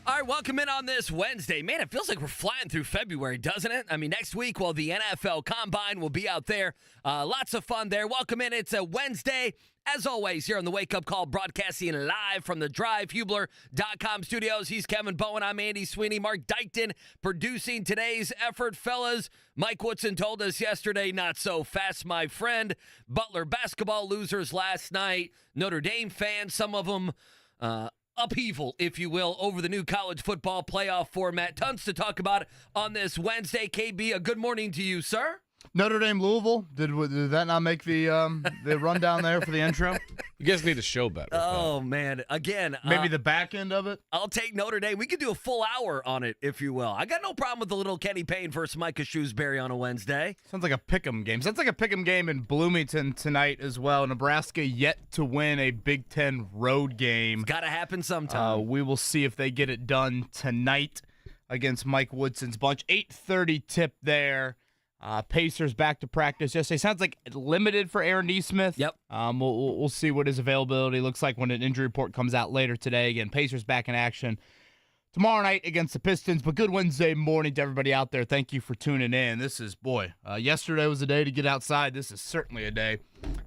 All right, welcome in on this Wednesday. Man, it feels like we're flying through February, doesn't it? I mean, next week, well, the NFL Combine will be out there. Lots of fun there. Welcome in. It's a Wednesday. As always, here on the Wake Up Call, broadcasting live from the DriveHubler.com studios. He's Kevin Bowen. I'm Andy Sweeney. Mark Dykton producing today's effort. Fellas, Mike Woodson told us yesterday, not so fast, my friend. Butler basketball losers last night. Notre Dame fans, some of them upheaval, if you will, over the new college football playoff format. Tons to talk about on this Wednesday. KB, a good morning to you, sir. Notre Dame, Louisville. Did that not make the rundown there for the intro? You guys need to show better. Oh, man. Again. Maybe the back end of it? I'll take Notre Dame. We could do a full hour on it, if you will. I got no problem with the little Kenny Payne versus Micah Shrewsbury on a Wednesday. Sounds like a pick'em game. Sounds like a pick'em game in Bloomington tonight as well. Nebraska yet to win a Big Ten road game. It's got to happen sometime. We will see if they get it done tonight against Mike Woodson's bunch. 8:30 tip there. Pacers back to practice yesterday. Sounds like limited for Aaron Nesmith. Yep. We'll see what his availability looks like when an injury report comes out later today. Again, Pacers back in action tomorrow night against the Pistons. But good Wednesday morning to everybody out there. Thank you for tuning in. This is, yesterday was a day to get outside. This is certainly a day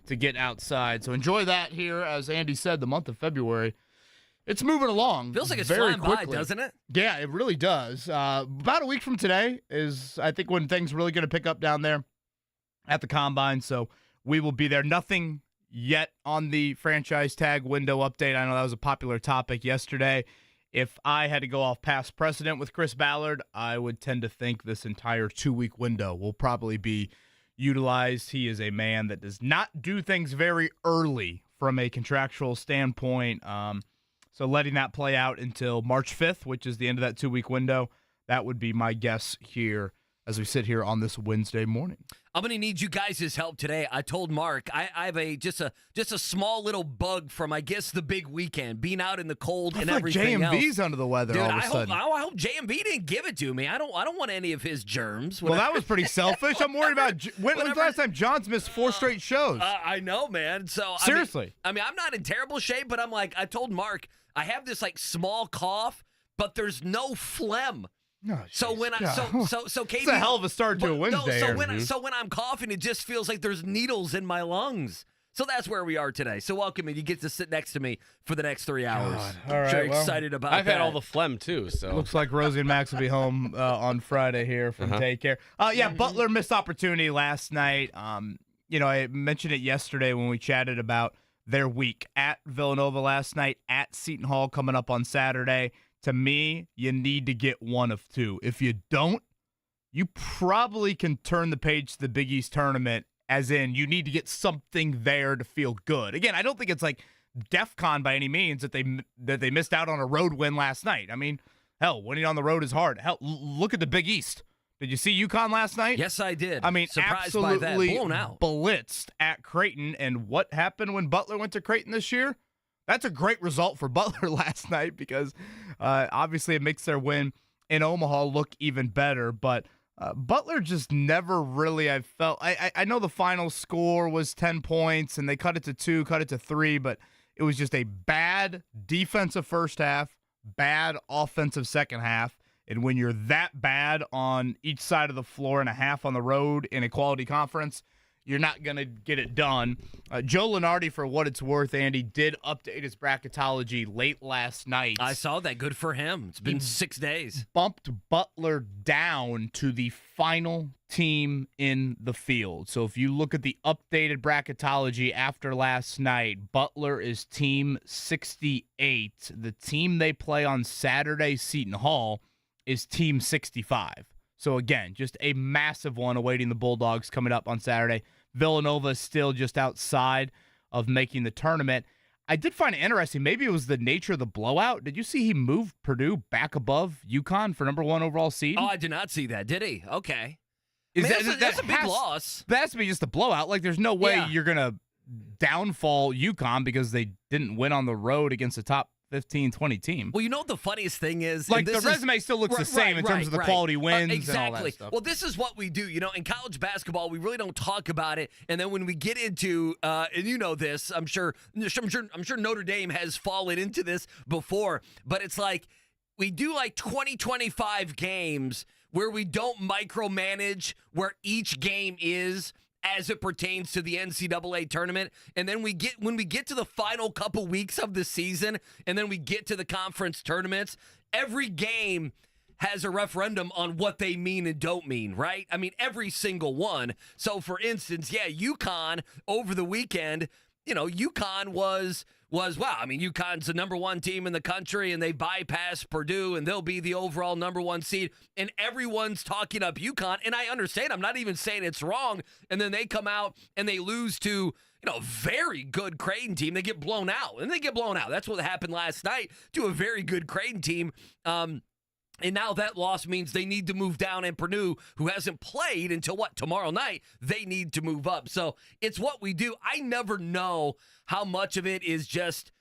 to get outside. So enjoy that here. As Andy said, the month of February, it's moving along. Feels like it's very flying quickly. by, doesn't it? Yeah, it really does. About a week from today is, I think, when things are really going to pick up down there at the Combine. So we will be there. Nothing yet on the franchise tag window update. I know that was a popular topic yesterday. If I had to go off past precedent with Chris Ballard, I would tend to think this entire 2-week window will probably be utilized. He is a man that does not do things very early from a contractual standpoint. So letting that play out until March 5th, which is the end of that 2-week window, that would be my guess here as we sit here on this Wednesday morning. I'm going to need you guys' help today. I told Mark I have just a small little bug from, I guess, the big weekend, being out in the cold and everything else. JMV's under the weather. Dude, all of a sudden. I hope JMV didn't give it to me. I don't want any of his germs. Well, that was pretty selfish. I'm worried about when's the last time John's missed 4 straight shows? I know, man. So seriously, I mean, I'm not in terrible shape, but I'm like, I told Mark I have this like small cough, but there's no phlegm. No, so when KB, it's a hell of a start to a Wednesday. So when I'm coughing, it just feels like there's needles in my lungs. So that's where we are today. So welcome, and you get to sit next to me for the next 3 hours. God. All right, sure excited about that. I've had all the phlegm too. So looks like Rosie and Max will be home on Friday here from daycare. Butler missed opportunity last night. I mentioned it yesterday when we chatted about their week at Villanova last night, at Seton Hall coming up on Saturday. To me, you need to get one of two. If you don't, you probably can turn the page to the Big East tournament, as in you need to get something there to feel good. Again, I don't think it's like DEFCON by any means that they missed out on a road win last night. I mean, hell, winning on the road is hard. Hell, look at the Big East. Did you see UConn last night? Yes, I did. I mean, surprised absolutely by that. Blown out. Blitzed at Creighton. And what happened when Butler went to Creighton this year? That's a great result for Butler last night because obviously it makes their win in Omaha look even better. But Butler just never really, I know the final score was 10 points and they cut it to 2, cut it to 3, but it was just a bad defensive first half, bad offensive second half. And when you're that bad on each side of the floor and a half on the road in a quality conference, you're not going to get it done. Joe Lunardi, for what it's worth, Andy, did update his bracketology late last night. I saw that. Good for him. It's been 6 days. Bumped Butler down to the final team in the field. So if you look at the updated bracketology after last night, Butler is team 68. The team they play on Saturday, Seton Hall, is team 65. So again, just a massive one awaiting the Bulldogs coming up on Saturday. Villanova is still just outside of making the tournament. I did find it interesting. Maybe it was the nature of the blowout. Did you see he moved Purdue back above UConn for number 1 overall seed? Oh, I did not see that. Did he? Okay. That's a big loss. That has to be just a blowout. Like, there's no way you're going to downfall UConn because they didn't win on the road against a top 15, 20 team. Well, you know what the funniest thing is? Like, the resume still looks the same in terms of the quality wins and all that stuff. Well, this is what we do. You know, in college basketball, we really don't talk about it. And then when we get into, and you know this, I'm sure Notre Dame has fallen into this before. But it's like, we do like 20-25 games where we don't micromanage where each game is as it pertains to the NCAA tournament. And then when we get to the final couple weeks of the season, and then we get to the conference tournaments, every game has a referendum on what they mean and don't mean, right? I mean, every single one. So, for instance, UConn over the weekend, UConn was wow. I mean, UConn's the number one team in the country, and they bypassed Purdue, and they'll be the overall number one seed. And everyone's talking up UConn, and I understand. I'm not even saying it's wrong. And then they come out and they lose to a very good Creighton team. They get blown out, and they get blown out. That's what happened last night to a very good Creighton team. And now that loss means they need to move down, and Purdue, who hasn't played until tomorrow night, they need to move up. So it's what we do. I never know how much of it is just,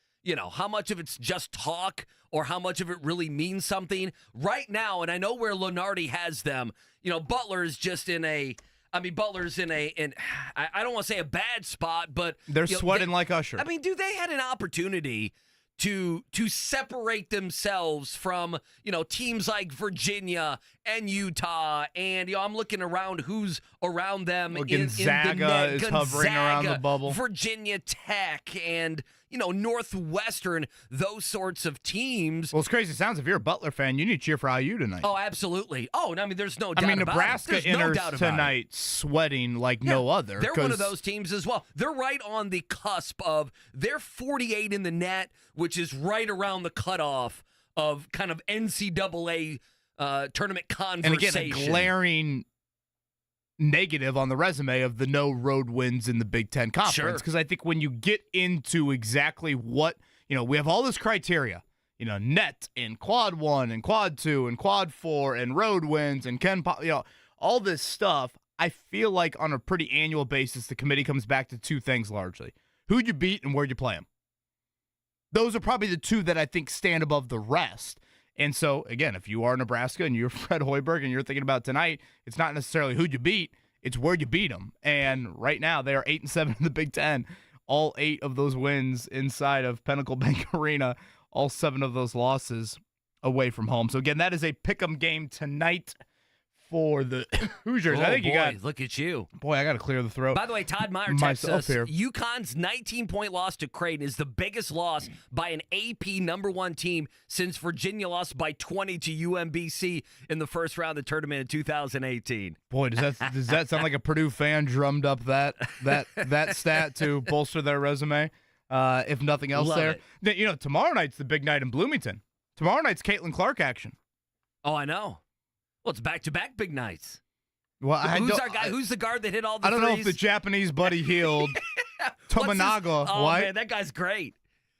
how much of it's just talk or how much of it really means something. Right now, and I know where Lunardi has them, Butler is just Butler's in I don't want to say a bad spot, but they're sweating like Usher. I mean, they had an opportunity to separate themselves from, teams like Virginia and Utah. And, I'm looking around who's around them. Gonzaga is hovering around the bubble. Virginia Tech and, Northwestern, those sorts of teams. Well, it's crazy. It sounds if you're a Butler fan, you need to cheer for IU tonight. Oh, absolutely. Oh, I mean, there's no doubt about it. Nebraska enters tonight sweating like no other. They're one of those teams as well. They're right on the cusp of, they're 48 in the net, which is right around the cutoff of kind of NCAA tournament conversation. And again, a glaring negative on the resume of the no road wins in the Big Ten Conference. Because I think when you get into exactly what, we have all this criteria, net and quad 1 and quad 2 and quad 4 and road wins and all this stuff. I feel like on a pretty annual basis, the committee comes back to two things largely. Who'd you beat and where'd you play them? Those are probably the two that I think stand above the rest. And so, again, if you are Nebraska and you're Fred Hoiberg and you're thinking about tonight, it's not necessarily who you beat, it's where you beat them. And right now, they are 8-7 in the Big Ten. All 8 of those wins inside of Pinnacle Bank Arena, all 7 of those losses away from home. So, again, that is a pick'em game tonight for the Hoosiers. I think you got. Look at you. Boy, I got to clear the throat. By the way, Todd Meyer texts us, UConn's 19-point loss to Creighton is the biggest loss by an AP number 1 team since Virginia lost by 20 to UMBC in the first round of the tournament in 2018. Boy, does that sound like a Purdue fan drummed up that stat to bolster their resume? If nothing else, Love it. Tomorrow night's the big night in Bloomington. Tomorrow night's Caitlin Clark action. Oh, I know. Well, it's back-to-back big nights. Well, who's the guard that hit all the threes? I don't know if the Japanese buddy healed. Tominaga, what? Man, that guy's great.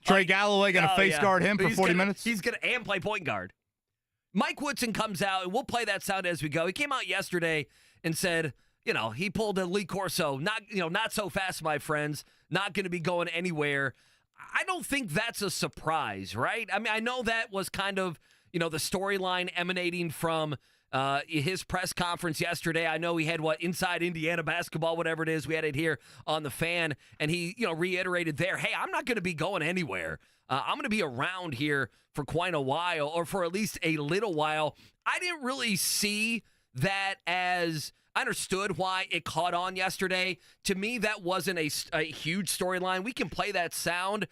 Trey Galloway going to face guard him for 40 minutes? He's going to play point guard. Mike Woodson comes out, and we'll play that sound as we go. He came out yesterday and said, he pulled a Lee Corso. Not so fast, my friends. Not going to be going anywhere. I don't think that's a surprise, right? I mean, I know that was kind of, the storyline emanating from his press conference yesterday. I know he had Inside Indiana Basketball, whatever it is. We had it here on the Fan, and he reiterated there, hey, I'm not going to be going anywhere. I'm going to be around here for quite a while, or for at least a little while. I didn't really see that as I understood why it caught on yesterday. To me, that wasn't a huge storyline. We can play that sound.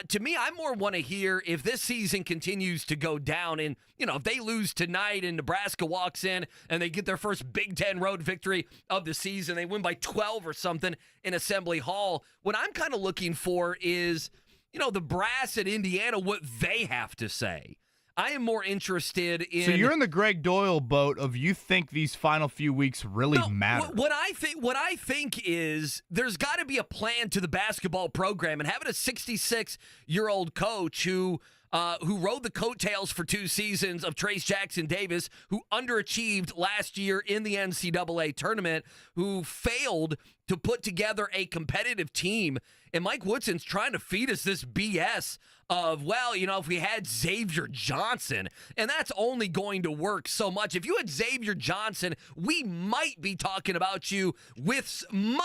To me, I more want to hear if this season continues to go down and, if they lose tonight and Nebraska walks in and they get their first Big Ten road victory of the season, they win by 12 or something in Assembly Hall. What I'm kind of looking for is, the brass at Indiana, what they have to say. I am more interested in. So you're in the Greg Doyle boat of you think these final few weeks really matter. What I think is there's got to be a plan to the basketball program, and having a 66-year-old coach who rode the coattails for 2 seasons of Trace Jackson Davis, who underachieved last year in the NCAA tournament, who failed to put together a competitive team. And Mike Woodson's trying to feed us this BS of, well, if we had Xavier Johnson, and that's only going to work so much. If you had Xavier Johnson, we might be talking about you with some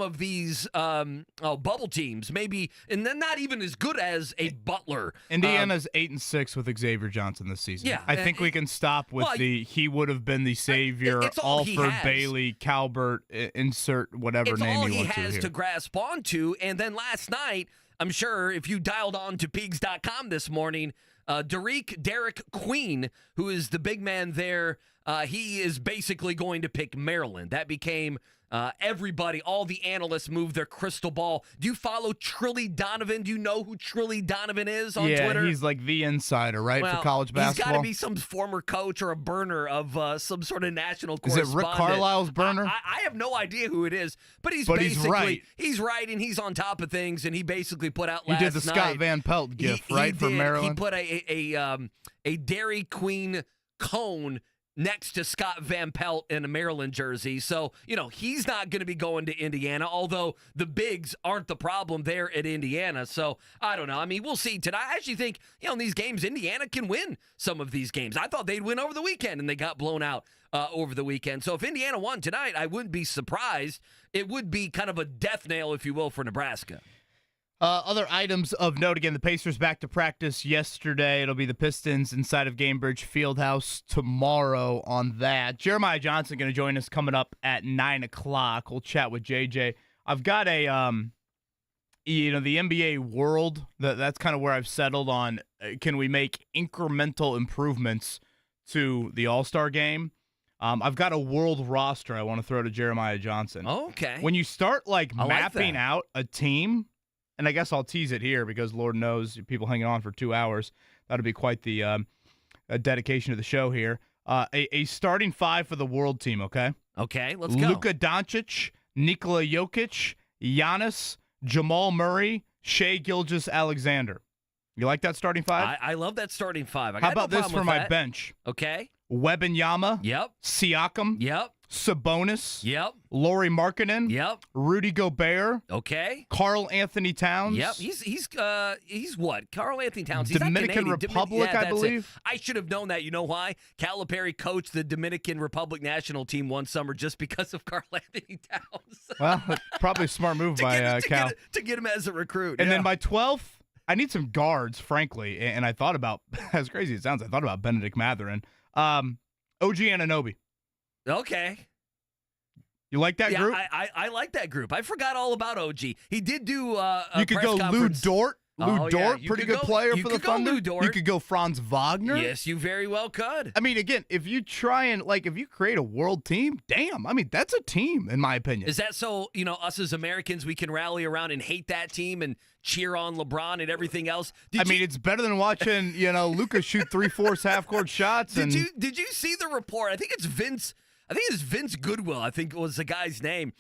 of these bubble teams, maybe, and then not even as good as a Butler. Indiana's 8-6 with Xavier Johnson this season. Yeah, I think we can stop with he would have been the savior. It's all Alford, he has. Bailey, Calbert, insert whatever it's name all you he want to has here. to grasp onto. And then last night, I'm sure if you dialed on to Pigs.com this morning, Derek Queen, who is the big man there, he is basically going to pick Maryland. That became everybody, all the analysts moved their crystal ball. Do you follow Trilly Donovan? Do you know who Trilly Donovan is on Twitter? Yeah, he's like the insider, right, well, for college basketball? He's got to be some former coach or a burner of some sort of national correspondent. Is it Rick Carlisle's burner? I have no idea who it is, but he's right. He's right, and he's on top of things, and he basically put out last night. He did the Scott Van Pelt gif, right, for Maryland? He put a Dairy Queen cone next to Scott Van Pelt in a Maryland jersey. So, he's not going to be going to Indiana, although the bigs aren't the problem there at Indiana. So, I don't know. I mean, we'll see tonight. I actually think, in these games, Indiana can win some of these games. I thought they'd win over the weekend, and they got blown out over the weekend. So, if Indiana won tonight, I wouldn't be surprised. It would be kind of a death nail, if you will, for Nebraska. Other items of note, again, the Pacers back to practice yesterday. It'll be the Pistons inside of Gamebridge Fieldhouse tomorrow on that. Jeremiah Johnson going to join us coming up at 9 o'clock. We'll chat with JJ. I've got a, the NBA world, that's kind of where I've settled on. Can we make incremental improvements to the All-Star game? I've got a world roster I want to throw to Jeremiah Johnson. Okay. When you start mapping that. out a team, and I guess I'll tease it here because Lord knows people hanging on for 2 hours. That'll be quite the a dedication to the show here. A starting five for the world team, okay? Okay, let's go. Luka Doncic, Nikola Jokic, Giannis, Jamal Murray, Shai Gilgeous-Alexander. You like that starting five? I love that starting five. How about this for my bench? Okay. Wembanyama. Yep. Siakam. Yep. Sabonis. Yep. Lauri Markkanen. Yep. Rudy Gobert. Okay. Karl Anthony Towns. Yep. He's what? Karl Anthony Towns. He's Dominican not Canadian. Republic, I believe. It. I should have known that. You know why? Calipari coached the Dominican Republic national team one summer just because of Karl Anthony Towns. Well, probably a smart move by Cal. To get him as a recruit. And then by 12th, I need some guards, frankly. And I thought about, as crazy as it sounds, I thought about Bennedict Mathurin. OG Anunoby. Okay. You like that group? I like that group. I forgot all about OG. He did do a You could press go conference. Lou Dort. Oh, Dort, you pretty could good go- player you for the could go Thunder. Lou Dort. You could go Franz Wagner. Yes, you very well could. I mean, again, if you try and, if you create a world team, damn, I mean, that's a team, in my opinion. Is that so, us as Americans, we can rally around and hate that team and cheer on LeBron and everything else? It's better than watching, Luka shoot 3/4 half-court shots. Did you see the report? I think it's Vince Goodwill, I think was the guy's name.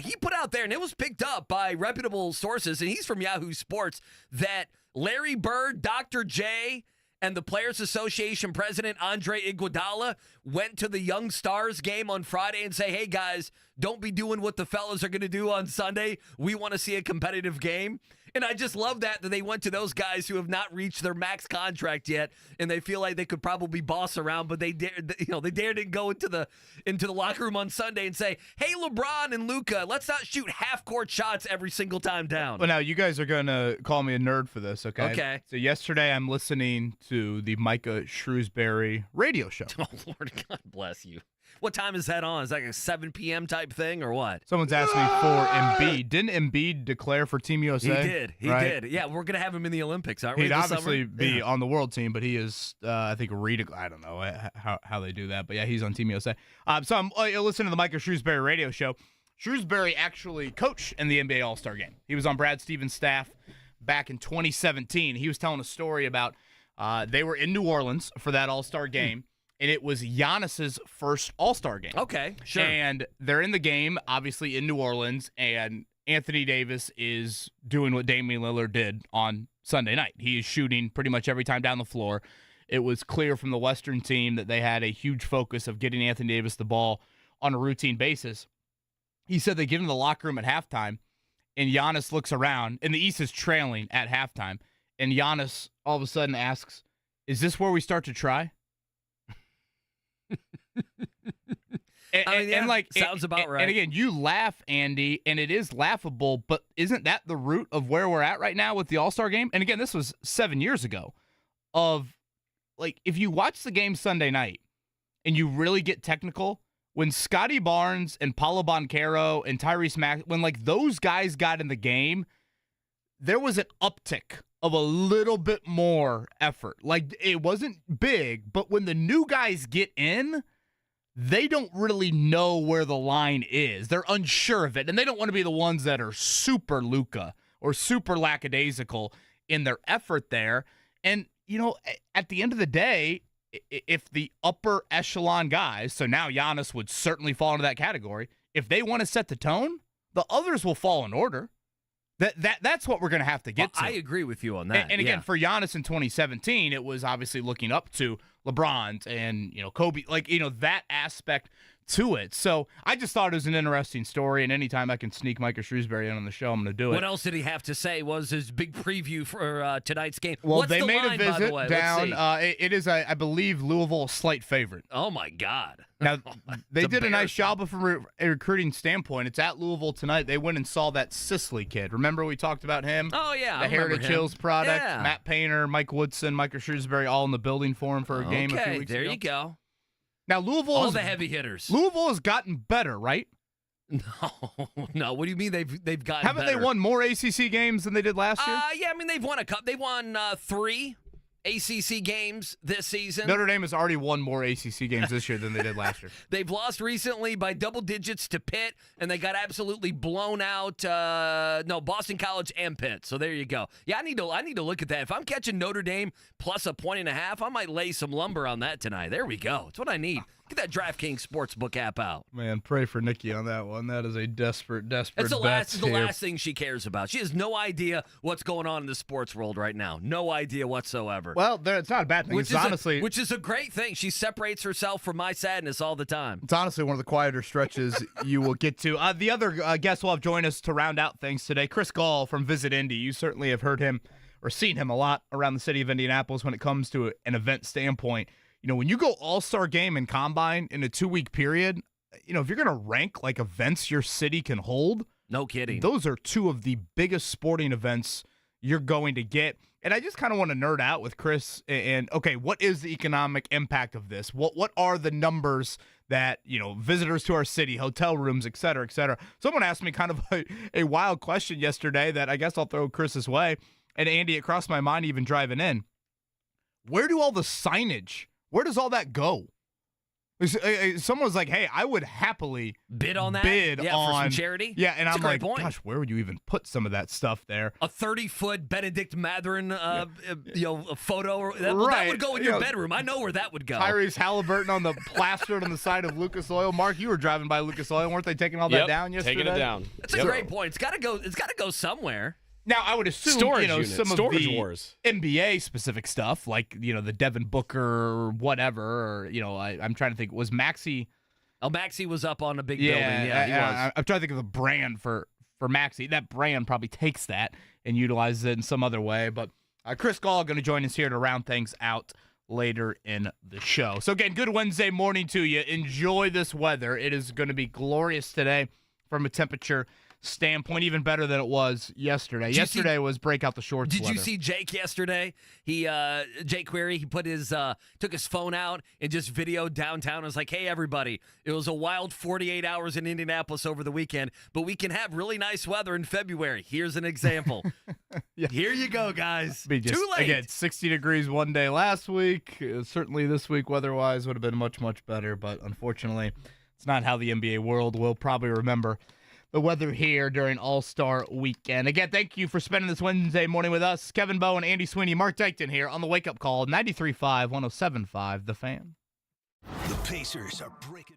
He put out there, and it was picked up by reputable sources, and he's from Yahoo Sports, that Larry Bird, Dr. J, and the Players Association president, Andre Iguodala, went to the Young Stars game on Friday and say, hey, guys, don't be doing what the fellas are going to do on Sunday. We want to see a competitive game. And I just love that they went to those guys who have not reached their max contract yet, and they feel like they could probably boss around, but they dared go into the locker room on Sunday and say, "Hey, LeBron and Luka, let's not shoot half-court shots every single time down." Well, now you guys are going to call me a nerd for this, okay? Okay. So yesterday I'm listening to the Micah Shrewsbury radio show. Oh, Lord, God bless you. What time is that on? Is that like a 7 p.m. type thing or what? Someone's asked me for Embiid. Didn't Embiid declare for Team USA? He did. Yeah, we're going to have him in the Olympics, aren't we? He'd obviously summer? be on the world team, but he is, I think, I don't know how they do that. But, yeah, he's on Team USA. So I'm listening to the Micah Shrewsbury radio show. Shrewsbury actually coached in the NBA All-Star game. He was on Brad Stevens' staff back in 2017. He was telling a story about they were in New Orleans for that All-Star game. And it was Giannis's first All-Star game. Okay, sure. And they're in the game, obviously, in New Orleans, and Anthony Davis is doing what Damian Lillard did on Sunday night. He is shooting pretty much every time down the floor. It was clear from the Western team that they had a huge focus of getting Anthony Davis the ball on a routine basis. He said they get in the locker room at halftime, and Giannis looks around, and the East is trailing at halftime, and Giannis all of a sudden asks, "Is this where we start to try?" Sounds about right. And again, you laugh, Andy, and it is laughable, but isn't that the root of where we're at right now with the All-Star game? And again, this was 7 years ago. If you watch the game Sunday night and you really get technical, when Scotty Barnes and Paolo Banchero and Tyrese Maxey, when those guys got in the game, there was an uptick of a little bit more effort. It wasn't big, but when the new guys get in, they don't really know where the line is. They're unsure of it, and they don't want to be the ones that are super Luka or super lackadaisical in their effort there. And, at the end of the day, if the upper echelon guys, so now Giannis would certainly fall into that category, if they want to set the tone, the others will fall in order. That's what we're going to have to get to. I agree with you on that. And again, for Giannis in 2017, it was obviously looking up to LeBron and, Kobe, that aspect to it. So I just thought it was an interesting story, and anytime I can sneak Micah Shrewsbury in on the show, I'm going to do it. What else did he have to say? Was his big preview for tonight's game? Well, What's they the made line, a visit by the way? down. It is, I believe, Louisville a slight favorite. Oh, my God. Now, they did a nice job from a recruiting standpoint. It's at Louisville tonight. They went and saw that Sisley kid. Remember we talked about him? Oh, yeah. The Heritage Hills product. Yeah. Matt Painter, Mike Woodson, Micah Shrewsbury all in the building for him for a game a few weeks there ago. you go. Now, All the heavy hitters. Louisville has gotten better, right? No. What do you mean they've gotten Haven't better? they won more ACC games than they did last year? Yeah, they've won a cup. They won 3 ACC games this season. Notre Dame has already won more ACC games this year than they did last year. They've lost recently by double digits to Pitt, and they got absolutely blown out. Boston College and Pitt. So there you go. Yeah, I need to look at that. If I'm catching Notre Dame plus 1.5, I might lay some lumber on that tonight. There we go. It's what I need. Get that DraftKings Sportsbook app out. Man, pray for Nikki on that one. That is a desperate That's the last thing she cares about. She has no idea what's going on in the sports world right now. No idea whatsoever. Well, it's not a bad thing. Which is a great thing. She separates herself from my sadness all the time. It's honestly one of the quieter stretches you will get to. The other guest will have joined us to round out things today, Chris Gahl from VisitIndy. You certainly have heard him or seen him a lot around the city of Indianapolis when it comes to an event standpoint. When you go all-star game and combine in a 2-week period, if you're going to rank events your city can hold, no kidding. Those are 2 of the biggest sporting events you're going to get. And I just kind of want to nerd out with Chris and okay, what is the economic impact of this? What are the numbers that, visitors to our city, hotel rooms, et cetera, et cetera. Someone asked me kind of a wild question yesterday that I guess I'll throw Chris's way. And Andy, it crossed my mind even driving in. Where do all the signage, where does all that go? Someone was like, hey, I would happily bid on that. For some charity. Yeah, and I'm like, point. gosh, where would you even put some of that stuff there? A 30-foot Bennedict Mathurin, a photo. That would go in your bedroom. I know where that would go. Tyrese Halliburton on the plastered on the side of Lucas Oil. Mark, you were driving by Lucas Oil. Weren't they taking all that down yesterday? Taking it down. That's a great point. It's got to go somewhere. Now, I would assume, some of the wars. NBA-specific stuff, like, the Devin Booker or whatever, or, I'm trying to think, was Maxey... Oh, Maxey was up on a big building. Yeah, he was. I'm trying to think of the brand for Maxey. That brand probably takes that and utilizes it in some other way. But Chris Gahl going to join us here to round things out later in the show. So, again, good Wednesday morning to you. Enjoy this weather. It is going to be glorious today from a temperature standpoint, even better than it was yesterday. Yesterday was break out the shorts. Did you see Jake yesterday? Jake Query, he put took his phone out and just videoed downtown. And was like, hey, everybody, it was a wild 48 hours in Indianapolis over the weekend, but we can have really nice weather in February. Here's an example. Yeah. Here you go, guys. Too late. Again, 60 degrees one day last week. Certainly this week, weather-wise, would have been much, much better, but unfortunately, it's not how the NBA world will probably remember the weather here during All-Star Weekend. Again, thank you for spending this Wednesday morning with us. Kevin Bowen, Andy Sweeney, Mark Dykton here on the Wake Up Call, 93.5, 107.5, The Fan. The Pacers are breaking.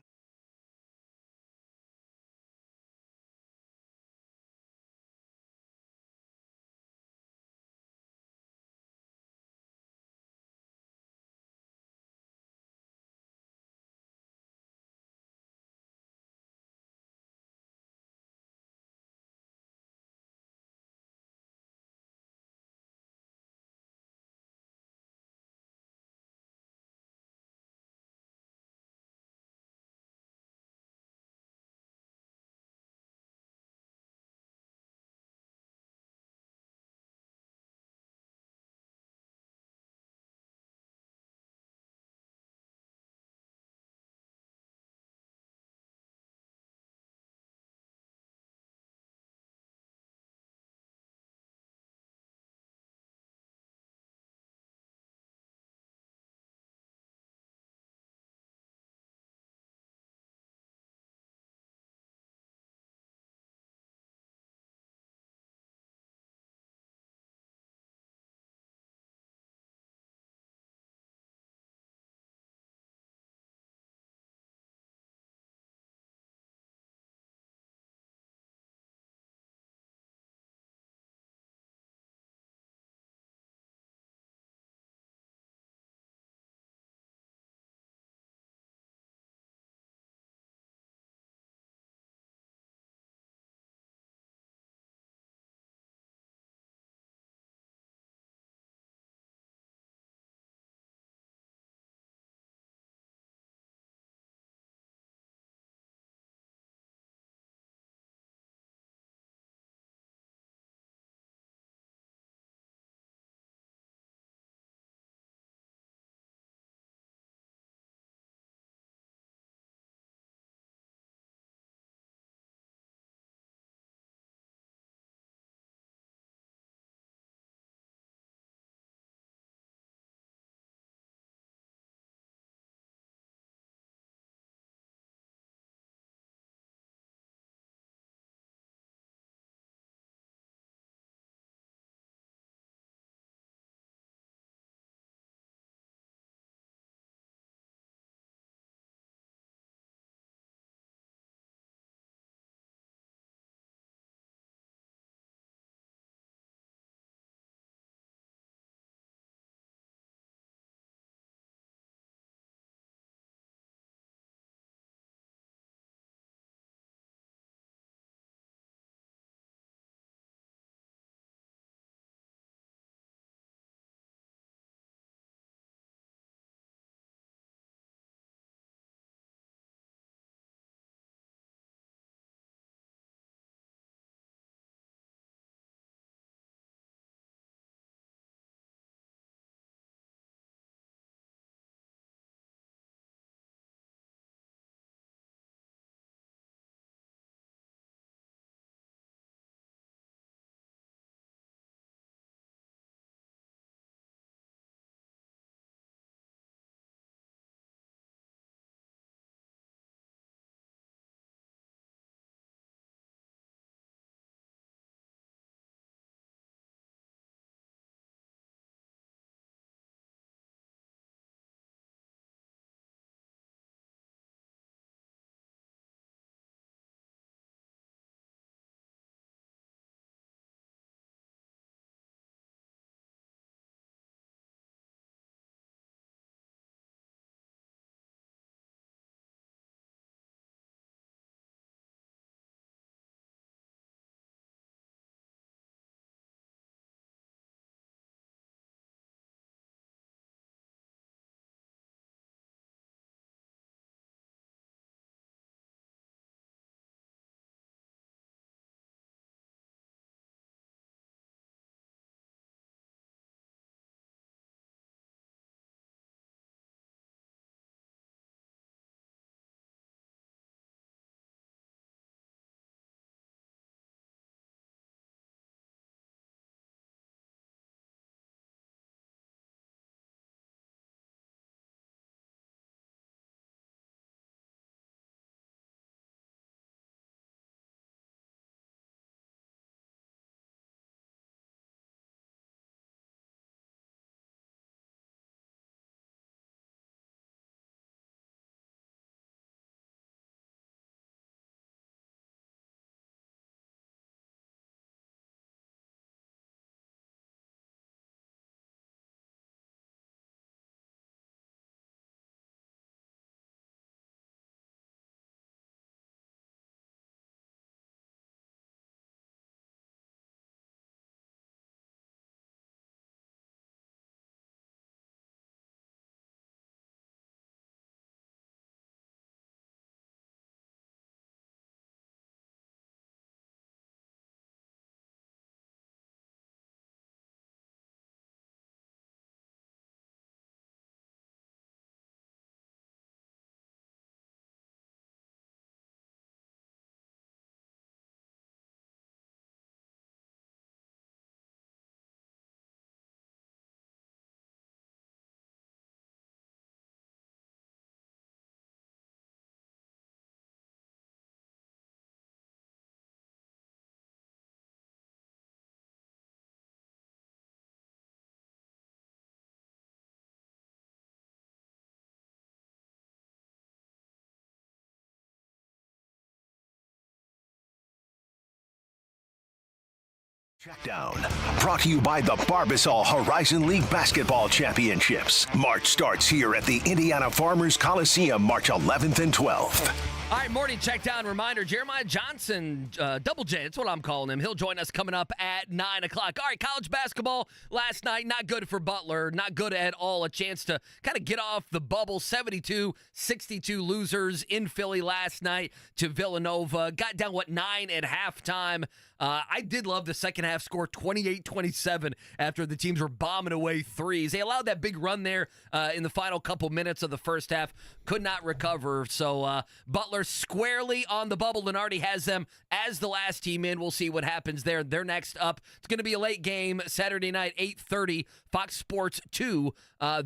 Checkdown, brought to you by the Barbasol Horizon League Basketball Championships. March starts here at the Indiana Farmers Coliseum, March 11th and 12th. All right, morning checkdown reminder. Jeremiah Johnson, Double J, that's what I'm calling him. He'll join us coming up at 9 o'clock. All right, college basketball last night, not good for Butler. Not good at all. A chance to kind of get off the bubble. 72-62 losers in Philly last night to Villanova. Got down, 9 at halftime. I did love the second half score, 28-27, after the teams were bombing away threes. They allowed that big run there in the final couple minutes of the first half. Could not recover. So Butler squarely on the bubble. Lunardi has them as the last team in. We'll see what happens there. They're next up. It's going to be a late game Saturday night, 8:30, Fox Sports 2.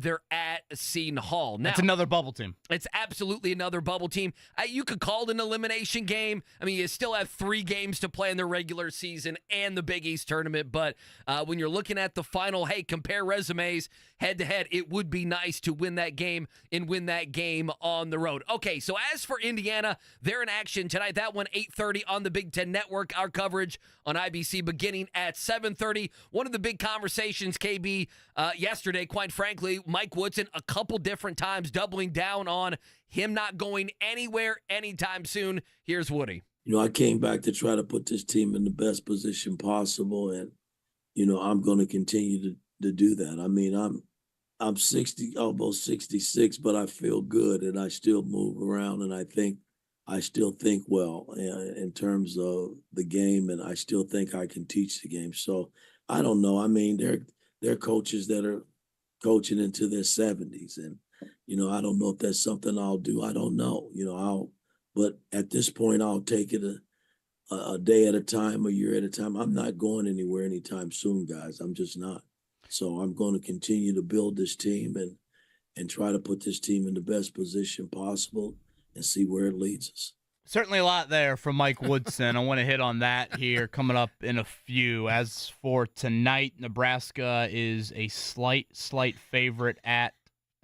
They're at Seton Hall. Now, That's another bubble team. it's absolutely another bubble team. You could call it an elimination game. I mean, you still have 3 games to play in the regular season and the Big East tournament. But when you're looking at the final, hey, compare resumes head-to-head, it would be nice to win that game and win that game on the road. Okay, so as for Indiana, they're in action tonight. That one, 8:30 on the Big Ten Network. Our coverage on IBC beginning at 7:30. One of the big conversations, KB, yesterday, quite frankly, Mike Woodson a couple different times doubling down on him not going anywhere anytime soon. Here's Woody. I came back to try to put this team in the best position possible, and I'm going to continue to do that. I mean, I'm 60, almost 66, but I feel good, and I still move around, and I still think well in terms of the game, and I still think I can teach the game. So I don't know. I mean, there are coaches that are coaching into their 70s, and I don't know if that's something I'll do. I don't know. But at this point, I'll take it a day at a time, a year at a time. I'm not going anywhere anytime soon, guys. I'm just not. So I'm going to continue to build this team and try to put this team in the best position possible and see where it leads us. Certainly a lot there from Mike Woodson. I want to hit on that here coming up in a few. As for tonight, Nebraska is a slight favorite at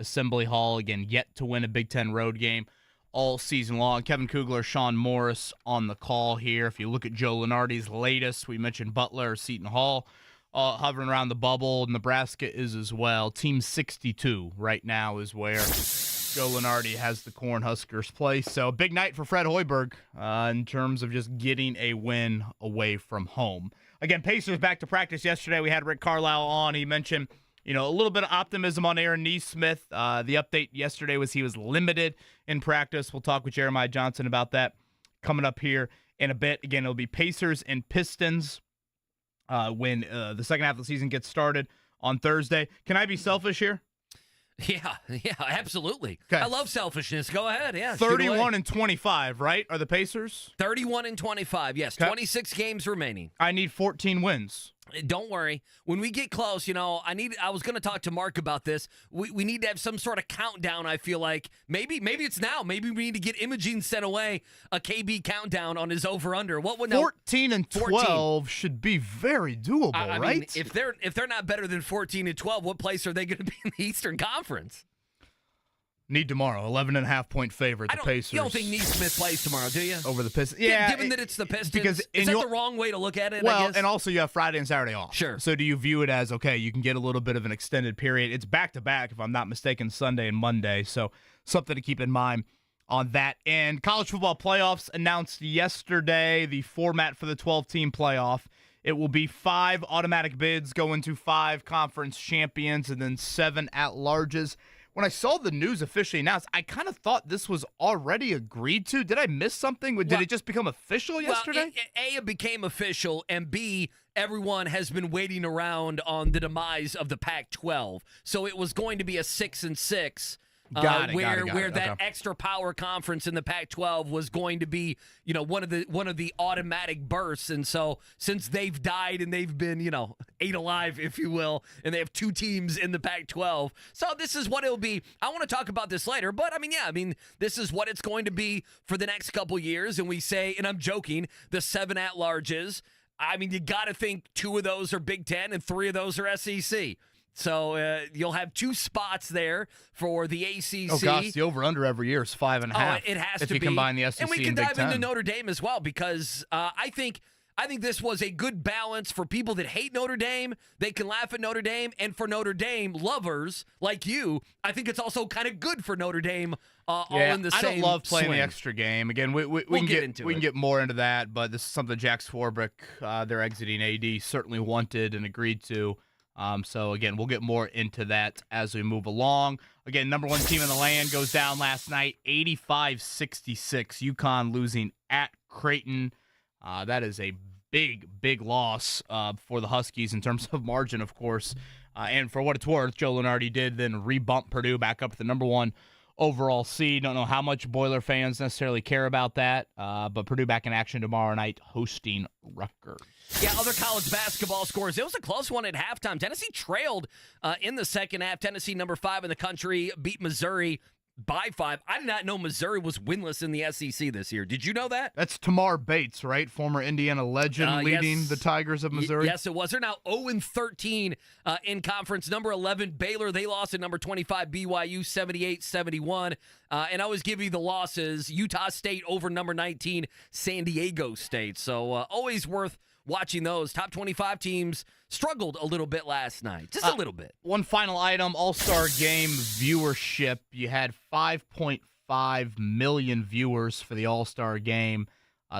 Assembly Hall. Again, yet to win a Big Ten road game all season long. Kevin Kugler, Sean Morris on the call here. If you look at Joe Lunardi's latest, we mentioned Butler, Seton Hall, hovering around the bubble. Nebraska is as well. Team 62 right now is where Joe Lunardi has the Cornhuskers place. So a big night for Fred Hoiberg in terms of just getting a win away from home. Again, Pacers back to practice yesterday. We had Rick Carlisle on. He mentioned a little bit of optimism on Aaron Nesmith. The update yesterday was he was limited in practice. We'll talk with Jeremiah Johnson about that coming up here in a bit. Again, it'll be Pacers and Pistons when the second half of the season gets started on Thursday. Can I be selfish here? Yeah, absolutely. Okay. I love selfishness. Go ahead. Yeah. 31 and 25, right? Are the Pacers? 31 and 25. Yes. Okay. 26 games remaining. I need 14 wins. Don't worry. When we get close, I was going to talk to Mark about this. We need to have some sort of countdown, I feel like. Maybe it's now. Maybe we need to get Imogene sent away a KB countdown on his over-under. What would 14 and 12 should be very doable, I right? mean, if they're not better than 14 and 12, what place are they going to be in the Eastern Conference? Need tomorrow. 11.5 point favorite, the Pacers. You don't think Nesmith plays tomorrow, do you? Over the Pistons. Yeah. Given that it's the Pistons, because is that the wrong way to look at it, well, I guess? and also you have Friday and Saturday off. Sure. So do you view it as, okay, you can get a little bit of an extended period. It's back-to-back, if I'm not mistaken, Sunday and Monday. So something to keep in mind on that end. College football playoffs announced yesterday, the format for the 12-team playoff. It will be 5 automatic bids going to 5 conference champions and then 7 at-larges. When I saw the news officially announced, I kind of thought this was already agreed to. Did I miss something? Did it just become official yesterday? Well, A, it became official, and B, everyone has been waiting around on the demise of the Pac-12. So it was going to be a 6-6. Where that extra power conference in the Pac-12 was going to be, one of the automatic bursts. And so since they've died and they've been, ate alive, if you will, and they have 2 teams in the Pac-12. So this is what it'll be. I want to talk about this later, but this is what it's going to be for the next couple years. And we say, and I'm joking, the 7 at-larges. You got to think 2 of those are Big Ten and 3 of those are SEC. So you'll have 2 spots there for the ACC. Oh, gosh, the over-under every year is 5.5. It has if to you be. combine the SEC and we can Big dive Ten. into Notre Dame as well because I think I think this was a good balance for people that hate Notre Dame. They can laugh at Notre Dame. And for Notre Dame lovers like you, I think it's also kind of good for Notre Dame all in the same I don't love playing swing. the extra game. Again, we can get more into that, but this is something Jack Swarbrick, they're exiting AD, certainly wanted and agreed to. So, again, we'll get more into that as we move along. Again, number one team in the land goes down last night, 85-66. UConn losing at Creighton. That is a big loss for the Huskies in terms of margin, of course. And for what it's worth, Joe Lunardi did then rebump Purdue back up to the number one overall seed. Don't know how much Boiler fans necessarily care about that, but Purdue back in action tomorrow night hosting Rutgers. Yeah, other college basketball scores. It was a close one at halftime. Tennessee trailed in the second half. Tennessee, number 5 in the country, beat Missouri by 5. I did not know Missouri was winless in the SEC this year. Did you know that? That's Tamar Bates, right? Former Indiana legend leading the Tigers of Missouri. Yes, it was. They're now 0-13 in conference. Number 11, Baylor. They lost at number 25, BYU, 78-71. And I always give you the losses. Utah State over number 19, San Diego State. So always worth watching those. Top 25 teams struggled a little bit last night. Just a little bit. One final item, All-Star Game viewership. You had 5.5 million viewers for the All-Star Game.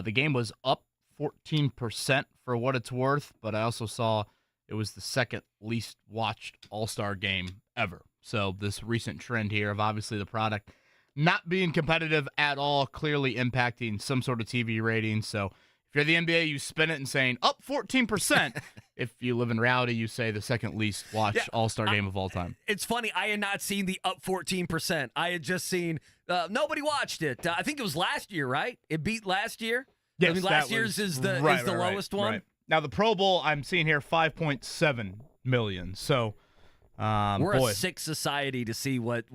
The game was up 14% for what it's worth, but I also saw it was the second least watched All-Star Game ever. So this recent trend here of obviously the product not being competitive at all, clearly impacting some sort of TV ratings. So if you're the NBA, you spin it and saying up 14%. If you live in reality, you say the second least watched All-Star Game of all time. It's funny. I had not seen the up 14%. I had just seen nobody watched it. I think it was last year, right? It beat last year. Yes, I mean, last year's is the lowest one. Right. Now the Pro Bowl, I'm seeing here 5.7 million. So we're a sick society to see what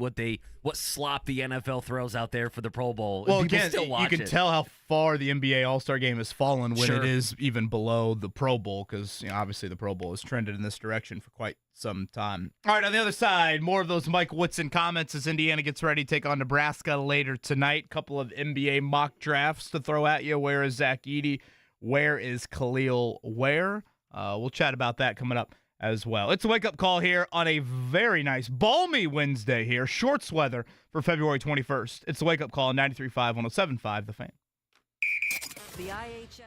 slop the NFL throws out there for the Pro Bowl. Well, People again, still watch you can tell how far the NBA All-Star Game has fallen when it is even below the Pro Bowl, because obviously the Pro Bowl has trended in this direction for quite some time. All right, on the other side, more of those Mike Woodson comments as Indiana gets ready to take on Nebraska later tonight. Couple of NBA mock drafts to throw at you. Where is Zach Edey? Where is Kel'el Ware? We'll chat about that coming up as well. It's a wake-up call here on a very nice, balmy Wednesday here. Shorts weather for February 21st. It's a wake-up call on 93.5, 107.5, The Fan. The IHS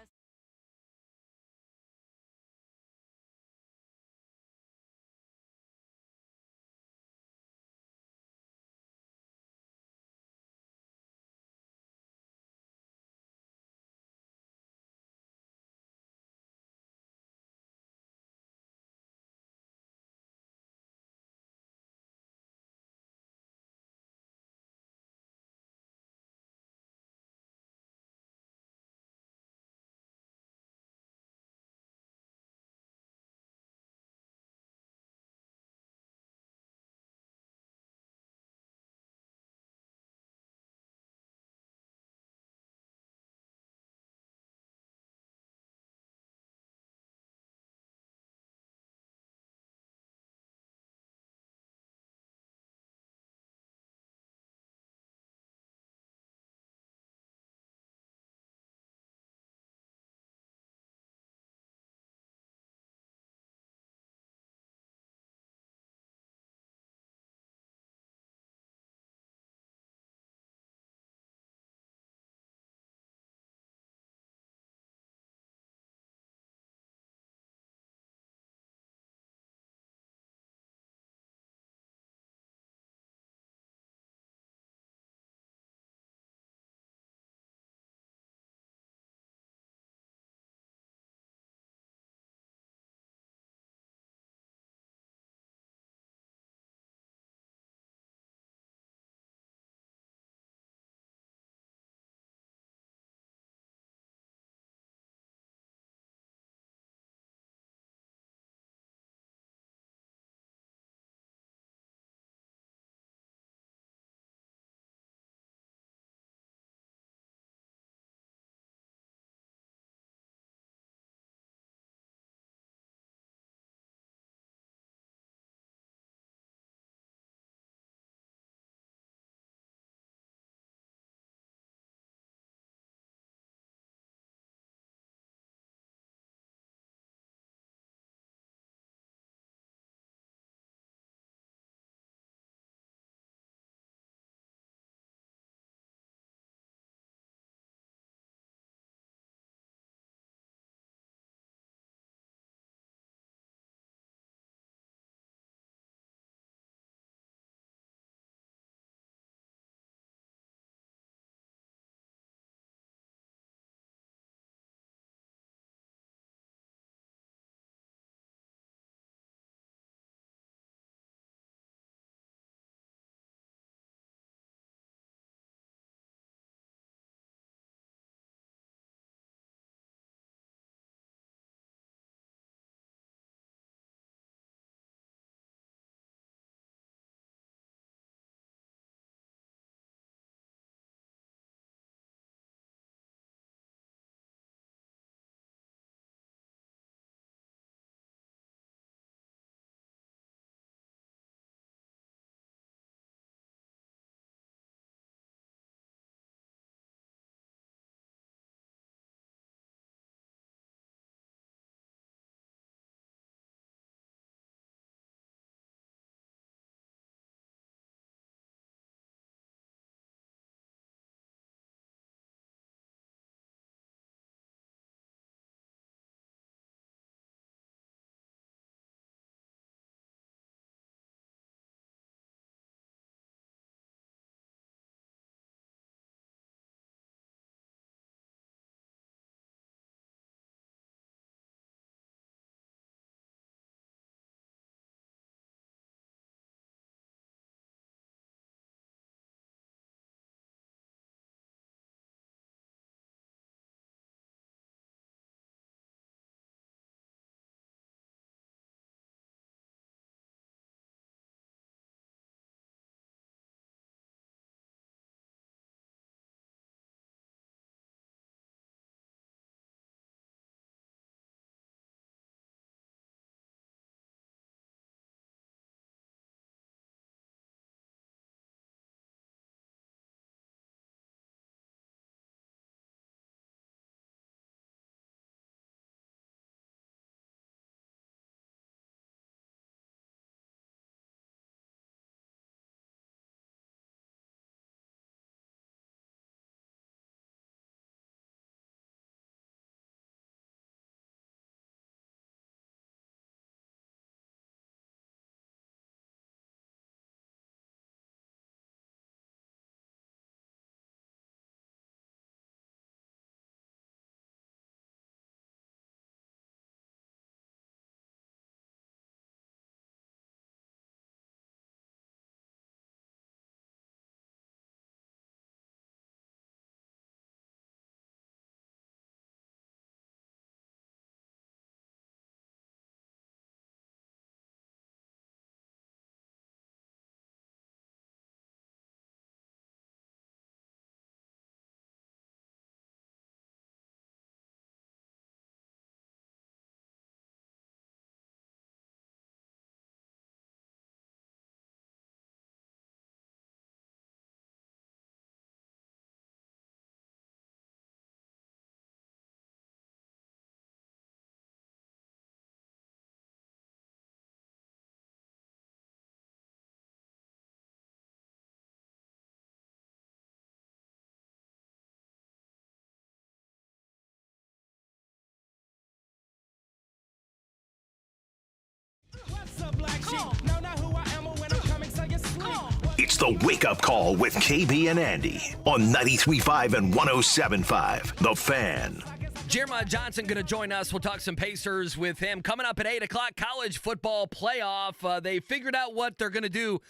It's the Wake Up Call with KB and Andy on 93.5 and 107.5. The Fan. Jeremiah Johnson going to join us. We'll talk some Pacers with him. Coming up at 8 o'clock, college football playoff. They figured out what they're going to do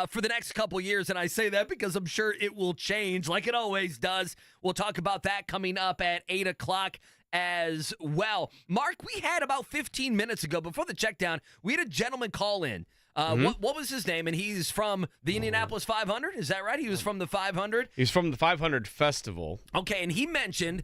for the next couple years, and I say that because I'm sure it will change like it always does. We'll talk about that coming up at 8 o'clock as well. Mark, we had about 15 minutes ago, before the checkdown, we had a gentleman call in. What was his name? And he's from the Indianapolis 500. Is that right? He was from the 500? He's from the 500 Festival. Okay, and he mentioned,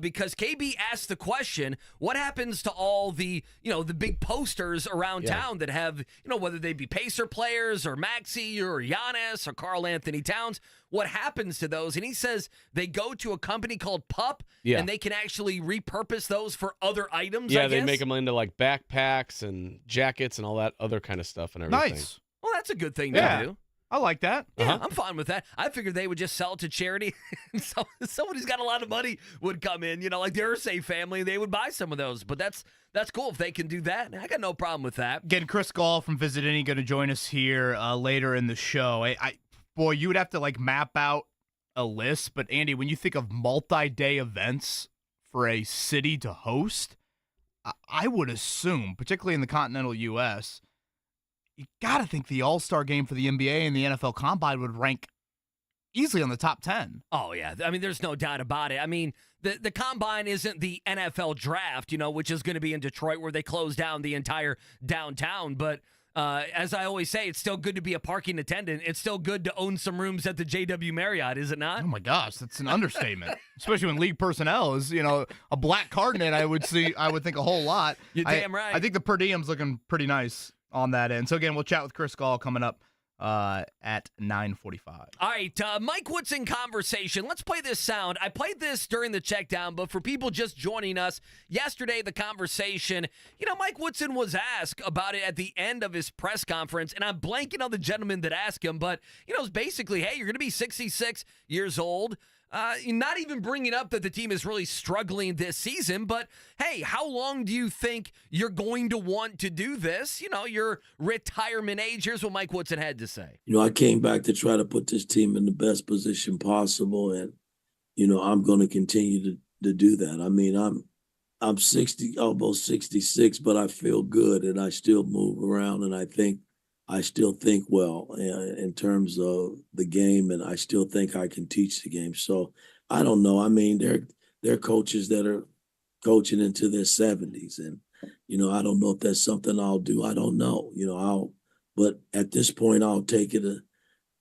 because KB asked the question, what happens to all the, the big posters around town that have, whether they be Pacer players or Maxey or Giannis or Karl Anthony Towns, what happens to those? And he says they go to a company called Pup, and they can actually repurpose those for other items, Yeah, I they guess? make them into like backpacks and jackets and all that other kind of stuff and everything. Nice. Well, that's a good thing to do. I like that. Yeah, I'm fine with that. I figured they would just sell it to charity. Someone who's got a lot of money would come in, like the Ursay family. They would buy some of those. But that's cool if they can do that. I got no problem with that. Again, Chris Gahl from VisitIndy going to join us here later in the show. Boy, you would have to map out a list. But Andy, when you think of multi-day events for a city to host, I would assume, particularly in the continental U.S., you got to think the All-Star game for the NBA and the NFL Combine would rank easily on the top 10. Oh, yeah. I mean, there's no doubt about it. I mean, the Combine isn't the NFL draft, which is going to be in Detroit where they close down the entire downtown. But as I always say, it's still good to be a parking attendant. It's still good to own some rooms at the JW Marriott, is it not? Oh, my gosh. That's an understatement, especially when league personnel is, a black card in it. I would think a whole lot. You're damn right. I think the per diem's looking pretty nice on that end. So, again, we'll chat with Chris Gahl coming up at 9:45. All right, Mike Woodson conversation. Let's play this sound. I played this during the checkdown, but for people just joining us, yesterday the conversation, Mike Woodson was asked about it at the end of his press conference, and I'm blanking on the gentleman that asked him, but, it's basically, hey, you're going to be 66 years old. Not even bringing up that the team is really struggling this season, but hey, how long do you think you're going to want to do this? Your retirement age. Here's what Mike Woodson had to say. I came back to try to put this team in the best position possible, and I'm going to continue to do that. I mean, I'm 60, almost 66, but I feel good, and I still move around, and I still think well in terms of the game, and I still think I can teach the game. So I don't know. I mean, there are coaches that are coaching into their 70s, and I don't know if that's something I'll do. I don't know. But at this point, I'll take it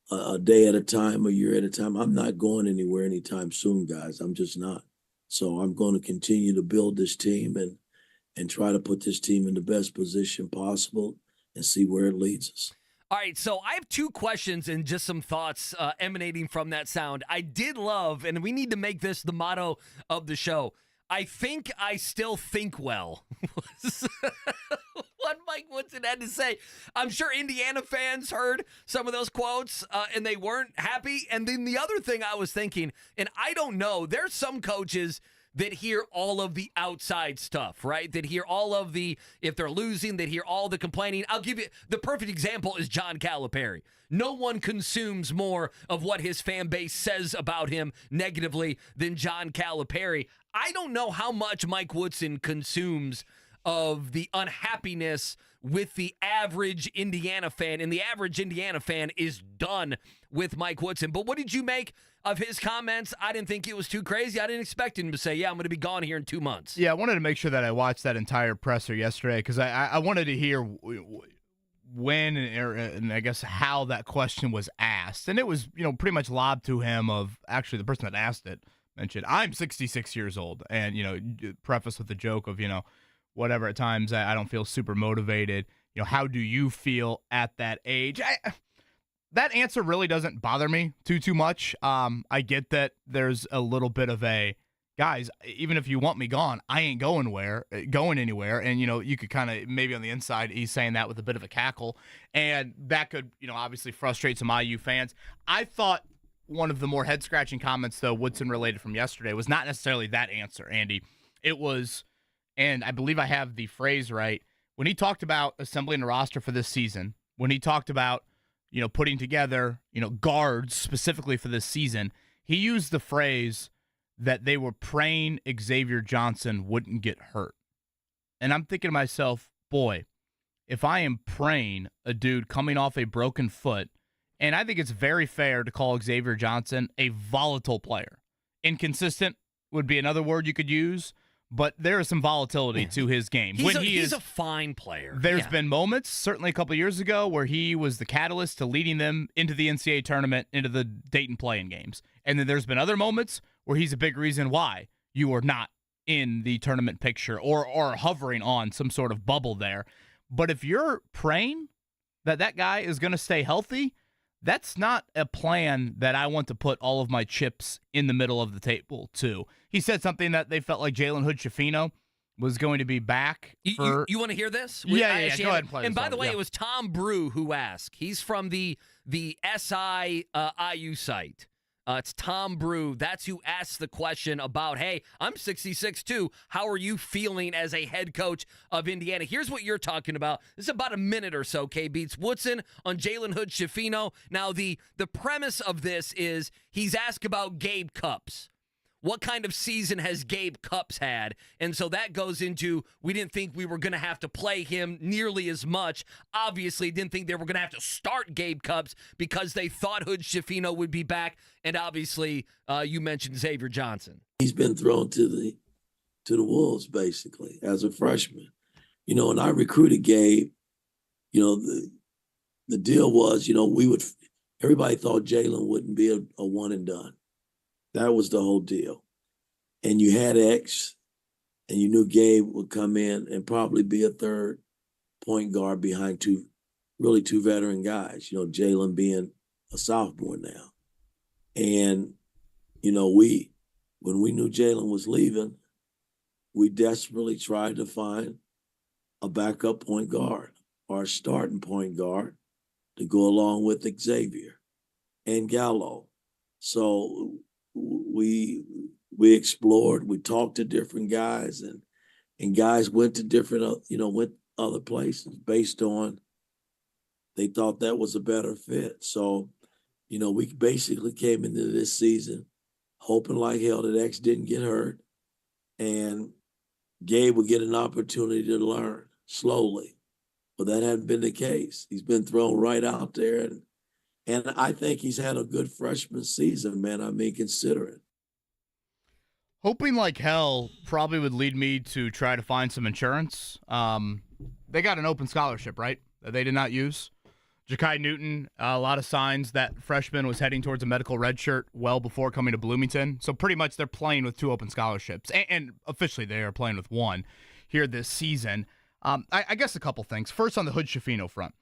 a day at a time, a year at a time. I'm not going anywhere anytime soon, guys. I'm just not. So I'm going to continue to build this team and try to put this team in the best position possible and see where it leads us. All right, so I have two questions and just some thoughts emanating from that sound. I did love, and we need to make this the motto of the show, I think I still think well. What Mike Woodson had to say. I'm sure Indiana fans heard some of those quotes, and they weren't happy. And then the other thing I was thinking, and I don't know, there's some coaches that hear all of the outside stuff, right? That hear all of the, if they're losing, that hear all the complaining. I'll give you, the perfect example is John Calipari. No one consumes more of what his fan base says about him negatively than John Calipari. I don't know how much Mike Woodson consumes of the unhappiness with the average Indiana fan, and the average Indiana fan is done with Mike Woodson. But what did you make of his comments? I didn't think it was too crazy. I didn't expect him to say, yeah, I'm going to be gone here in 2 months. Yeah, I wanted to make sure that I watched that entire presser yesterday because I wanted to hear when and I guess how that question was asked. And it was, pretty much lobbed to him of actually the person that asked it mentioned, I'm 66 years old. And, preface with the joke of, whatever at times I don't feel super motivated. How do you feel at that age? That answer really doesn't bother me too much. I get that there's a little bit of a, guys, even if you want me gone, I ain't going anywhere. And, you could kind of, maybe on the inside, he's saying that with a bit of a cackle. And that could, obviously frustrate some IU fans. I thought one of the more head-scratching comments, though, Woodson related from yesterday, was not necessarily that answer, Andy. It was, and I believe I have the phrase right, when he talked about assembling a roster for this season, when he talked about, putting together, guards specifically for this season, he used the phrase that they were praying Xavier Johnson wouldn't get hurt. And I'm thinking to myself, boy, if I am praying a dude coming off a broken foot, and I think it's very fair to call Xavier Johnson a volatile player. Inconsistent would be another word you could use, but there is some volatility to his game. He's a fine player. There's been moments, certainly a couple of years ago, where he was the catalyst to leading them into the NCAA tournament, into the Dayton play-in games. And then there's been other moments where he's a big reason why you are not in the tournament picture or hovering on some sort of bubble there. But if you're praying that guy is going to stay healthy, that's not a plan that I want to put all of my chips in the middle of the table to. He said something that they felt like Jalen Hood-Schifino was going to be back. You want to hear this? Yeah, go ahead and play And this by the out, way, yeah. it was Tom Brew who asked. He's from the SI IU site. It's Tom Brew. That's who asked the question about, hey, I'm 66 too. How are you feeling as a head coach of Indiana? Here's what you're talking about. This is about a minute or so, K-Beats. Woodson on Jalen Hood-Schifino. Now, the premise of this is he's asked about Gabe Cupps. What kind of season has Gabe Cupps had? And so that goes into, we didn't think we were going to have to play him nearly as much. Obviously, didn't think they were going to have to start Gabe Cupps because they thought Hood-Schifino would be back. And obviously, you mentioned Xavier Johnson. He's been thrown to the wolves, basically, as a freshman. And I recruited Gabe. The deal was, everybody thought Jalen wouldn't be a one and done. That was the whole deal. And you had X, and you knew Gabe would come in and probably be a third point guard behind two veteran guys, Jalen being a sophomore now. And, when we knew Jalen was leaving, we desperately tried to find a backup point guard or a starting point guard to go along with Xavier and Gahl. So we explored, we talked to different guys, and guys went to different, went other places based on they thought that was a better fit. So, we basically came into this season hoping like hell that X didn't get hurt and Gabe would get an opportunity to learn slowly. But that hadn't been the case. He's been thrown right out there, and I think he's had a good freshman season, man. I mean, considering. Hoping like hell probably would lead me to try to find some insurance. They got an open scholarship, right, that they did not use. Ja'Kai Newton, a lot of signs that freshman was heading towards a medical redshirt well before coming to Bloomington. So pretty much they're playing with two open scholarships. And officially they are playing with one here this season. I guess a couple things. First, on the Hood-Schifino front.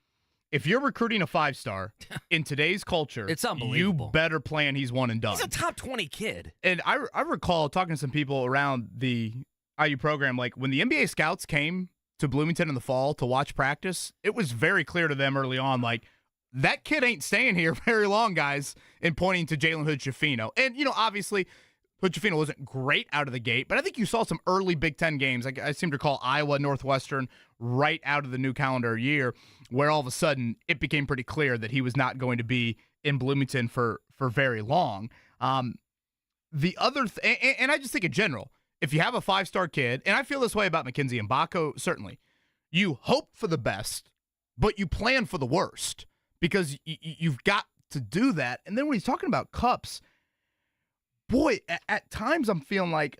If you're recruiting a five-star in today's culture, It's unbelievable. You better plan he's one and done. He's a top 20 kid. And I recall talking to some people around the IU program, like when the NBA scouts came to Bloomington in the fall to watch practice, it was very clear to them early on, like, that kid ain't staying here very long, guys, and pointing to Jalen Hood-Schifino. And, obviously, Hood-Schifino wasn't great out of the gate, but I think you saw some early Big Ten games. I seem to recall Iowa, Northwestern, right out of the new calendar year, where all of a sudden it became pretty clear that he was not going to be in Bloomington for very long. The other and I just think in general, if you have a five-star kid, and I feel this way about Mackenzie and Mbako, certainly, you hope for the best, but you plan for the worst because you've got to do that. And then when he's talking about Cupps, boy, at times I'm feeling like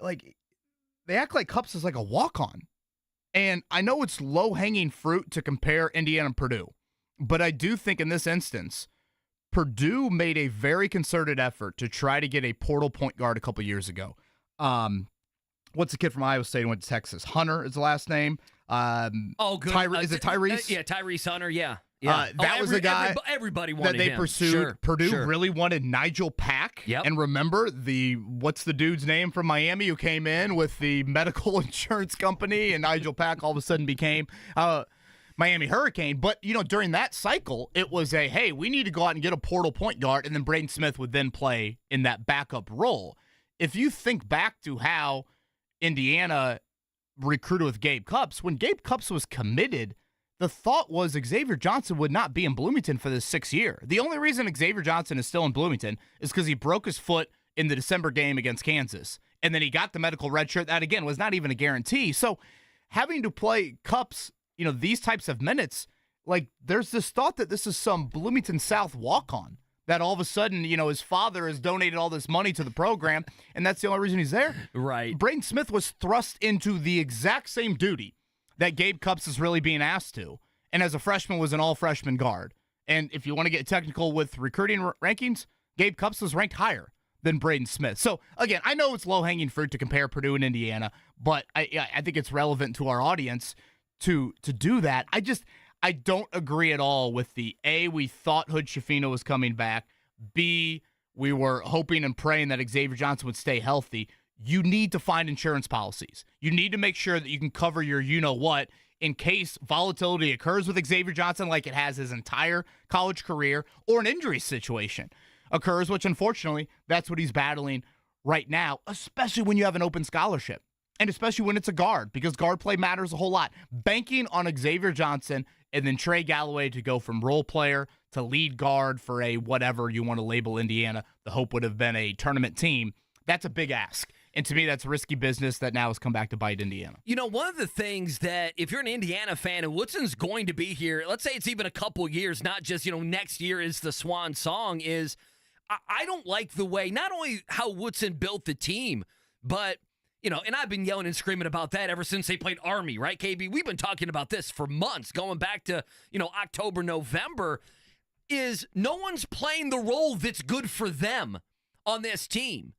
they act like Cupps is like a walk-on. And I know it's low-hanging fruit to compare Indiana and Purdue, but I do think in this instance, Purdue made a very concerted effort to try to get a portal point guard a couple years ago. What's the kid from Iowa State who went to Texas? Hunter is the last name. Good. Is it Tyrese? Yeah, Tyrese Hunter, yeah. That was a guy everybody wanted that they him. pursued. Sure, Purdue sure. really wanted Nigel Pack. Yep. And remember what's the dude's name from Miami who came in with the medical insurance company, and Nigel Pack all of a sudden became Miami Hurricane. But, during that cycle, it was hey, we need to go out and get a portal point guard, and then Braden Smith would then play in that backup role. If you think back to how Indiana recruited with Gabe Cupps. When Gabe Cupps was committed, the thought was Xavier Johnson would not be in Bloomington for this 6th year. The only reason Xavier Johnson is still in Bloomington is because he broke his foot in the December game against Kansas. And then he got the medical red shirt. That, again, was not even a guarantee. So having to play Cupps, these types of minutes, like there's this thought that this is some Bloomington South walk-on, that all of a sudden, his father has donated all this money to the program, and that's the only reason he's there. Right. Braden Smith was thrust into the exact same duty that Gabe Cupps is really being asked to, and as a freshman was an all-freshman guard. And if you want to get technical with recruiting rankings, Gabe Cupps was ranked higher than Braden Smith. So, again, I know it's low-hanging fruit to compare Purdue and Indiana, but I think it's relevant to our audience to do that. I don't agree at all with the A, we thought Hood-Schifino was coming back, B, we were hoping and praying that Xavier Johnson would stay healthy. You need to find insurance policies. You need to make sure that you can cover your you-know-what in case volatility occurs with Xavier Johnson like it has his entire college career, or an injury situation occurs, which unfortunately, that's what he's battling right now, especially when you have an open scholarship, and especially when it's a guard, because guard play matters a whole lot. Banking on Xavier Johnson and then Trey Galloway to go from role player to lead guard for a whatever you want to label Indiana, the hope would have been a tournament team, that's a big ask. And to me, that's risky business that now has come back to bite Indiana. One of the things that if you're an Indiana fan and Woodson's going to be here, let's say it's even a couple years, not just, next year is the swan song, is I don't like the way, not only how Woodson built the team, but, and I've been yelling and screaming about that ever since they played Army, right, KB? We've been talking about this for months, going back to, October, November, is no one's playing the role that's good for them on this team.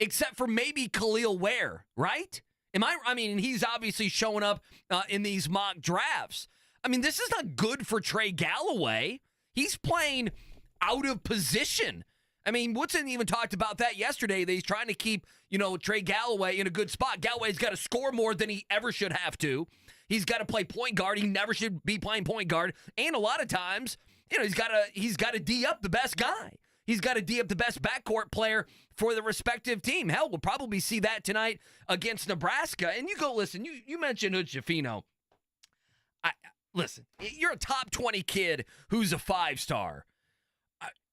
Except for maybe Kel'el Ware, right? I mean, he's obviously showing up in these mock drafts. I mean, this is not good for Trey Galloway. He's playing out of position. I mean, Woodson even talked about that yesterday, that he's trying to keep, Trey Galloway in a good spot. Galloway's got to score more than he ever should have to. He's got to play point guard. He never should be playing point guard. And a lot of times, he's got to D up the best guy. He's got to D up the best backcourt player for the respective team. Hell, we'll probably see that tonight against Nebraska. And you go, listen, you mentioned Hood-Schifino. Listen, you're a top 20 kid who's a 5-star.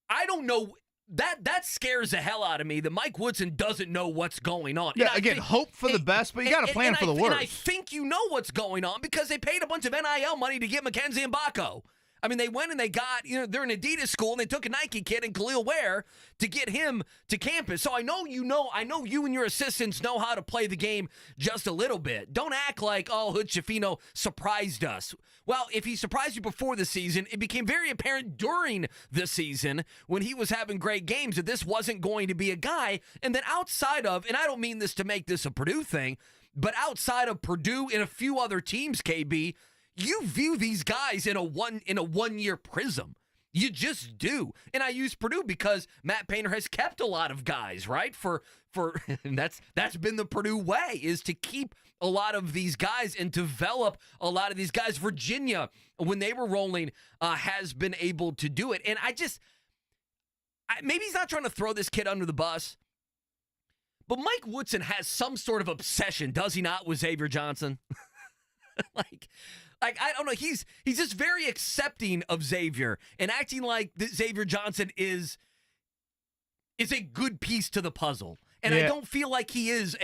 I don't know. That scares the hell out of me that Mike Woodson doesn't know what's going on. Yeah, again, hope for the best, but you got to plan for the worst. And I think you know what's going on because they paid a bunch of NIL money to get Mackenzie Mbako. I mean, they went and they got, they're an Adidas school, and they took a Nike kid and Kel'el Ware to get him to campus. So I know you and your assistants know how to play the game just a little bit. Don't act like, Hood-Schifino surprised us. Well, if he surprised you before the season, it became very apparent during the season when he was having great games that this wasn't going to be a guy. And then outside of, and I don't mean this to make this a Purdue thing, but outside of Purdue and a few other teams, KB, you view these guys in a 1 year prism. You just do. And I use Purdue because Matt Painter has kept a lot of guys, right? And that's been the Purdue way, is to keep a lot of these guys and develop a lot of these guys. Virginia, when they were rolling, has been able to do it. And maybe he's not trying to throw this kid under the bus, but Mike Woodson has some sort of obsession, does he not, with Xavier Johnson? Like I don't know. He's just very accepting of Xavier and acting like Xavier Johnson is a good piece to the puzzle. And I don't feel like he's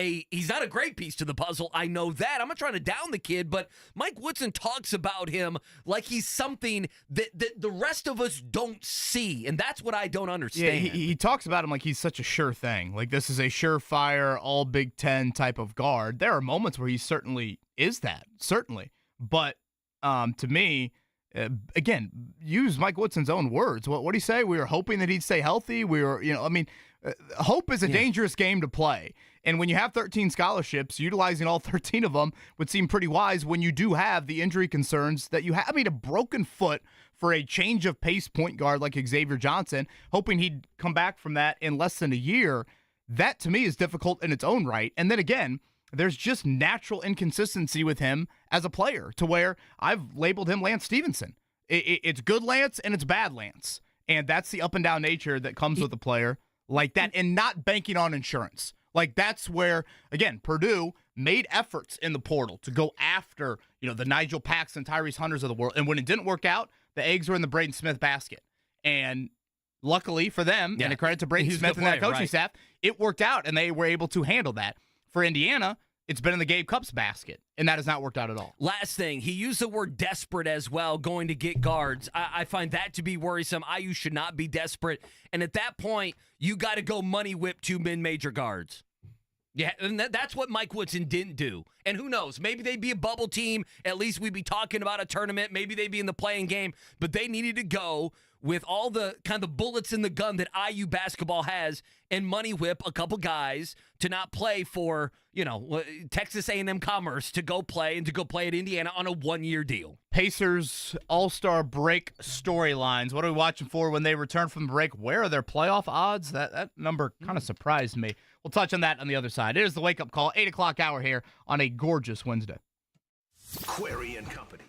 not a great piece to the puzzle. I know that. I'm not trying to down the kid, but Mike Woodson talks about him like he's something that the rest of us don't see. And that's what I don't understand. Yeah, he talks about him like he's such a sure thing. Like this is a surefire, all Big Ten type of guard. There are moments where he certainly is that, certainly. But to me, again, use Mike Woodson's own words. What did he say? We were hoping that he'd stay healthy. We were, hope is a dangerous game to play. And when you have 13 scholarships, utilizing all 13 of them would seem pretty wise when you do have the injury concerns that you have. I mean, a broken foot for a change of pace point guard like Xavier Johnson, hoping he'd come back from that in less than a year, that to me is difficult in its own right. And then again, there's just natural inconsistency with him as a player to where I've labeled him Lance Stevenson. It's good Lance and it's bad Lance. And that's the up and down nature that comes with a player like that, and not banking on insurance. Like, that's where, again, Purdue made efforts in the portal to go after, the Nigel Paxson, Tyrese Hunters of the world. And when it didn't work out, the eggs were in the Braden Smith basket. And luckily for them, and a credit to Braden Smith and that coaching staff, it worked out, and they were able to handle that. For Indiana, it's been in the Gabe Cup's basket, and that has not worked out at all. Last thing, he used the word desperate as well, going to get guards. I find that to be worrisome. IU should not be desperate. And at that point, you got to go money whip 2 mid-major guards. Yeah, and that's what Mike Woodson didn't do. And who knows? Maybe they'd be a bubble team. At least we'd be talking about a tournament. Maybe they'd be in the playing game. But they needed to go with all the kind of bullets in the gun that IU basketball has and money whip a couple guys to not play for, Texas A&M Commerce to go play at Indiana on a 1-year deal. Pacers All-Star break storylines. What are we watching for when they return from the break? Where are their playoff odds? That number kind of surprised me. We'll touch on that on the other side. It is the wake-up call, 8 o'clock hour here on a gorgeous Wednesday. Query and Company.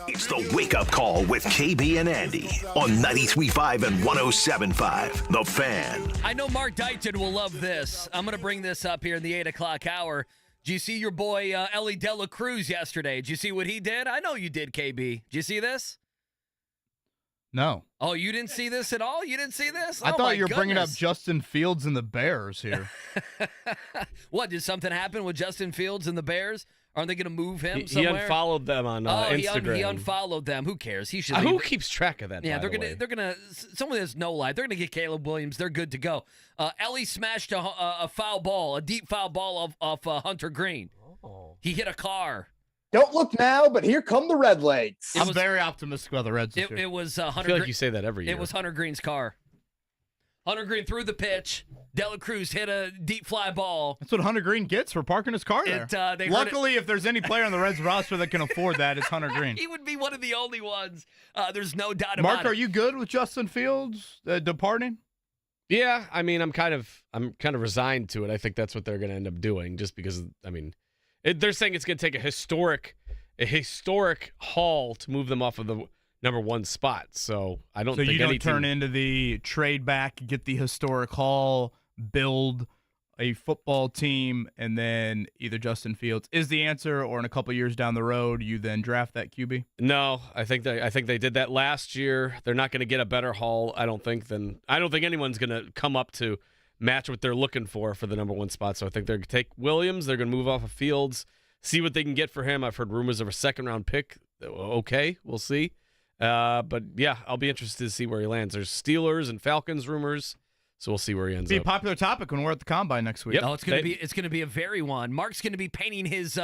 It's the Wake Up Call with KB and Andy on 93.5 and 107.5. The Fan. I know Mark Dighton will love this. I'm going to bring this up here in the 8 o'clock hour. Did you see your boy Ellie De La Cruz yesterday? Did you see what he did? I know you did, KB. Did you see this? No. Oh, you didn't see this at all? You didn't see this? I Oh, thought my you were bringing up goodness. Justin Fields and the Bears here. What, did something happen with Justin Fields and the Bears? Aren't they going to move him He somewhere? unfollowed them on Instagram. He unfollowed them. Who cares? He should. Who leave. keeps track of that? Yeah, by they're the way? gonna. Someone that's no life. They're gonna get Caleb Williams. They're good to go. Ellie smashed a foul ball, a deep foul ball off Hunter Green. Oh. He hit a car. Don't look now, but here come the Red Lights. I'm very optimistic about the Reds this year. It was I Hunter. feel like you say that every year. It was Hunter Green's car. Hunter Green threw the pitch. De La Cruz hit a deep fly ball. That's what Hunter Green gets for parking his car there. They heard Luckily, if there's any player on the Reds roster that can afford that, it's Hunter Green. He would be one of the only ones. There's no doubt about Mark, it. are you good with Justin Fields departing? Yeah, I mean, I'm kind of resigned to it. I think that's what they're going to end up doing, just because. I mean, they're saying it's going to take a historic haul to move them off of the number one spot. So I don't. So think you don't anything, turn into the trade back, get the historic haul, build a football team, and then either Justin Fields is the answer, or in a couple years down the road, you then draft that QB. No, I think they did that last year. They're not going to get a better haul. I don't think anyone's going to come up to match what they're looking for the number one spot. So I think they're going to take Williams. They're going to move off of Fields, see what they can get for him. I've heard rumors of a second-round pick. Okay, we'll see. But yeah, I'll be interested to see where he lands. There's Steelers and Falcons rumors, so we'll see where he ends Be a up. popular topic when we're at the combine next week. Yep. No, it's gonna be a very one. Mark's gonna be painting his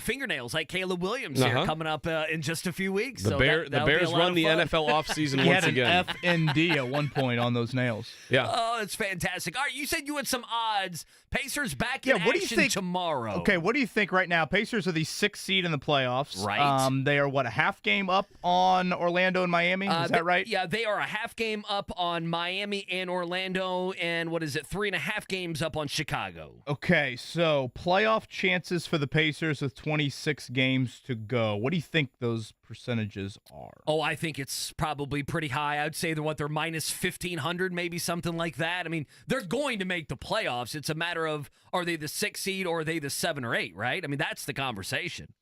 fingernails like Caleb Williams here coming up in just a few weeks. The So Bears that'll be a lot run of the fun. NFL offseason He once had again. an FND at one point on those nails. Yeah. Oh, it's fantastic. All right, you said you had some odds. Pacers back Yeah, in what do you action think- tomorrow. Okay, what do you think right now? Pacers are the 6th seed in the playoffs. Right. They are, a half game up on Orlando and Miami? Is that right? Yeah, they are a half game up on Miami and Orlando, and 3.5 games up on Chicago. Okay, so playoff chances for the Pacers with 26 games to go. What do you think those percentages are? Oh, I think it's probably pretty high. I'd say they're minus 1,500, maybe something like that. I mean, they're going to make the playoffs. It's a matter of, are they the 6th seed or are they the 7 or 8, right? I mean, that's the conversation.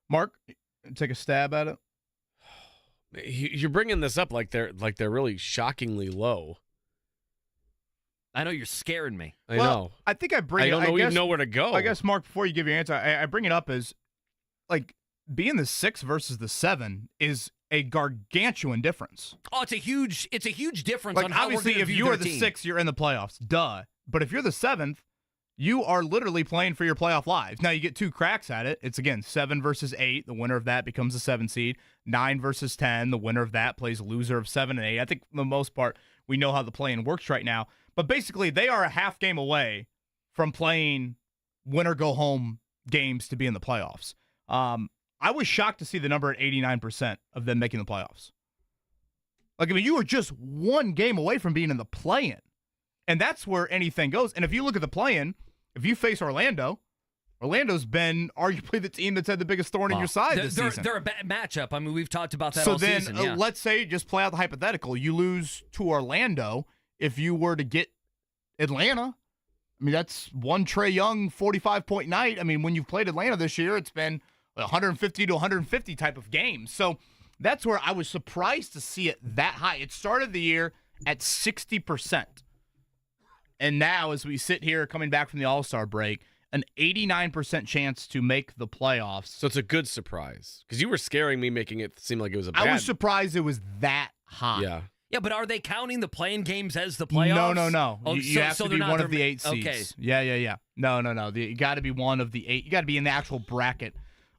Mark, take a stab at it. You're bringing this up like they're really shockingly low. I know you're scaring me. I know. I think I bring I it. don't even know where to go. I guess, Mark, before you give your answer, I bring it up as, being the 6 versus the 7 is a gargantuan difference. Oh, it's a huge difference on how obviously, we're gonna if view you their are the team. 6th, you're in the playoffs. Duh. But if you're the 7th, you are literally playing for your playoff lives. Now, you get 2 cracks at it. It's, again, 7 versus 8. The winner of that becomes the 7 seed. 9 versus 10. The winner of that plays loser of 7 and 8. I think, for the most part, we know how the play-in works right now. But basically, they are a half game away from playing win-or-go-home games to be in the playoffs. I was shocked to see the number at 89% of them making the playoffs. You were just 1 game away from being in the play-in. And that's where anything goes. And if you look at the play-in, if you face Orlando's been arguably the team that's had the biggest thorn in your side this season. They're a bad matchup. I mean, we've talked about that so all then, season. Yeah. let's say, just play out the hypothetical. You lose to Orlando. If you were to get Atlanta, I mean, that's one Trae Young 45-point night. I mean, when you've played Atlanta this year, it's been 150 to 150 type of game. So that's where I was surprised to see it that high. It started the year at 60%. And now, as we sit here coming back from the All-Star break, an 89% chance to make the playoffs. So it's a good surprise because you were scaring me, making it seem like it was a bad. I was surprised it was that high. Yeah. Yeah, but are they counting the playing games as the playoffs? No. Oh, you have to be one of the 8 seeds. Okay. Yeah. No. You got to be one of the 8. You got to be in the actual bracket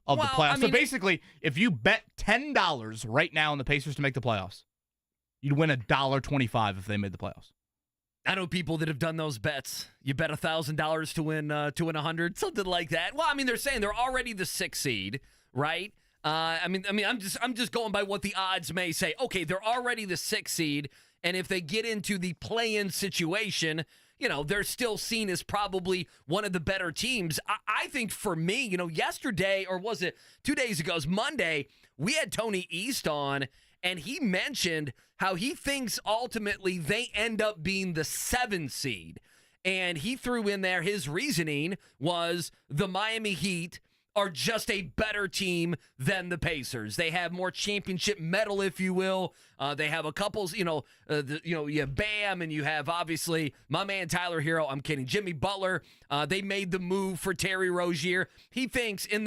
of the playoffs. I mean, so basically, if you bet $10 right now on the Pacers to make the playoffs, you'd win $1.25 if they made the playoffs. I know people that have done those bets. You bet $1,000 to win 100, something like that. Well, I mean, they're saying they're already the 6th seed, right? I'm just going by what the odds may say. Okay, they're already the 6th seed, And if they get into the play-in situation, they're still seen as probably one of the better teams. I think for me, yesterday, or was it 2 days ago, it was Monday, we had Tony East on, and he mentioned how he thinks ultimately they end up being the 7 seed. And he threw in there his reasoning was the Miami Heat are just a better team than the Pacers. They have more championship metal, if you will. They have a couple, you have Bam, and you have obviously my man Tyler Hero. I'm kidding, Jimmy Butler. They made the move for Terry Rozier. He thinks in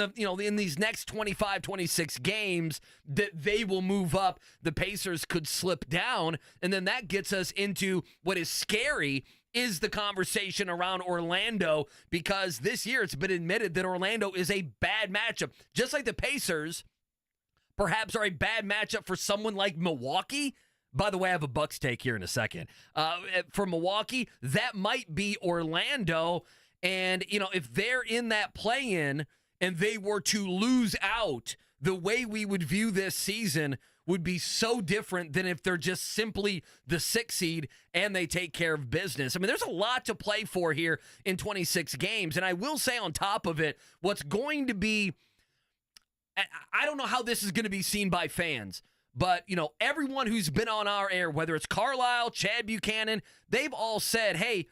these next 25, 26 games that they will move up. The Pacers could slip down, and then that gets us into what is scary. Is the conversation around Orlando, because this year it's been admitted that Orlando is a bad matchup. Just like the Pacers perhaps are a bad matchup for someone like Milwaukee. By the way, I have a Bucks take here in a second. For Milwaukee, that might be Orlando. And, if they're in that play-in and they were to lose out, the way we would view this season would be so different than if they're just simply the 6 seed and they take care of business. I mean, there's a lot to play for here in 26 games. And I will say on top of it, what's going to be, I don't know how this is going to be seen by fans, but, everyone who's been on our air, whether it's Carlisle, Chad Buchanan, they've all said, hey,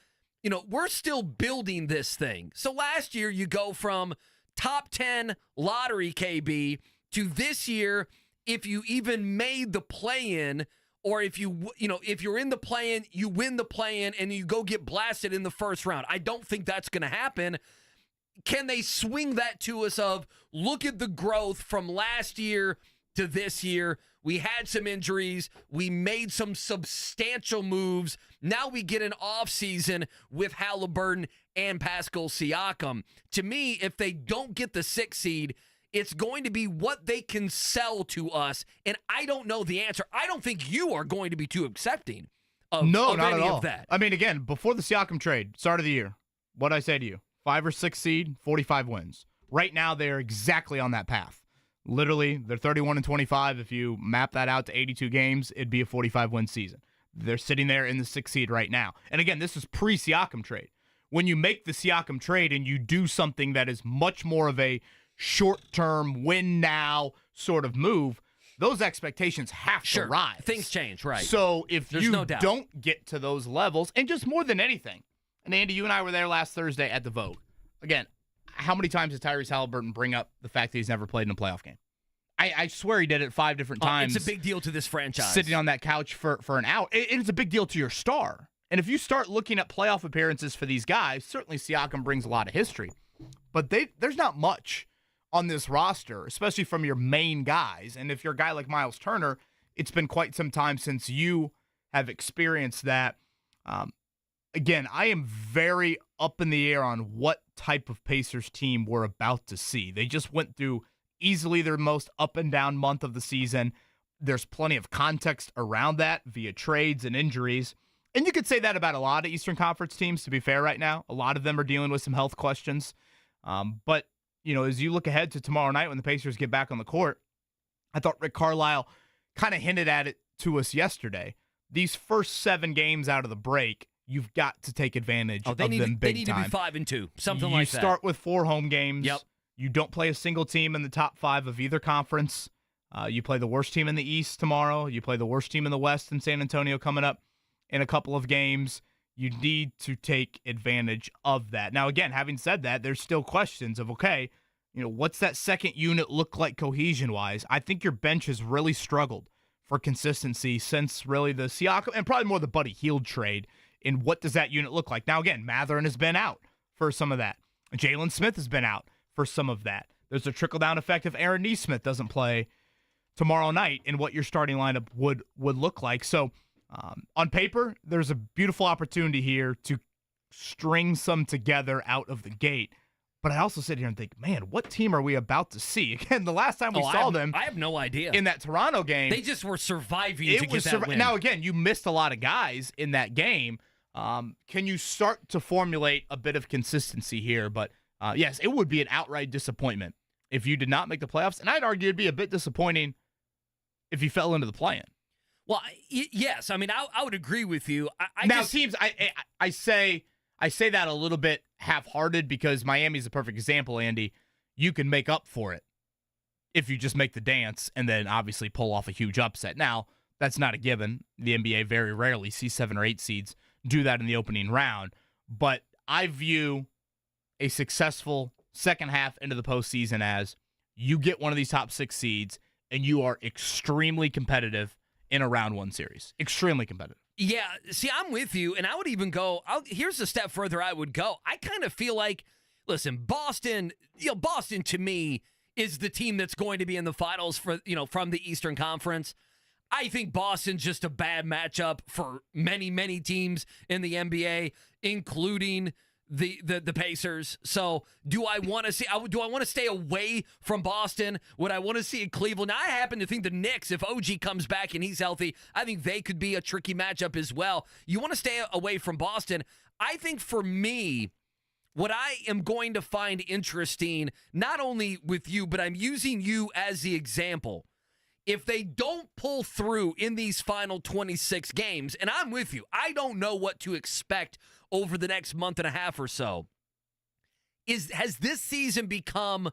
we're still building this thing. So last year you go from top 10 lottery KB to this year, if you even made the play-in, or if you're in the play-in, you win the play-in and you go get blasted in the first round. I don't think that's going to happen. Can they swing that to us of, look at the growth from last year to this year? We had some injuries. We made some substantial moves. Now we get an offseason with Halliburton and Pascal Siakam. To me, if they don't get the 6 seed, it's going to be what they can sell to us, and I don't know the answer. I don't think you are going to be too accepting of not any at all. of that. I mean, again, before the Siakam trade, start of the year, what did I say to you? 5 or 6 seed, 45 wins. Right now, they're exactly on that path. Literally, they're 31-25. If you map that out to 82 games, it'd be a 45-win season. They're sitting there in the 6th seed right now. And again, this is pre-Siakam trade. When you make the Siakam trade and you do something that is much more of a short-term, win-now sort of move, those expectations have to rise. Things change, right. So if There's you no doubt. don't get to those levels, and just more than anything, and Andy, you and I were there last Thursday at the vote. Again, how many times did Tyrese Halliburton bring up the fact that he's never played in a playoff game? I swear he did it 5 different times. It's a big deal to this franchise. Sitting on that couch for an hour. It's a big deal to your star. And if you start looking at playoff appearances for these guys, certainly Siakam brings a lot of history. But there's not much on this roster, especially from your main guys. And if you're a guy like Miles Turner, it's been quite some time since you have experienced that. Again, I am very up in the air on what type of Pacers team we're about to see. They just went through easily their most up and down month of the season. There's plenty of context around that via trades and injuries. And you could say that about a lot of Eastern Conference teams, to be fair, right now. A lot of them are dealing with some health questions. But, as you look ahead to tomorrow night when the Pacers get back on the court, I thought Rick Carlisle kind of hinted at it to us yesterday. These first 7 games out of the break, you've got to take advantage of them big time. They need to be 5-2, something like that. You start with 4 home games. Yep. You don't play a single team in the top 5 of either conference. You play the worst team in the East tomorrow. You play the worst team in the West in San Antonio coming up in a couple of games. You need to take advantage of that. Now, again, having said that, there's still questions of, okay, what's that second unit look like cohesion-wise? I think your bench has really struggled for consistency since really the Siakam and probably more the Buddy Hield trade. And what does that unit look like? Now, again, Mathurin has been out for some of that. Jalen Smith has been out for some of that. There's a trickle-down effect if Aaron Nesmith doesn't play tomorrow night and what your starting lineup would look like. So, on paper, there's a beautiful opportunity here to string some together out of the gate. But I also sit here and think, man, what team are we about to see? Again, the last time we saw them, I have no idea. In that Toronto game, they just were surviving to get that win. Now, again, you missed a lot of guys in that game. Can you start to formulate a bit of consistency here? But yes, it would be an outright disappointment if you did not make the playoffs. And I'd argue it'd be a bit disappointing if you fell into the play-in. Well, yes. I mean, I would agree with you. Teams, I say that a little bit half-hearted because Miami's a perfect example, Andy. You can make up for it if you just make the dance and then obviously pull off a huge upset. Now, that's not a given. The NBA very rarely sees 7 or 8 seeds do that in the opening round. But I view a successful second half into the postseason as you get one of these top 6 seeds and you are extremely competitive in a round 1 series. Extremely competitive. Yeah, see, I'm with you, and I would even go, here's a step further I would go. I kind of feel like, listen, Boston to me is the team that's going to be in the finals for, from the Eastern Conference. I think Boston's just a bad matchup for many, many teams in the NBA, including the Pacers. So do I want to stay away from Boston? Would I want to see Cleveland? Now, I happen to think the Knicks, if OG comes back and he's healthy, I think they could be a tricky matchup as well. You want to stay away from Boston. I think for me, what I am going to find interesting, not only with you, but I'm using you as the example. If they don't pull through in these final 26 games, and I'm with you, I don't know what to expect over the next month and a half or so. Has this season become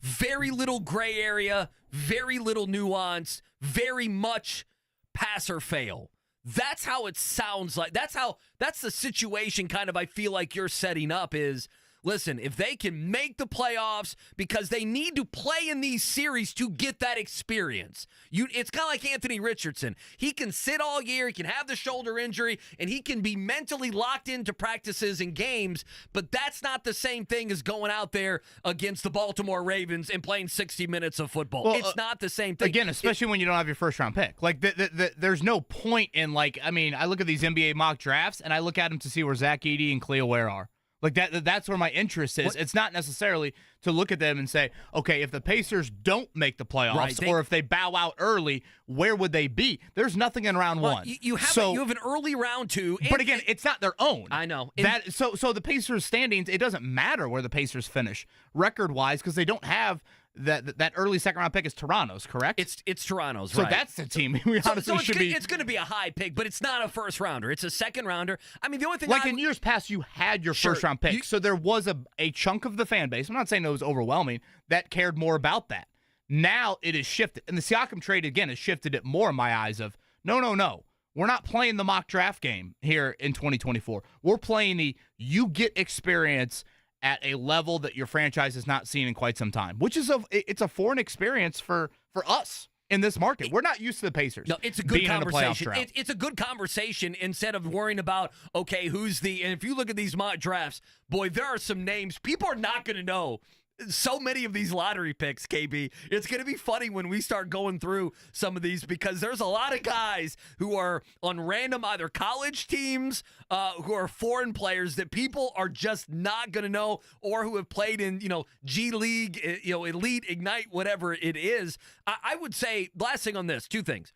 very little gray area, very little nuance, very much pass or fail? That's how it sounds like. That's the situation kind of I feel like you're setting up is, listen, if they can make the playoffs because they need to play in these series to get that experience. It's kind of like Anthony Richardson. He can sit all year, he can have the shoulder injury, and he can be mentally locked into practices and games, but that's not the same thing as going out there against the Baltimore Ravens and playing 60 minutes of football. Well, it's not the same thing. Again, especially when you don't have your first-round pick. Like, there's no point in, I look at these NBA mock drafts, and I look at them to see where Zach Edey and Kel'el Ware are. Like that's where my interest is. It's not necessarily to look at them and say, okay, if the Pacers don't make the playoffs or if they bow out early, where would they be? There's nothing in round 1. You have an early round 2. But again, it's not their own. I know. So the Pacers standings, it doesn't matter where the Pacers finish record-wise because they don't have that early second-round pick is Toronto's, correct? It's Toronto's, right. So that's the team. We honestly should be. It's going to be a high pick, but it's not a first-rounder. It's a second-rounder. I mean, the only thing in years past, you had your first-round pick, so there was a chunk of the fan base, I'm not saying it was overwhelming, that cared more about that. Now it is shifted. And the Siakam trade, again, has shifted it more in my eyes of, no. We're not playing the mock draft game here in 2024. We're playing you get experience at a level that your franchise has not seen in quite some time, which is it's a foreign experience for us in this market. We're not used to the Pacers. No, it's a good conversation. It's a good conversation instead of worrying about, okay, and if you look at these mock drafts, boy, there are some names people are not going to know. So many of these lottery picks, KB. It's going to be funny when we start going through some of these because there's a lot of guys who are on random either college teams who are foreign players that people are just not going to know or who have played in, G League, Elite, Ignite, whatever it is. I would say, last thing on this, 2 things.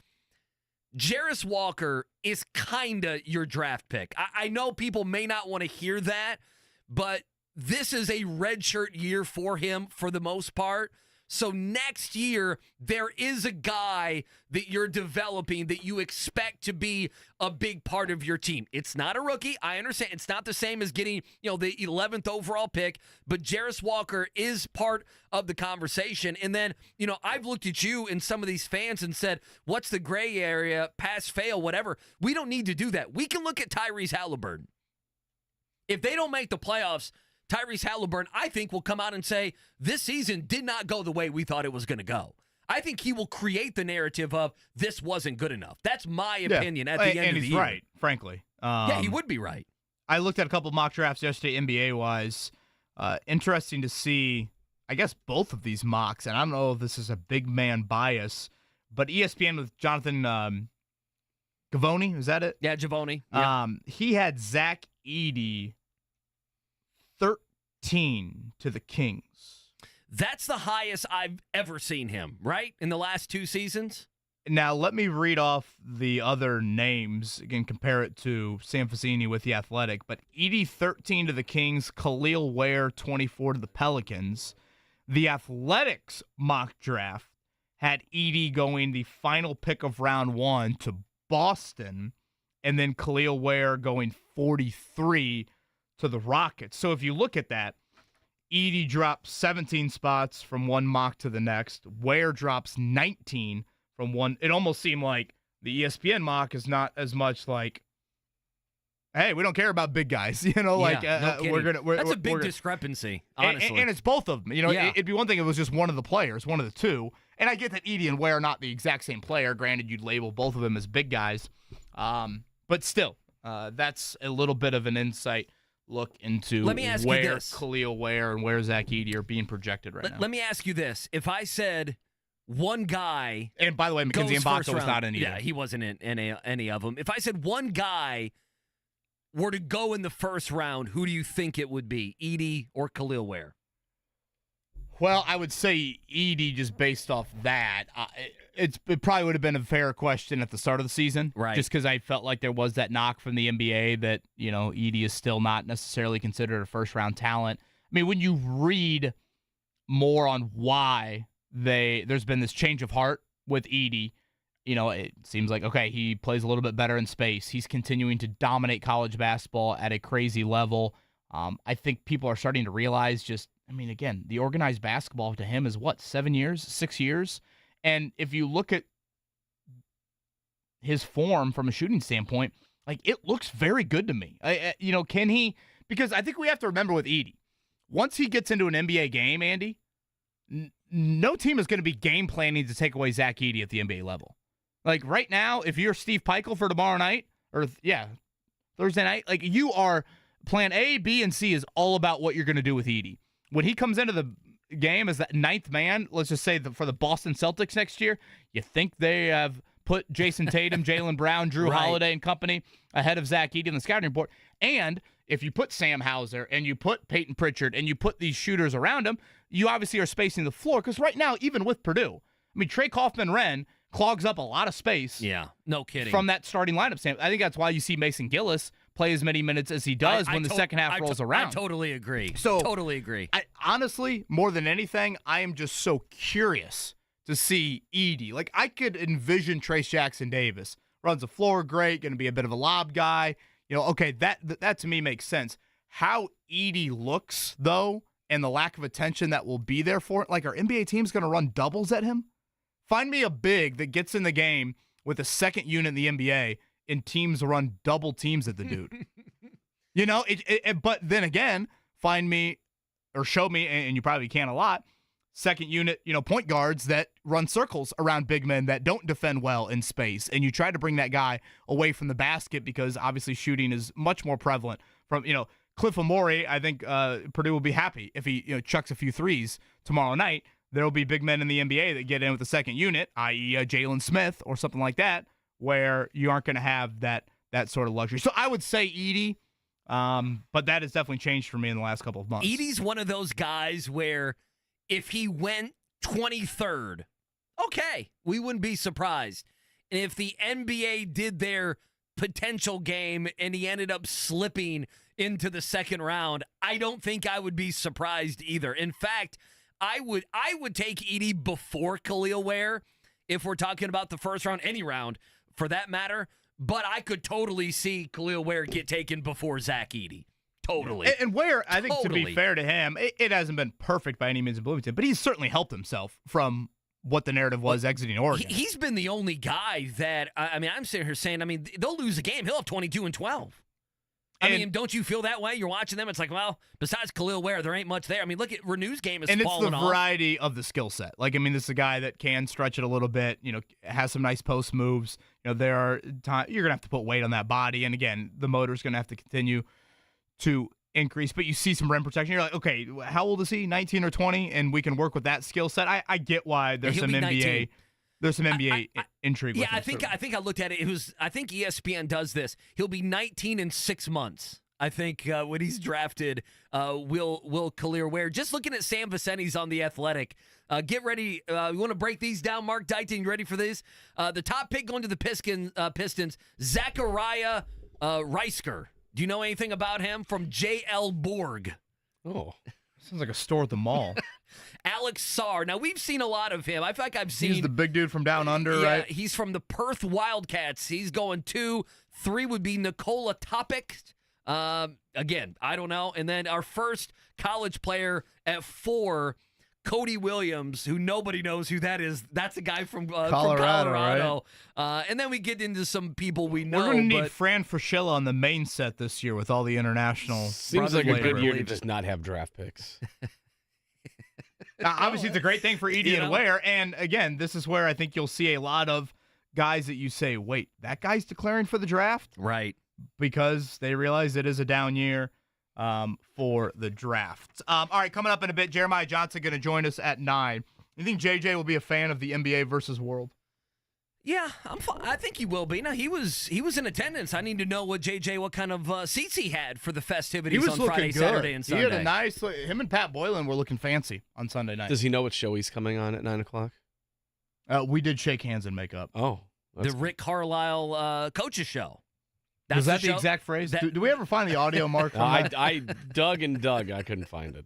Jarris Walker is kind of your draft pick. I know people may not want to hear that, but this is a redshirt year for him for the most part. So next year, there is a guy that you're developing that you expect to be a big part of your team. It's not a rookie. I understand. It's not the same as getting, the 11th overall pick, but Jarris Walker is part of the conversation. And then, I've looked at you and some of these fans and said, what's the gray area, pass, fail, whatever. We don't need to do that. We can look at Tyrese Halliburton. If they don't make the playoffs, Tyrese Halliburton, I think, will come out and say, this season did not go the way we thought it was going to go. I think he will create the narrative of this wasn't good enough. That's my opinion at the end of the year. And he's right, frankly. Yeah, he would be right. I looked at a couple mock drafts yesterday, NBA-wise. Interesting to see, I guess, both of these mocks, and I don't know if this is a big man bias, but ESPN with Jonathan Givony, is that it? Yeah, Givony. Yeah. He had Zach Edey 13 to the Kings. That's the highest I've ever seen him, right? In the last 2 seasons? Now, let me read off the other names, again, compare it to Sam Fazzini with The Athletic. But Edey, 13 to the Kings. Kel'el Ware, 24 to the Pelicans. The Athletics mock draft had Edey going the final pick of round 1 to Boston, and then Kel'el Ware going 43 to the Rockets. So if you look at that, Edey drops 17 spots from one mock to the next. Ware drops 19 from one. It almost seemed like the ESPN mock is not as much like, hey, we don't care about big guys. You know, no we're gonna. That's a big discrepancy, honestly. And it's both of them. You know, Yeah. it'd be one thing if it was just one of the players, one of the two. And I get that Edey and Ware are not the exact same player. Granted, you'd label both of them as big guys, but still, that's a little bit of an insight look into Let me ask where you this. Kel'el Ware and where Zach Edey are being projected right now. Let me ask you this: if I said one guy, And by the way, Mackenzie goes Mbaka first was round- not in either. Yeah, he wasn't in any of them. If I said one guy were to go in the first round, who do you think it would be, Edey or Kel'el Ware? Well, I would say Edey just based off that. It probably would have been a fair question at the start of the season. Right. Just because I felt like there was that knock from the NBA that, you know, Edey is still not necessarily considered a first-round talent. I mean, when you read more on why there's been this change of heart with Edey, you know, it seems like, okay, he plays a little bit better in space. He's continuing to dominate college basketball at a crazy level. I think people are starting to realize just, I mean, again, the organized basketball to him is what, 7 years, 6 years? And if you look at his form from a shooting standpoint, like, it looks very good to me. You know, can he, because I think we have to remember with Edey, once he gets into an NBA game, Andy, no team is going to be game planning to take away Zach Edey at the NBA level. Like, right now, if you're Steve Peichel for tomorrow night, or, Thursday night, like, you are, plan A, B, and C is all about what you're going to do with Edey. When he comes into the game as that ninth man, let's just say for the Boston Celtics next year, you think they have put Jason Tatum, Jalen Brown, Drew Right. Holiday and company ahead of Zach Edey on the scouting report. And if you put Sam Hauser and you put Peyton Pritchard and you put these shooters around him, you obviously are spacing the floor. Because right now, even with Purdue, I mean, Trey Kaufman-Renn clogs up a lot of space. Yeah, no kidding. From that starting lineup standpoint. I think that's why you see Mason Gillis play as many minutes as he does when the second half rolls around. I totally agree. So totally agree. Honestly, more than anything, I am just so curious to see Edey. Like, I could envision Trace Jackson Davis. Runs the floor great, going to be a bit of a lob guy. You know, okay, that to me makes sense. How Edey looks, though, and the lack of attention that will be there for it, like, are NBA teams going to run doubles at him? Find me a big that gets in the game with a second unit in the NBA and teams run double teams at the dude. You know, but then again, find me or show me, and you probably can a lot, second unit, you know, point guards that run circles around big men that don't defend well in space. And you try to bring that guy away from the basket because obviously shooting is much more prevalent from, you know, Cliff Amore. I think Purdue will be happy if he, you know, chucks a few threes tomorrow night. There will be big men in the NBA that get in with the second unit, i.e. Jalen Smith or something like that, where you aren't going to have that sort of luxury. So I would say Edey, but that has definitely changed for me in the last couple of months. Edey's one of those guys where if he went 23rd, okay, we wouldn't be surprised. And if the NBA did their potential game and he ended up slipping into the second round, I don't think I would be surprised either. In fact, I would take Edey before Kel'el Ware if we're talking about the first round, any round for that matter. But I could totally see Kel'el Ware get taken before Zach Edey. Totally. And Ware, I think, to be Totally. fair to him, it hasn't been perfect by any means in Bloomington, but he's certainly helped himself from what the narrative was exiting Oregon. He's been the only guy that, I mean, I'm sitting here saying, I mean, they'll lose a game. He'll have 22 and 12. I mean, don't you feel that way? You're watching them. It's like, well, besides Kel'el Ware, there ain't much there. I mean, look at Renew's game is and it's falling the off. variety of the skill set. Like, I mean, this is a guy that can stretch it a little bit, you know, has some nice post moves. You know, there are times you're going to have to put weight on that body. And again, the motor's going to have to continue to increase, but you see some rim protection. You're like, okay, how old is he? 19 or 20? And we can work with that skill set. I get why there's He'll some be NBA. 19. There's some NBA intrigue. Yeah, with him, I think I looked at it. It was, I think ESPN does this. He'll be 19 in 6 months. I think when he's drafted, will Kel'el Ware. Just looking at Sam Vicenti's on The Athletic. Get ready. You want to break these down, Mark Dighton? You ready for this? The top pick going to the Pistons, Zachariah Reisker. Do you know anything about him? From J.L. Borg. Oh, Sounds like a store at the mall. Alex Sarr. Now, we've seen a lot of him. I feel like I've seen. He's the big dude from down under, yeah, right? He's from the Perth Wildcats. He's going 2. 3 would be Nikola Topic. Again, I don't know. And then our first college player at 4, Cody Williams, who nobody knows who that is. That's a guy from Colorado. Right? And then we get into some people we know. We're going to need Fran Fraschilla on the main set this year with all the international. Seems like a flavor. good year to just not have draft picks. Obviously, it's a great thing for Edey and Ware. And again, this is where I think you'll see a lot of guys that you say, wait, that guy's declaring for the draft? Right. Because they realize it is a down year for the draft. All right, coming up in a bit, Jeremiah Johnson going to join us at 9. You think JJ will be a fan of the NBA versus World? Yeah, I think he will be. Now, he was in attendance. I need to know what kind of seats he had for the festivities on Friday, Saturday, and Sunday. He had a nice. Him and Pat Boylan were looking fancy on Sunday night. Does he know what show he's coming on at 9 o'clock? We did shake hands and make up. Oh, the Rick Carlisle coaches show. Was that the exact phrase? Do we ever find the audio mark? I dug and dug. I couldn't find it.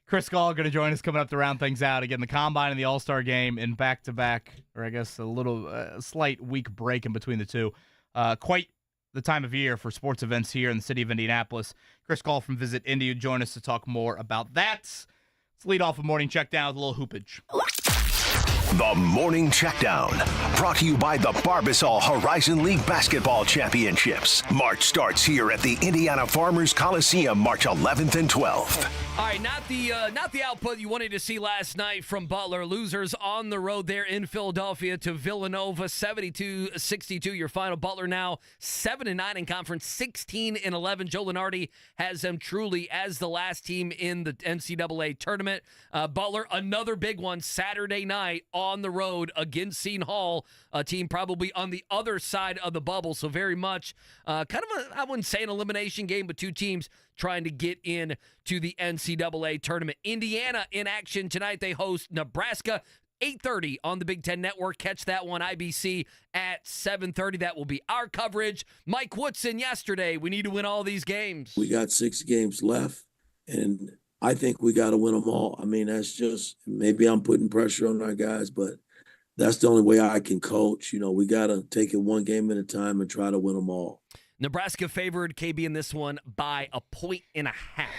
Chris Gahl going to join us coming up to round things out. Again, the Combine and the All-Star Game in back-to-back, or I guess a little slight week break in between the two. Quite the time of year for sports events here in the city of Indianapolis. Chris Gahl from VisitIndy will join us to talk more about that. Let's lead off a morning check down with a little hoopage. The Morning Checkdown, brought to you by the Barbasol Horizon League Basketball Championships. March starts here at the Indiana Farmers Coliseum, March 11th and 12th. All right, not the output you wanted to see last night from Butler. Losers on the road there in Philadelphia to Villanova, 72-62. Your final. Butler now 7-9 in conference, 16-11. Joe Lunardi has them truly as the last team in the NCAA tournament. Butler, another big one Saturday night on the road against Seton Hall, a team probably on the other side of the bubble. So very much kind of I wouldn't say an elimination game, but two teams trying to get in to the NCAA tournament. Indiana in action tonight. They host Nebraska, 8:30 on the Big Ten Network. Catch that one, IBC, at 7:30. That will be our coverage. Mike Woodson yesterday. We need to win all these games. We got 6 games left, and I think we got to win them all. I mean, that's just, maybe I'm putting pressure on our guys, but that's the only way I can coach. You know, we got to take it one game at a time and try to win them all. Nebraska favored KB in this one by 1.5 points.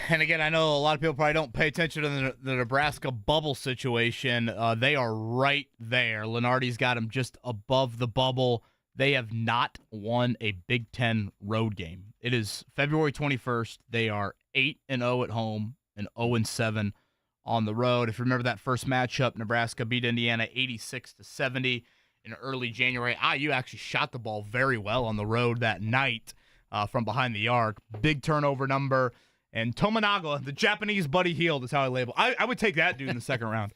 And again, I know a lot of people probably don't pay attention to the Nebraska bubble situation. They are right there. Lunardi's got them just above the bubble. They have not won a Big Ten road game. It is February 21st. They are 8-0 at home and 0-7 on the road. If you remember that first matchup, Nebraska beat Indiana 86-70. In early January. IU actually shot the ball very well on the road that night from behind the arc. Big turnover number. And Tominaga, the Japanese Buddy Hield is how I label. I would take that dude in the second round.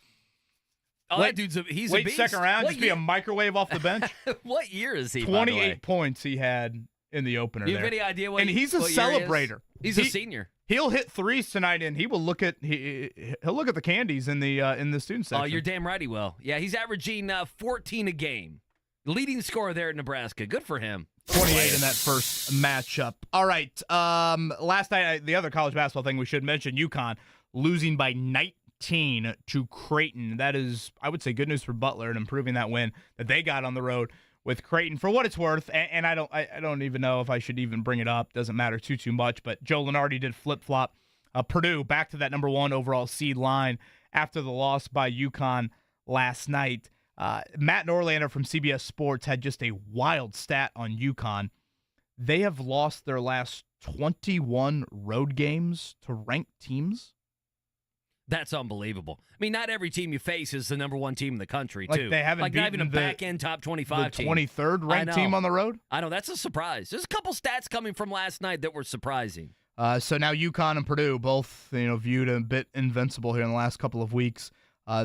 Oh, that dude's he's a beast. Second round, What just be a microwave off the bench. What year is he, 28 points he had in the opener Do you have there. any idea what And he's a what year he is? celebrator. He's a senior. He'll hit threes tonight, and he will look at he'll look at the candies in the student section. Oh, you're damn right he will. Yeah, he's averaging 14 a game. Leading scorer there at Nebraska. Good for him. 28 in that first matchup. All right. Last night, the other college basketball thing we should mention, UConn losing by 19 to Creighton. That is, I would say, good news for Butler and improving that win that they got on the road with Creighton. For what it's worth, and I don't even know if I should even bring it up. Doesn't matter too much. But Joe Lunardi did flip-flop Purdue back to that number 1 overall seed line after the loss by UConn last night. Matt Norlander from CBS Sports had just a wild stat on UConn. They have lost their last 21 road games to ranked teams. That's unbelievable. I mean, not every team you face is the number 1 team in the country, like too. They haven't like, beaten not even a back-end top 25 the team. 23rd ranked team on the road? I know. That's a surprise. There's a couple stats coming from last night that were surprising. So now UConn and Purdue, both viewed a bit invincible here in the last couple of weeks.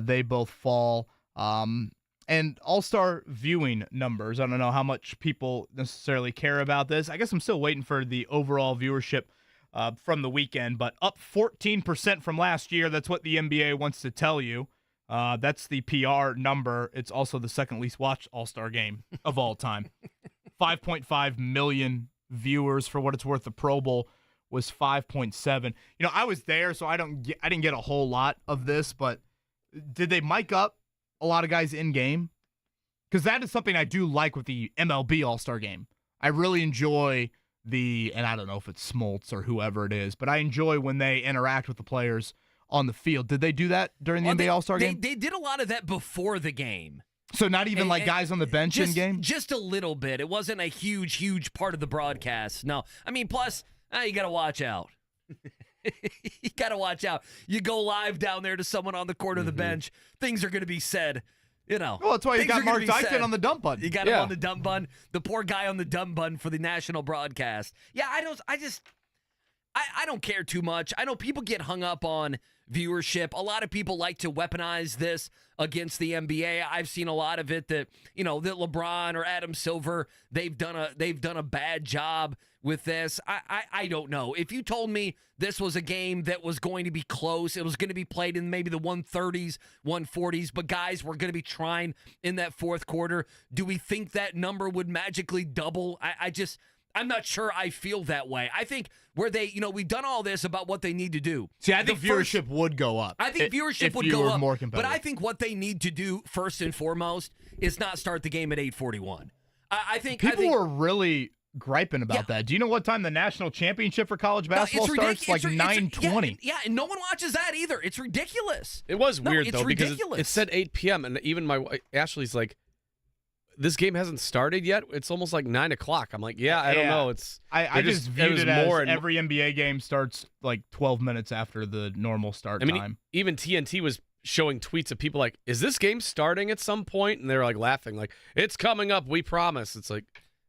They both fall. And all-star viewing numbers, I don't know how much people necessarily care about this. I guess I'm still waiting for the overall viewership from the weekend, but up 14% from last year. That's what the NBA wants to tell you. That's the PR number. It's also the second least watched all-star game of all time. 5.5 million viewers. For what it's worth, the Pro Bowl was 5.7. I was there, so I didn't get a whole lot of this, but did they mic up a lot of guys in game? Because that is something I do like with the MLB All-Star Game. I really enjoy and I don't know if it's Smoltz or whoever it is, but I enjoy when they interact with the players on the field. Did they do that during the NBA All-Star Game? They did a lot of that before the game. So not even guys on the bench in game? Just a little bit. It wasn't a huge part of the broadcast. No. I mean, plus, you got to watch out. You got to watch out. You go live down there to someone on the court of the bench, things are going to be said. Well, that's why you got Mark Dykton on the dump button. You got him on the dump button. The poor guy on the dump button for the national broadcast. Yeah, I don't care too much. I know people get hung up on viewership. A lot of people like to weaponize this against the NBA. I've seen a lot of it that that LeBron or Adam Silver, they've done a bad job with this. I don't know. If you told me this was a game that was going to be close, it was going to be played in maybe the 130s, 140s, but guys were going to be trying in that fourth quarter, do we think that number would magically double? I'm not sure I feel that way. I think where we've done all this about what they need to do. See, I think viewership would go up. I think viewership would go up. More competitive. But I think what they need to do first and foremost is not start the game at 8:41. I think people were really griping about that. Do you know what time the national championship for college basketball starts? Like 9:20. Yeah, and no one watches that either. It's ridiculous. It was weird though ridiculous. Because it said 8 p.m. and even my wife, Ashley's like, this game hasn't started yet. It's almost like 9 o'clock. I'm like, I don't know. I just viewed it as every NBA game starts like 12 minutes after the normal start time. Even TNT was showing tweets of people like, is this game starting at some point? And they were like laughing, like, it's coming up. We promise. It's like,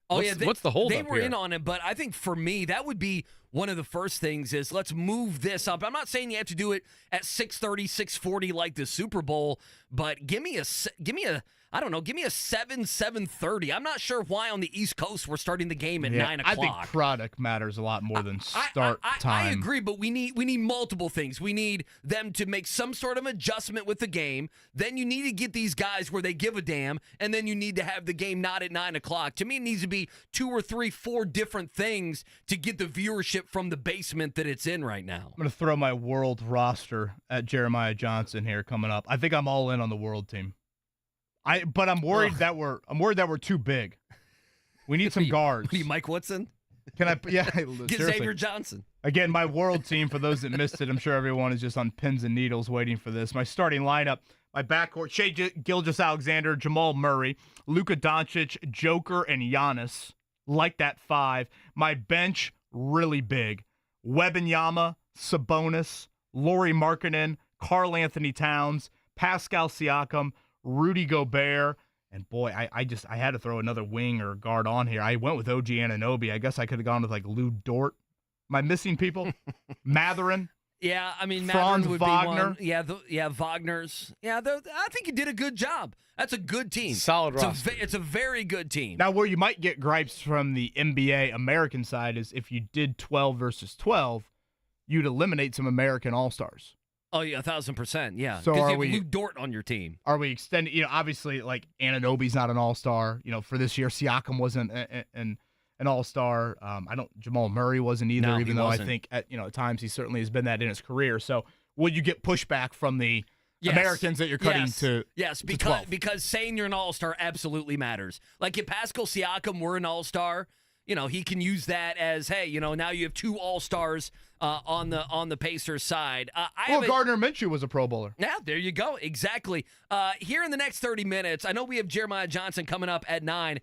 what's the hold up here? They were in on it, but I think for me, that would be one of the first things is let's move this up. I'm not saying you have to do it at 6:30, 6:40 like the Super Bowl, but give me a 7:30. I'm not sure why on the East Coast we're starting the game at 9 o'clock. I think product matters a lot more than start time. I agree, but we need multiple things. We need them to make some sort of adjustment with the game. Then you need to get these guys where they give a damn, and then you need to have the game not at 9 o'clock. To me, it needs to be 2 or 3, 4 different things to get the viewership from the basement that it's in right now. I'm going to throw my world roster at Jeremiah Johnson here coming up. I think I'm all in on the world team. But I'm worried that we're too big. We need some guards. What are you, Mike Woodson? Can I? Yeah, get Xavier Johnson. Again, my world team. For those that missed it, I'm sure everyone is just on pins and needles waiting for this. My starting lineup: my backcourt: Shai Gilgeous-Alexander, Jamal Murray, Luka Doncic, Joker, and Giannis. Like that 5. My bench really big: Wembanyama, Sabonis, Lauri Markkanen, Karl Anthony Towns, Pascal Siakam, Rudy Gobert, and boy, I had to throw another wing or guard on here. I went with OG Anunoby. I guess I could have gone with like Lou Dort. Am I missing people? Mathurin. Yeah, I mean, Franz Mathurin would Wagner. be one. Wagner's. Yeah, I think you did a good job. That's a good team. Solid roster. It's a very good team. Now, where you might get gripes from the NBA American side is if you did 12 versus 12, you'd eliminate some American All-Stars. Oh, yeah, 1,000%. Yeah. So you are have we Lou Dort on your team? Are we extending? Obviously, like Anunoby's not an all-star. For this year, Siakam wasn't an all-star. Jamal Murray wasn't either. No, even though wasn't. I think at times he certainly has been that in his career. So will you get pushback from the Americans that you're cutting to? Yes, to 12? because saying you're an all-star absolutely matters. Like if Pascal Siakam were an all-star, he can use that as, hey, now you have 2 all-stars on the Pacers side. Gardner Minshew was a Pro Bowler. Yeah, there you go. Exactly. Here in the next 30 minutes, I know we have Jeremiah Johnson coming up at 9.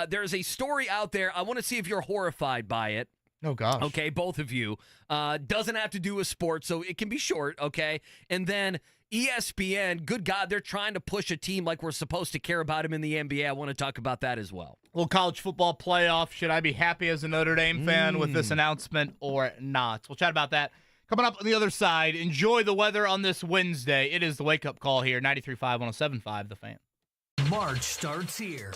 There's a story out there. I want to see if you're horrified by it. Oh, gosh. Okay, both of you. Doesn't have to do with sports, so it can be short, okay? And then ESPN, good God, they're trying to push a team like we're supposed to care about him in the NBA. I want to talk about that as well. Well, college football playoff. Should I be happy as a Notre Dame fan with this announcement or not? We'll chat about that. Coming up on the other side, enjoy the weather on this Wednesday. It is the wake-up call here, 93.5, 107.5, The Fan. March starts here.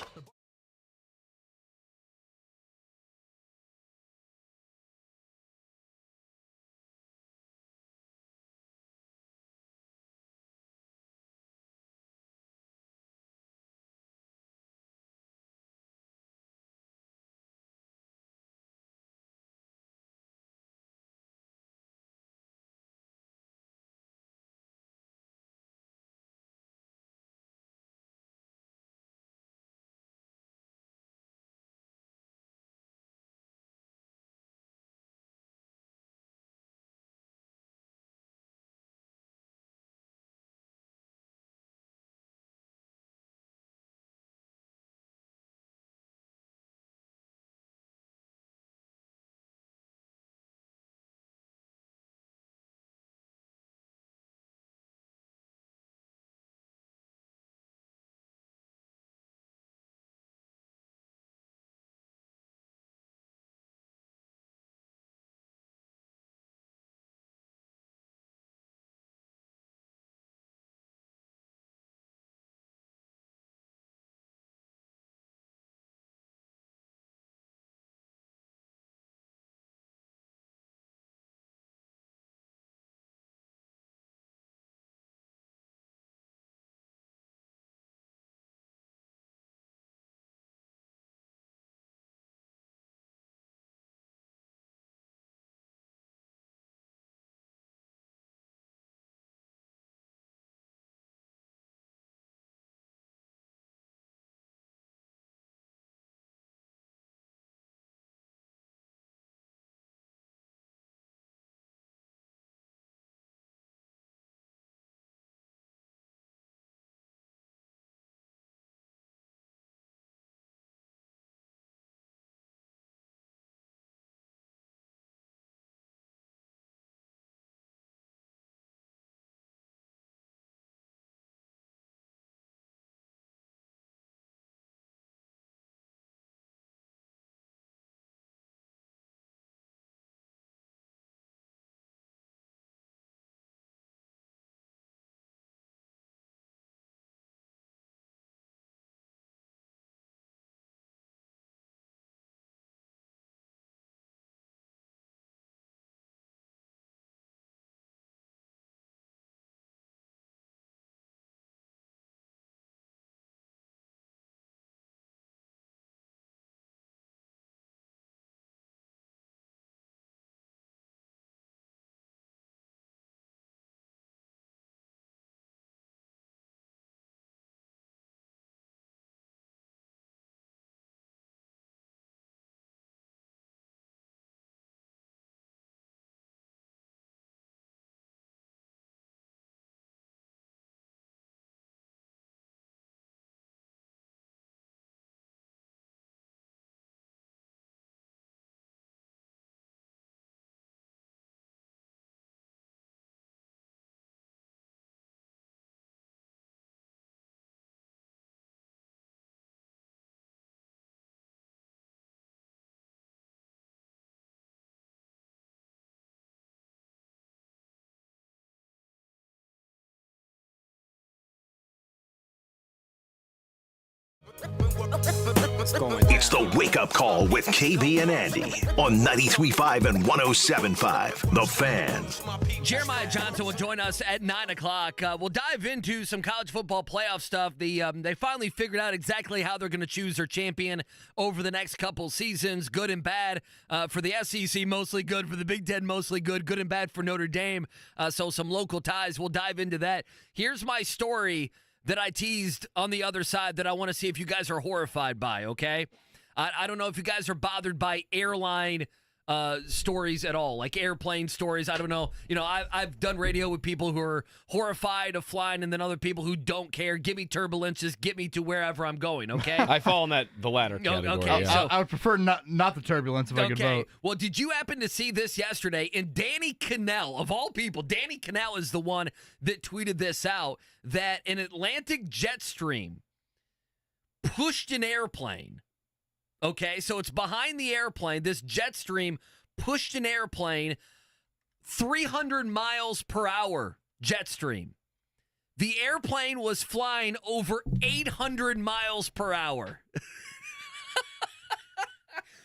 It's the Wake Up Call with KB and Andy on 93.5 and 107.5. The Fan. Jeremiah Johnson will join us at 9 o'clock. We'll dive into some college football playoff stuff. They finally figured out exactly how they're going to choose their champion over the next couple seasons, good and bad. For the SEC, mostly good. For the Big Ten, mostly good. Good and bad for Notre Dame. So some local ties. We'll dive into that. Here's my story that I teased on the other side that I want to see if you guys are horrified by, okay? I don't know if you guys are bothered by airline stories at all, like airplane stories. I don't know. You know, I've done radio with people who are horrified of flying and then other people who don't care. Give me turbulences. Get me to wherever I'm going, okay? I fall in the latter category. Okay, yeah. so- I would prefer not the turbulence if I could vote. Well, did you happen to see this yesterday? And Danny Kel'el, of all people, Danny Kel'el is the one that tweeted this out, that an Atlantic jet stream pushed an airplane. Okay, so it's behind the airplane. This jet stream pushed an airplane 300 miles per hour jet stream. The airplane was flying over 800 miles per hour.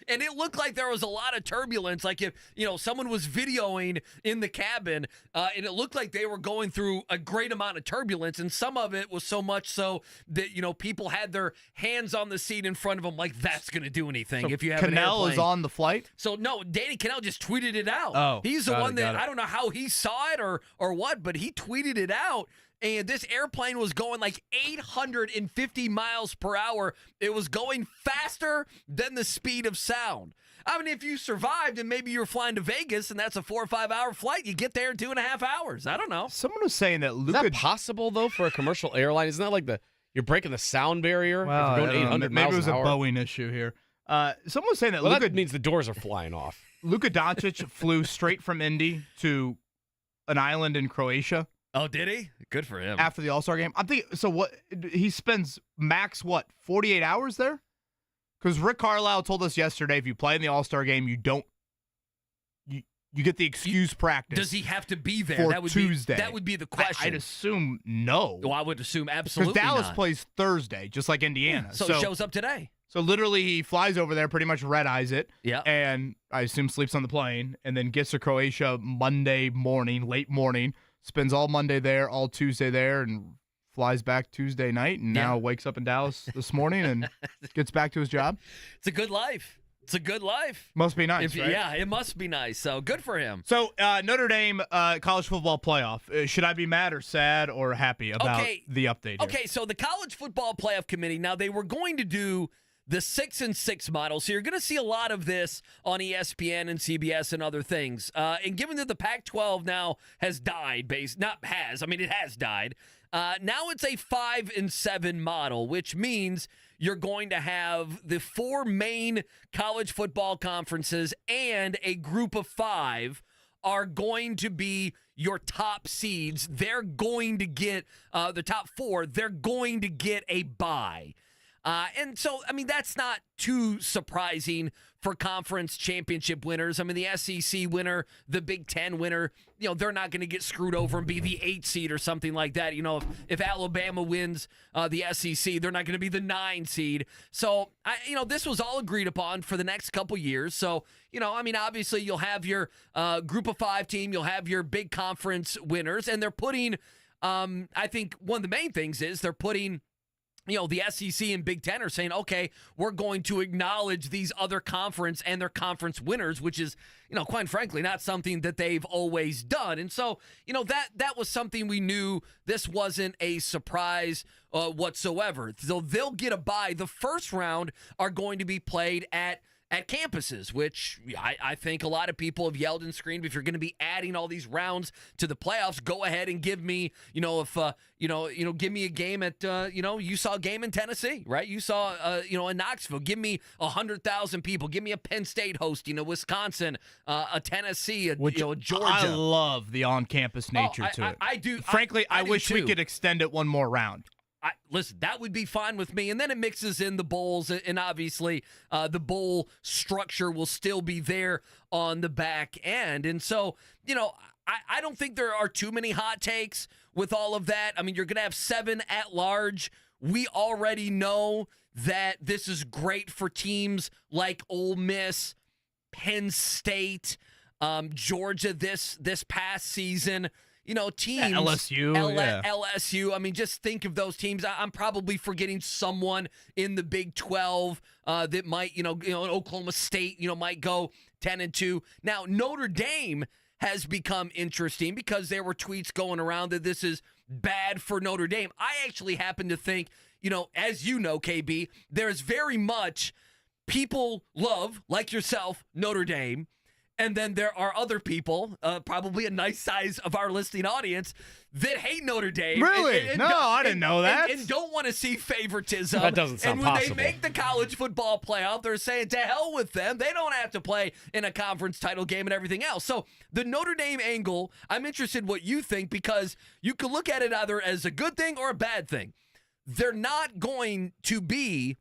And it looked like there was a lot of turbulence, like if, you know, someone was videoing in the cabin, and it looked like they were going through a great amount of turbulence, and some of it was so much so that, you know, people had their hands on the seat in front of them like that's going to do anything if you have an Kel'el airplane. is on the flight? So, no, Danny Kel'el just tweeted it out. Oh, he's the got one it, that, got it. I don't know how he saw it or what, but he tweeted it out. And this airplane was going like 850 miles per hour. It was going faster than the speed of sound. I mean, if you survived and maybe you were flying to Vegas and that's a 4 or 5 hour flight, you get there in 2.5 hours. I don't know. Someone was saying that Is Luka. that possible, though, for a commercial airline? Isn't that like you're breaking the sound barrier Well, if you're going I don't know. 800 Maybe miles it was an a hour? Boeing issue here. Someone was saying that Well, Luka that means the doors are flying off. Luka Doncic flew straight from Indy to an island in Croatia Oh, did he? Good for him. after the All-Star game. I'm thinking, so what? He spends max 48 hours there? Because Rick Carlisle told us yesterday, if you play in the All-Star game, you don't. You get the excuse practice. Does he have to be there? For That would Tuesday? That would be the question. I'd assume no. Well, I would assume Because absolutely Dallas not. plays Thursday, just like Indiana. So it shows up today. So literally, he flies over there, pretty much red eyes it, Yeah. and I assume sleeps on the plane, and then gets to Croatia Monday morning, late morning, spends all Monday there, all Tuesday there, and flies back Tuesday night, and now wakes up in Dallas this morning and gets back to his job. It's a good life. It's a good life. Must be nice, right? Yeah, it must be nice. So good for him. So Notre Dame college football playoff. Should I be mad or sad or happy about the update here? Okay, so the college football playoff committee, now they were going to do the 6-6 model. So you're going to see a lot of this on ESPN and CBS and other things. And given that the Pac-12 now has died, it has died. Now it's a 5-7 model, which means you're going to have the 4 main college football conferences and a group of 5 are going to be your top seeds. They're going to get the top 4. They're going to get a bye. And so, I mean, that's not too surprising for conference championship winners. I mean, the SEC winner, the Big Ten winner, you know, they're not going to get screwed over and be the 8 seed or something like that. You know, if Alabama wins the SEC, they're not going to be the 9 seed. So, this was all agreed upon for the next couple years. So, I mean, obviously you'll have your group of 5 team, you'll have your big conference winners, and they're putting, I think one of the main things is they're putting, the SEC and Big Ten are saying, okay, we're going to acknowledge these other conference and their conference winners, which is, quite frankly, not something that they've always done. And so, that was something we knew. This wasn't a surprise whatsoever. So they'll get a bye. The first round are going to be played at campuses, which I think a lot of people have yelled and screamed. If you're going to be adding all these rounds to the playoffs, go ahead and give me, give me a game at, you saw a game in Tennessee, right? You saw, in Knoxville. Give me 100,000 people. Give me a Penn State hosting, a Wisconsin, a Tennessee, a Georgia. I love the on-campus nature to it. I do. Frankly, I wish we too. could extend it one more round. Listen, that would be fine with me. And then it mixes in the bowls, and obviously the bowl structure will still be there on the back end. And so, I don't think there are too many hot takes with all of that. I mean, you're going to have 7 at large. We already know that this is great for teams like Ole Miss, Penn State, Georgia this past season. You know, teams. LSU. LSU. I mean, just think of those teams. I'm probably forgetting someone in the Big 12 that might, Oklahoma State, might go 10-2. Now, Notre Dame has become interesting because there were tweets going around that this is bad for Notre Dame. I actually happen to think, as you know, KB, there's very much people love, like yourself, Notre Dame. And then there are other people, probably a nice size of our listening audience, that hate Notre Dame. Really? No, I didn't know that. And don't want to see favoritism. That doesn't sound possible. And when they make the college football playoff, they're saying, to hell with them. They don't have to play in a conference title game and everything else. So the Notre Dame angle, I'm interested in what you think, because you could look at it either as a good thing or a bad thing. They're not going to be,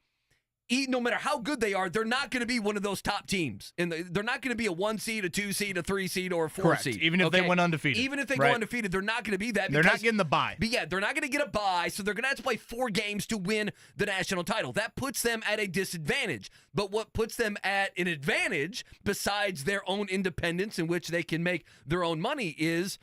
no matter how good they are, they're not going to be one of those top teams. They're not going to be a 1 seed, a 2 seed, a 3 seed, or a 4 Correct. seed. Even if they went undefeated. Even if they go undefeated, they're not going to be that. They're not getting the bye. But yeah, they're not going to get a bye, so they're going to have to play 4 games to win the national title. That puts them at a disadvantage. But what puts them at an advantage, besides their own independence in which they can make their own money, is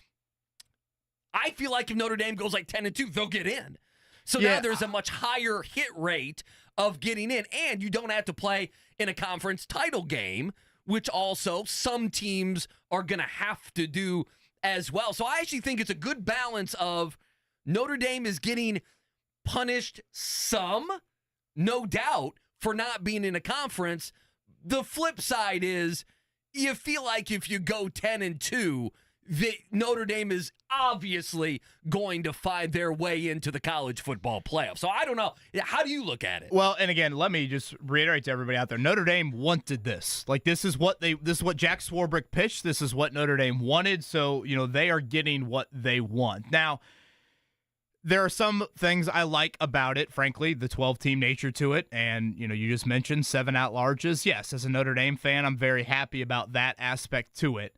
I feel like if Notre Dame goes like 10-2, they'll get in. So now there's a much higher hit rate of getting in, and you don't have to play in a conference title game, which also some teams are going to have to do as well. So I actually think it's a good balance of Notre Dame is getting punished some, no doubt, for not being in a conference. The flip side is you feel like if you go 10-2, Notre Dame is obviously going to find their way into the college football playoff. So I don't know. How do you look at it? Well, and again, let me just reiterate to everybody out there: Notre Dame wanted this. Like this is what Jack Swarbrick pitched. This is what Notre Dame wanted. So they are getting what they want. Now, there are some things I like about it. Frankly, the 12-team nature to it, and you just mentioned 7 at-larges. Yes, as a Notre Dame fan, I'm very happy about that aspect to it.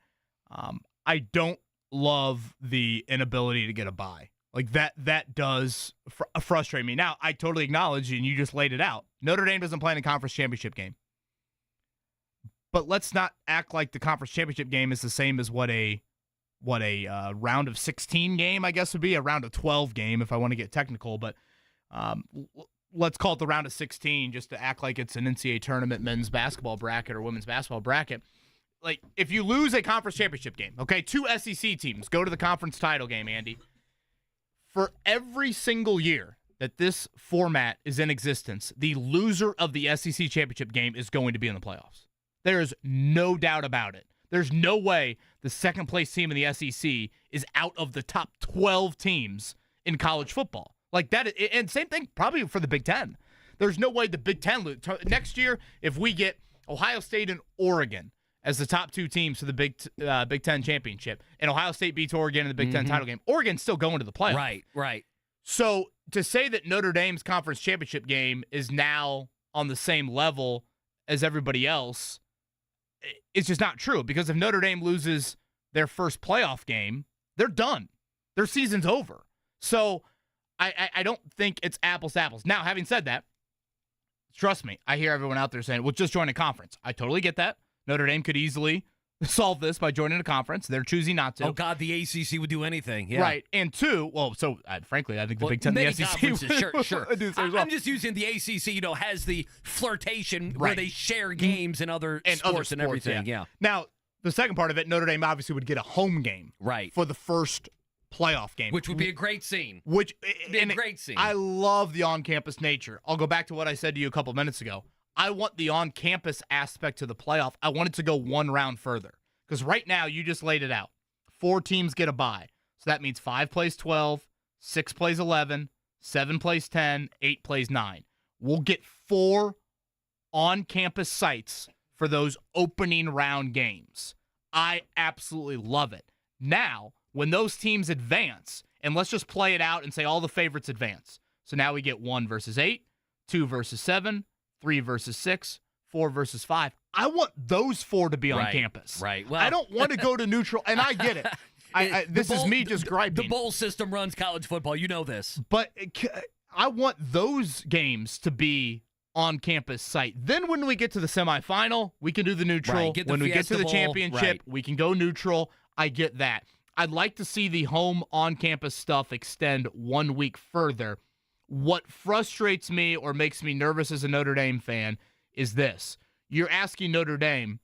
I don't love the inability to get a bye. Like that does frustrate me. Now, I totally acknowledge, and you just laid it out, Notre Dame doesn't play in a conference championship game. But let's not act like the conference championship game is the same as what a round of 16 game, I guess, would be, a round of 12 game if I want to get technical. But let's call it the round of 16 just to act like it's an NCAA tournament men's basketball bracket or women's basketball bracket. Like, if you lose a conference championship game, okay, 2 SEC teams go to the conference title game, Andy. For every single year that this format is in existence, the loser of the SEC championship game is going to be in the playoffs. There is no doubt about it. There's no way the second-place team in the SEC is out of the top 12 teams in college football. Like that, and same thing probably for the Big Ten. There's no way the Big Ten next year, if we get Ohio State and Oregon as the top 2 teams for the Big Ten championship, and Ohio State beats Oregon in the Big Ten title game, Oregon's still going to the playoff. Right. So to say that Notre Dame's conference championship game is now on the same level as everybody else, it's just not true. Because if Notre Dame loses their first playoff game, they're done. Their season's over. So I don't think it's apples to apples. Now, having said that, trust me, I hear everyone out there saying, well, just join a conference. I totally get that. Notre Dame could easily solve this by joining a conference. They're choosing not to. Oh, God, the ACC would do anything. Yeah. Right. And 2, frankly, I think the Big Ten and the SEC. Sure. I'm just using the ACC, has the flirtation where they share games and other sports and everything. Yeah. Now, the second part of it, Notre Dame obviously would get a home game for the first playoff game. Which would be a great scene. I love the on-campus nature. I'll go back to what I said to you a couple minutes ago. I want the on-campus aspect to the playoff. I want it to go one round further. Because right now, you just laid it out. 4 teams get a bye. So that means 5 plays 12, 6 plays 11, 7 plays 10, 8 plays 9. We'll get 4 on-campus sites for those opening round games. I absolutely love it. Now, when those teams advance, and let's just play it out and say all the favorites advance. So now we get 1 versus 8, 2 versus 7, 3 versus 6, 4 versus 5. I want those 4 to be on campus. Right. Well, I don't want to go to neutral, and I get it. This is me just griping. The bowl system runs college football. You know this. But I want those games to be on-campus site. Then when we get to the semifinal, we can do the neutral. Right, get the when we get Fiesta to the Bowl, championship, right. we can go neutral. I get that. I'd like to see the home on-campus stuff extend 1 week further. What frustrates me or makes me nervous as a Notre Dame fan is this. You're asking Notre Dame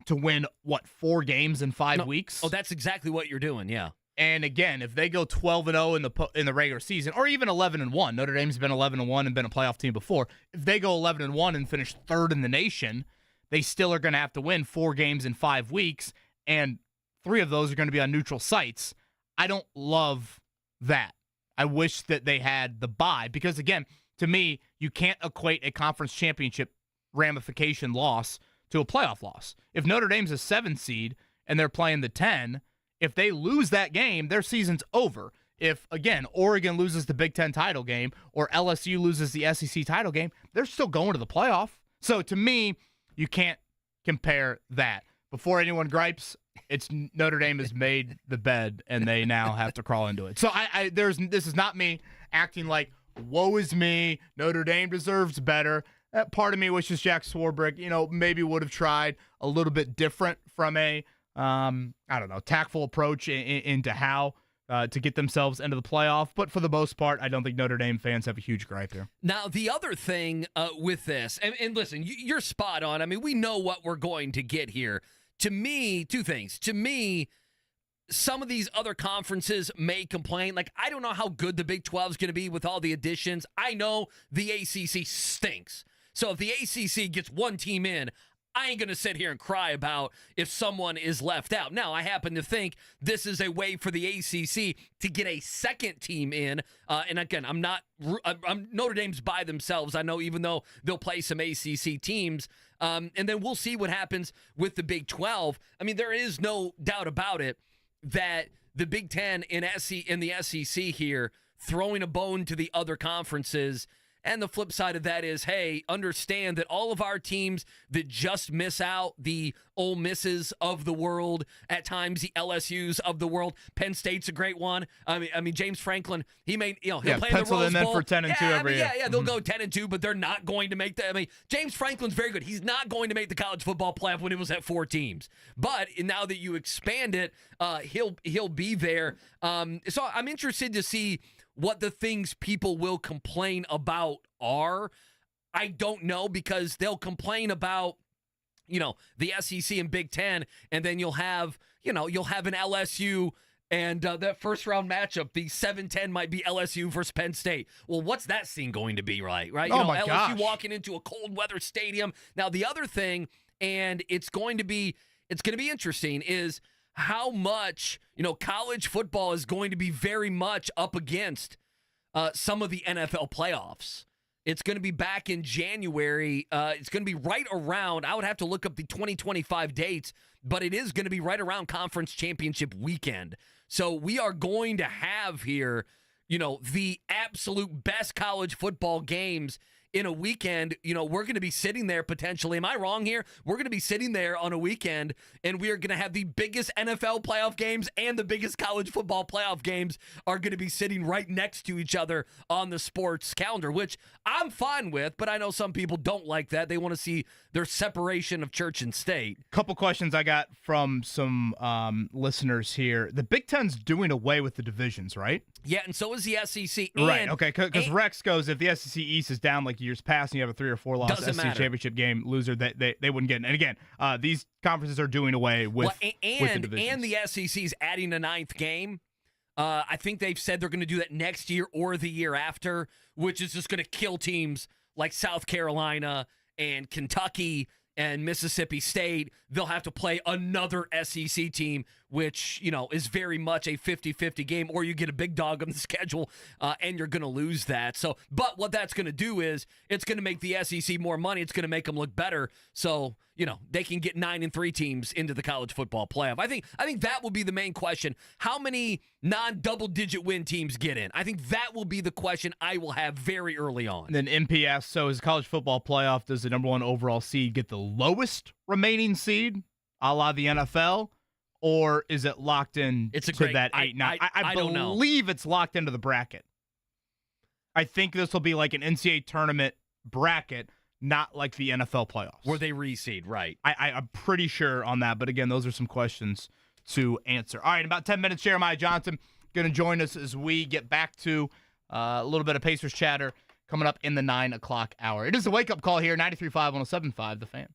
to win, 4 games in 5 weeks? Oh, that's exactly what you're doing, yeah. And again, if they go 12-0 in the regular season, or even 11-1, Notre Dame's been 11-1 and been a playoff team before. If they go 11-1 and finish third in the nation, they still are going to have to win 4 games in 5 weeks, and 3 of those are going to be on neutral sites. I don't love that. I wish that they had the bye because, again, to me, you can't equate a conference championship ramification loss to a playoff loss. If Notre Dame's a 7 seed and they're playing the 10, if they lose that game, their season's over. If, again, Oregon loses the Big Ten title game or LSU loses the SEC title game, they're still going to the playoff. So, to me, you can't compare that. Before anyone gripes, it's Notre Dame has made the bed, and they now have to crawl into it. So, this is not me acting like, woe is me, Notre Dame deserves better. That part of me wishes Jack Swarbrick, maybe would have tried a little bit different from a tactful approach into how to get themselves into the playoff. But for the most part, I don't think Notre Dame fans have a huge gripe here. Now, the other thing with this, and listen, you're spot on. I mean, we know what we're going to get here. To me, 2 things. To me, some of these other conferences may complain. Like, I don't know how good the Big 12 is going to be with all the additions. I know the ACC stinks. So if the ACC gets 1 team in, I ain't going to sit here and cry about if someone is left out. Now, I happen to think this is a way for the ACC to get a 2nd team in. And again, I'm Notre Dame's by themselves. I know, even though they'll play some ACC teams. And then we'll see what happens with the Big 12. I mean, there is no doubt about it that the Big 10 in the SEC here throwing a bone to the other conferences. And the flip side of that is, hey, understand that all of our teams that just miss out, the Ole Misses of the world, at times the LSUs of the world. Penn State's a great one. I mean, James Franklin, he'll play in the Rose Bowl. In for 10-2 every year. Yeah, they'll go 10-2, but they're not going to make James Franklin's very good. He's not going to make the college football playoff when it was at 4 teams. But now that you expand it, he'll be there. So I'm interested to see what the things people will complain about are. I don't know, because they'll complain about, the SEC and Big Ten, and then you'll have an LSU and that first round matchup, the 7-10 might be LSU versus Penn State. Well, what's that scene going to be, right? Oh my LSU gosh. walking into a cold weather stadium. Now, the other thing, and it's going to be interesting, is how much, college football is going to be very much up against some of the NFL playoffs. It's going to be back in January. It's going to be right around, I would have to look up the 2025 dates, but it is going to be right around conference championship weekend. So we are going to have here, the absolute best college football games in a weekend. We're going to be sitting there potentially. Am I wrong here? We're going to be sitting there on a weekend, and we are going to have the biggest NFL playoff games and the biggest college football playoff games are going to be sitting right next to each other on the sports calendar, which I'm fine with, but I know some people don't like that. They want to see their separation of church and state. Couple questions I got from some listeners here. The Big Ten's doing away with the divisions, right? Yeah, and so is the SEC. Right, okay, because Rex goes, if the SEC East is down like years past and you have a 3 or 4 loss SEC championship game loser, they wouldn't get in. And again, these conferences are doing away with the divisions. And the SEC's adding a 9th game. I think they've said they're going to do that next year or the year after, which is just going to kill teams like South Carolina and Kentucky and Mississippi State. They'll have to play another SEC team, which, is very much a 50-50 game, or you get a big dog on the schedule, and you're going to lose that. So, but what that's going to do is it's going to make the SEC more money. It's going to make them look better. So, they can get 9-3 teams into the college football playoff. I think that will be the main question. How many non-double-digit win teams get in? I think that will be the question I will have very early on. And then MPS, so is college football playoff, does the number 1 overall seed get the lowest remaining seed, a la the NFL? Or is it locked in that 8-9? I don't know. believe it's locked into the bracket. I think this will be like an NCAA tournament bracket. not like the NFL playoffs. Where they reseed, right. I'm pretty sure on that. But again, those are some questions to answer. All right, in about 10 minutes, Jeremiah Johnson going to join us as we get back to a little bit of Pacers chatter coming up in the 9 o'clock hour. It is the wake-up call here, 93.5 107.5 The Fan.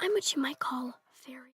I'm what you might call fairy.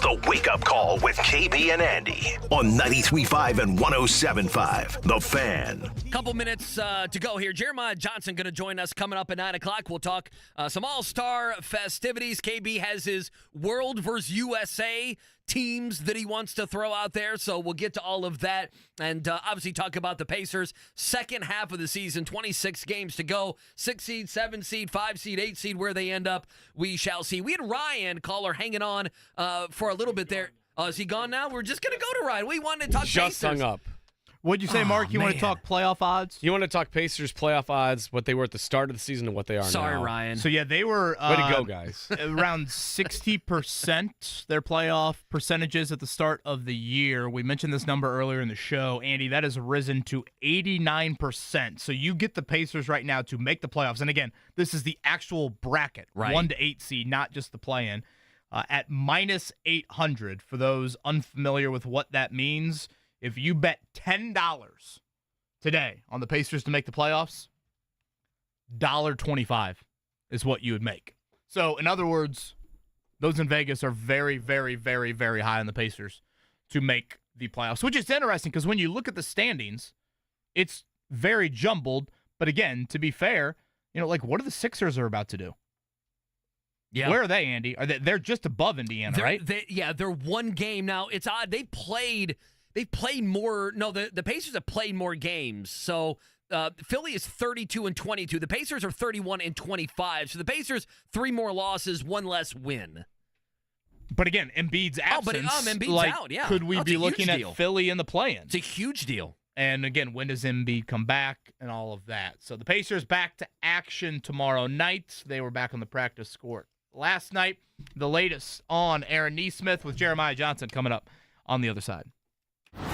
The Wake Up Call with KB and Andy on 93.5 and 107.5. The Fan. Couple minutes to go here. Jeremiah Johnson going to join us coming up at 9 o'clock. We'll talk some all-star festivities. KB has his World versus USA teams that he wants to throw out there, so we'll get to all of that and obviously talk about the Pacers' second half of the season, 26 games to go, 6 seed, 7 seed, 5 seed, 8 seed, where they end up, we shall see. We had Ryan, caller, hanging on for a little bit there. Is he gone now? We're just going to go to Ryan. We wanted to talk Just Pacers. hung up. What'd you say, Mark? You want to talk playoff odds? You want to talk Pacers playoff odds, what they were at the start of the season and what they are now. Sorry, Ryan. So, yeah, they were Way to go, guys. around 60% their playoff percentages at the start of the year. We mentioned this number earlier in the show. Andy, that has risen to 89%. So you get the Pacers right now to make the playoffs. And, again, this is the actual bracket, right. 1 to 8 seed, not just the play-in, at minus 800 for those unfamiliar with what that means. If you bet $10 today on the Pacers to make the playoffs, $1.25 is what you would make. So, in other words, those in Vegas are very, very, very, very high on the Pacers to make the playoffs, which is interesting because when you look at the standings, it's very jumbled. But again, to be fair, like what are the Sixers are about to do? Yeah. Where are they, Andy? They're just above Indiana, right? They're one game now. It's odd. They've played more. No, the Pacers have played more games. So Philly is 32-22. The Pacers are 31-25. So the Pacers 3 more losses, 1 less win. But again, Embiid's absence. Embiid's out. Yeah, could we be looking at Philly in the play-in? It's a huge deal. And again, when does Embiid come back and all of that? So the Pacers back to action tomorrow night. They were back on the practice court last night. The latest on Aaron Nesmith with Jeremiah Johnson coming up on the other side.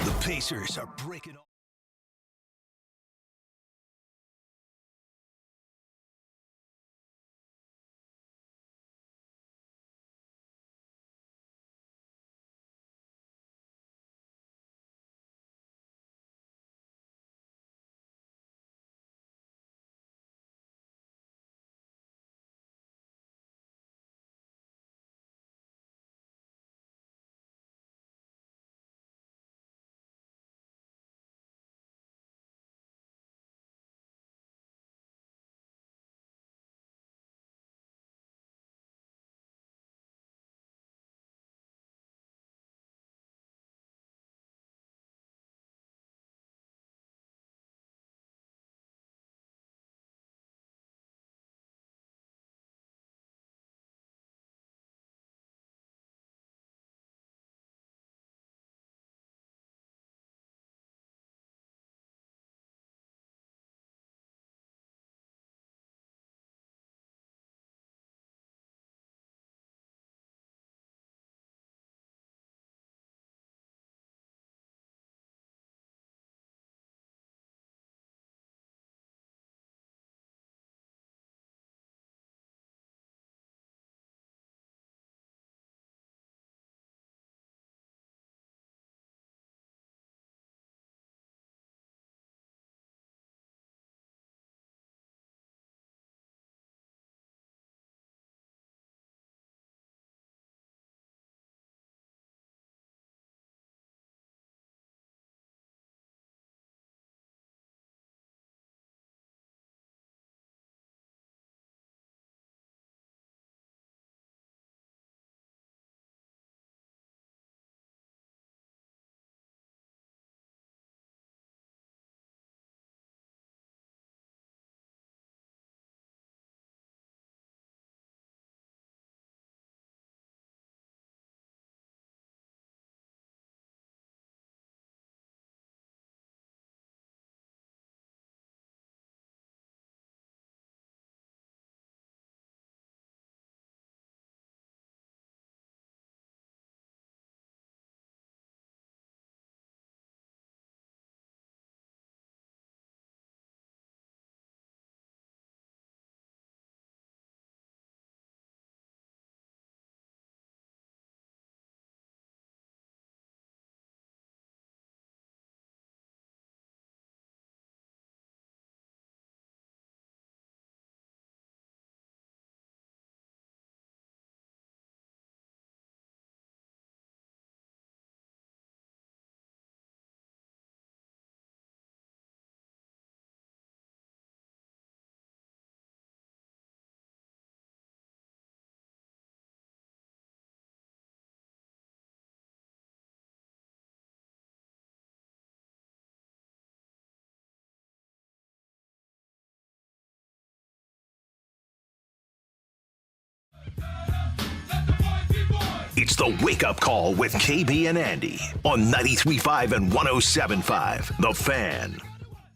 The Pacers are breaking The Wake Up Call with KB and Andy on 93.5 and 107.5. The Fan.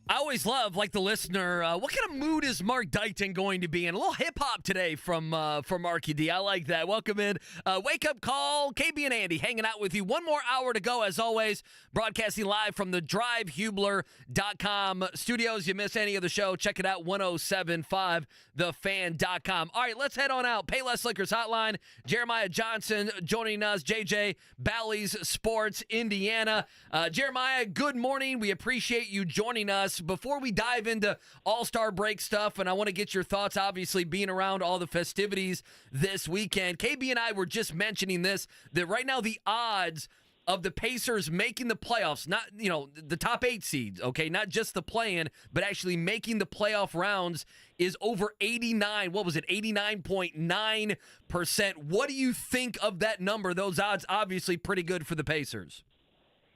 I always love, like the listener, what kind of mood is Mark Dighton going to be in? A little hip-hop today from Marky D. I like that. Welcome in. Wake Up Call, KB and Andy hanging out with you. One more hour to go, as always. Broadcasting live from the drivehubler.com studios. You miss any of the show, check it out, 1075thefan.com. All right, let's head on out. Payless Liquors Hotline. Jeremiah Johnson joining us. JJ, Bally's Sports, Indiana. Jeremiah, good morning. We appreciate you joining us. Before we dive into All-Star break stuff, and I want to get your thoughts, obviously, being around all the festivities this weekend. KB and I were just mentioning this, that right now the odds of the Pacers making the playoffs, not, the top 8 seeds, okay, not just the play-in, but actually making the playoff rounds is over 89. What was it? 89.9%. What do you think of that number? Those odds obviously pretty good for the Pacers.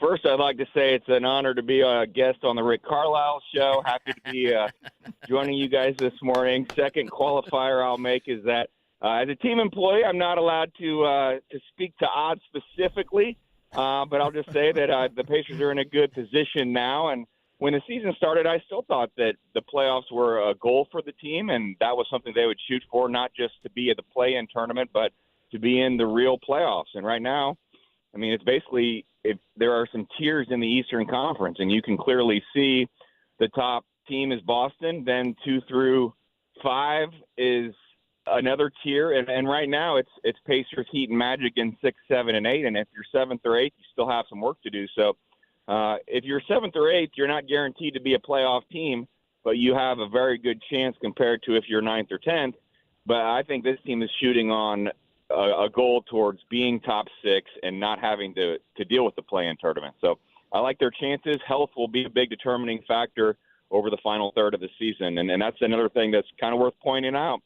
First, I'd like to say it's an honor to be a guest on the Rick Carlisle show. Happy to be joining you guys this morning. Second qualifier I'll make is that as a team employee, I'm not allowed to speak to odds specifically, but I'll just say that the Pacers are in a good position now. And when the season started, I still thought that the playoffs were a goal for the team, and that was something they would shoot for, not just to be at the play-in tournament, but to be in the real playoffs. And right now, I mean, it's basically there are some tiers in the Eastern Conference, and you can clearly see the top team is Boston, then 2 through 5 is another tier, and right now it's Pacers, Heat, and Magic in 6, 7, and 8, and if you're 7th or 8th, you still have some work to do. So if you're 7th or 8th, you're not guaranteed to be a playoff team, but you have a very good chance compared to if you're 9th or 10th. But I think this team is shooting on a goal towards being top 6 and not having to deal with the play-in tournament. So I like their chances. Health will be a big determining factor over the final third of the season. And that's another thing that's kind of worth pointing out.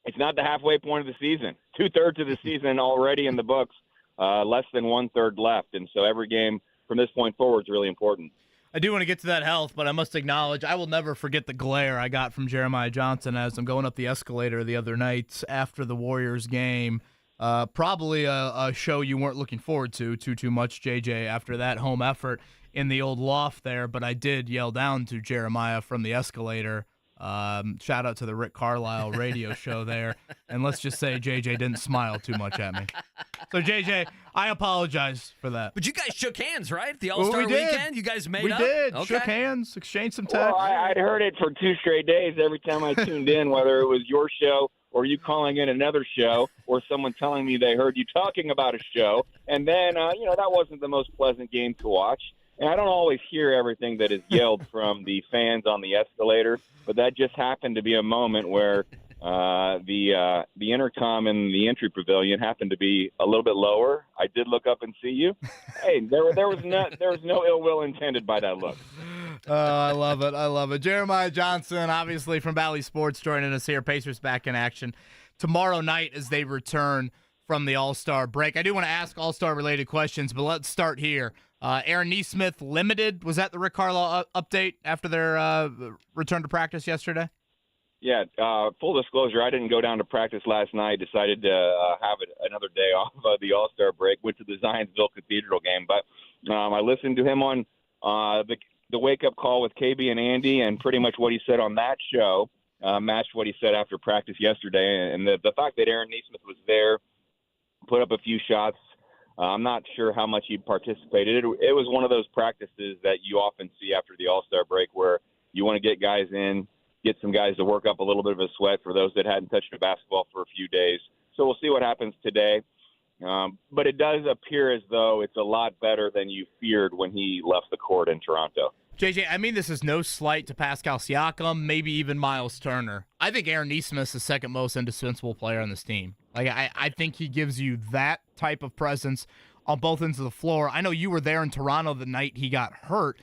It's not the halfway point of the season. 2/3 of the season already in the books, less than 1/3 left. And so every game from this point forward is really important. I do want to get to that health, but I must acknowledge I will never forget the glare I got from Jeremiah Johnson as I'm going up the escalator the other night after the Warriors game. Probably a show you weren't looking forward to too much, JJ, after that home effort in the old loft there, but I did yell down to Jeremiah from the escalator. Shout out to the Rick Carlisle radio show there. And let's just say JJ didn't smile too much at me. So, JJ, I apologize for that. But you guys shook hands, right? The All-Star weekend? You guys made up? We did. Okay. Shook hands, exchanged some texts. Well, I'd heard it for 2 straight days every time I tuned in, whether it was your show or you calling in another show or someone telling me they heard you talking about a show. And then, that wasn't the most pleasant game to watch. And I don't always hear everything that is yelled from the fans on the escalator, but that just happened to be a moment where the intercom in the entry pavilion happened to be a little bit lower. I did look up and see you. Hey, there was no ill will intended by that look. I love it. I love it. Jeremiah Johnson, obviously from Bally Sports, joining us here. Pacers back in action tomorrow night as they return from the All-Star break. I do want to ask All-Star related questions, but let's start here. Aaron Nesmith limited. Was that the Rick Carlisle update after their return to practice yesterday? Yeah, full disclosure, I didn't go down to practice last night. Decided to have another day off of the All-Star break. Went to the Zionsville Cathedral game. But I listened to him on the wake-up call with KB and Andy, and pretty much what he said on that show matched what he said after practice yesterday. And the fact that Aaron Nesmith was there, put up a few shots, I'm not sure how much he participated. It was one of those practices that you often see after the All-Star break where you want to get guys in, get some guys to work up a little bit of a sweat for those that hadn't touched a basketball for a few days. So we'll see what happens today. But it does appear as though it's a lot better than you feared when he left the court in Toronto. JJ, I mean, this is no slight to Pascal Siakam, maybe even Miles Turner. I think Aaron Nesmith is the second most indispensable player on this team. Like, I think he gives you that type of presence on both ends of the floor. I know you were there in Toronto the night he got hurt.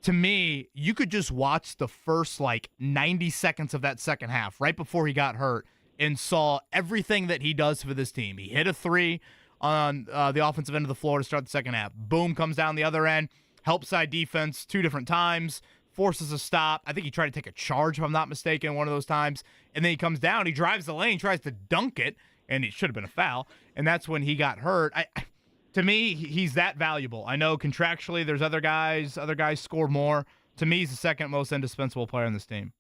To me, you could just watch the first, 90 seconds of that second half, right before he got hurt, and saw everything that he does for this team. He hit a 3 on the offensive end of the floor to start the second half. Boom, comes down the other end, help side defense 2 different times, forces a stop. I think he tried to take a charge, if I'm not mistaken, one of those times. And then he comes down, he drives the lane, tries to dunk it, and it should have been a foul, and that's when he got hurt. To me, he's that valuable. I know contractually there's other guys score more. To me, he's the second most indispensable player on this team.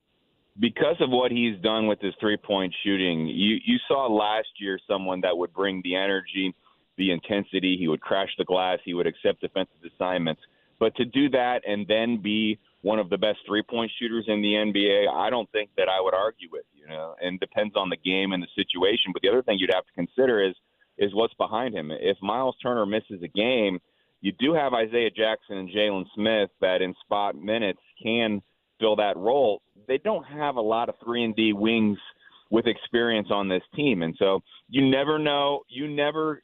Because of what he's done with his three-point shooting, you saw last year someone that would bring the energy, the intensity. He would crash the glass. He would accept defensive assignments. But to do that and then be one of the best three-point shooters in the NBA, I don't think that I would argue with, and depends on the game and the situation. But the other thing you'd have to consider is what's behind him. If Miles Turner misses a game, you do have Isaiah Jackson and Jalen Smith that in spot minutes can fill that role. They don't have a lot of 3-and-D wings with experience on this team. And so you never know. You never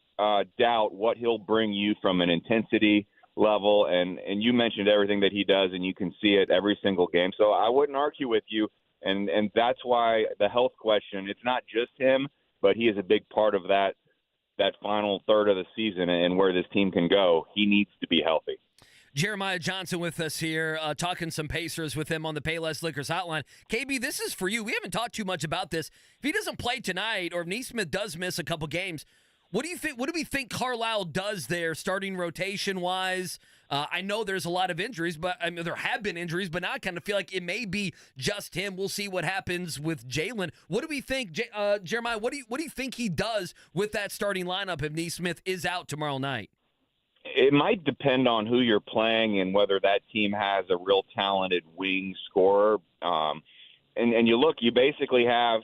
doubt what he'll bring you from an intensity level. And you mentioned everything that he does, and you can see it every single game. So I wouldn't argue with you. And that's why the health question, it's not just him, but he is a big part of that final third of the season and where this team can go. He needs to be healthy. Jeremiah Johnson with us here, talking some Pacers with him on the Payless Liquors hotline. KB, this is for you. We haven't talked too much about this. If he doesn't play tonight, or if Nesmith does miss a couple games, what do you think? What do we think Carlisle does there, starting rotation wise? I know there's a lot of injuries, but I mean there have been injuries, but now I kind of feel like it may be just him. We'll see what happens with Jalen. What do we think, Jeremiah? What do you think he does with that starting lineup if Nesmith is out tomorrow night? It might depend on who you're playing and whether that team has a real talented wing scorer. And you basically have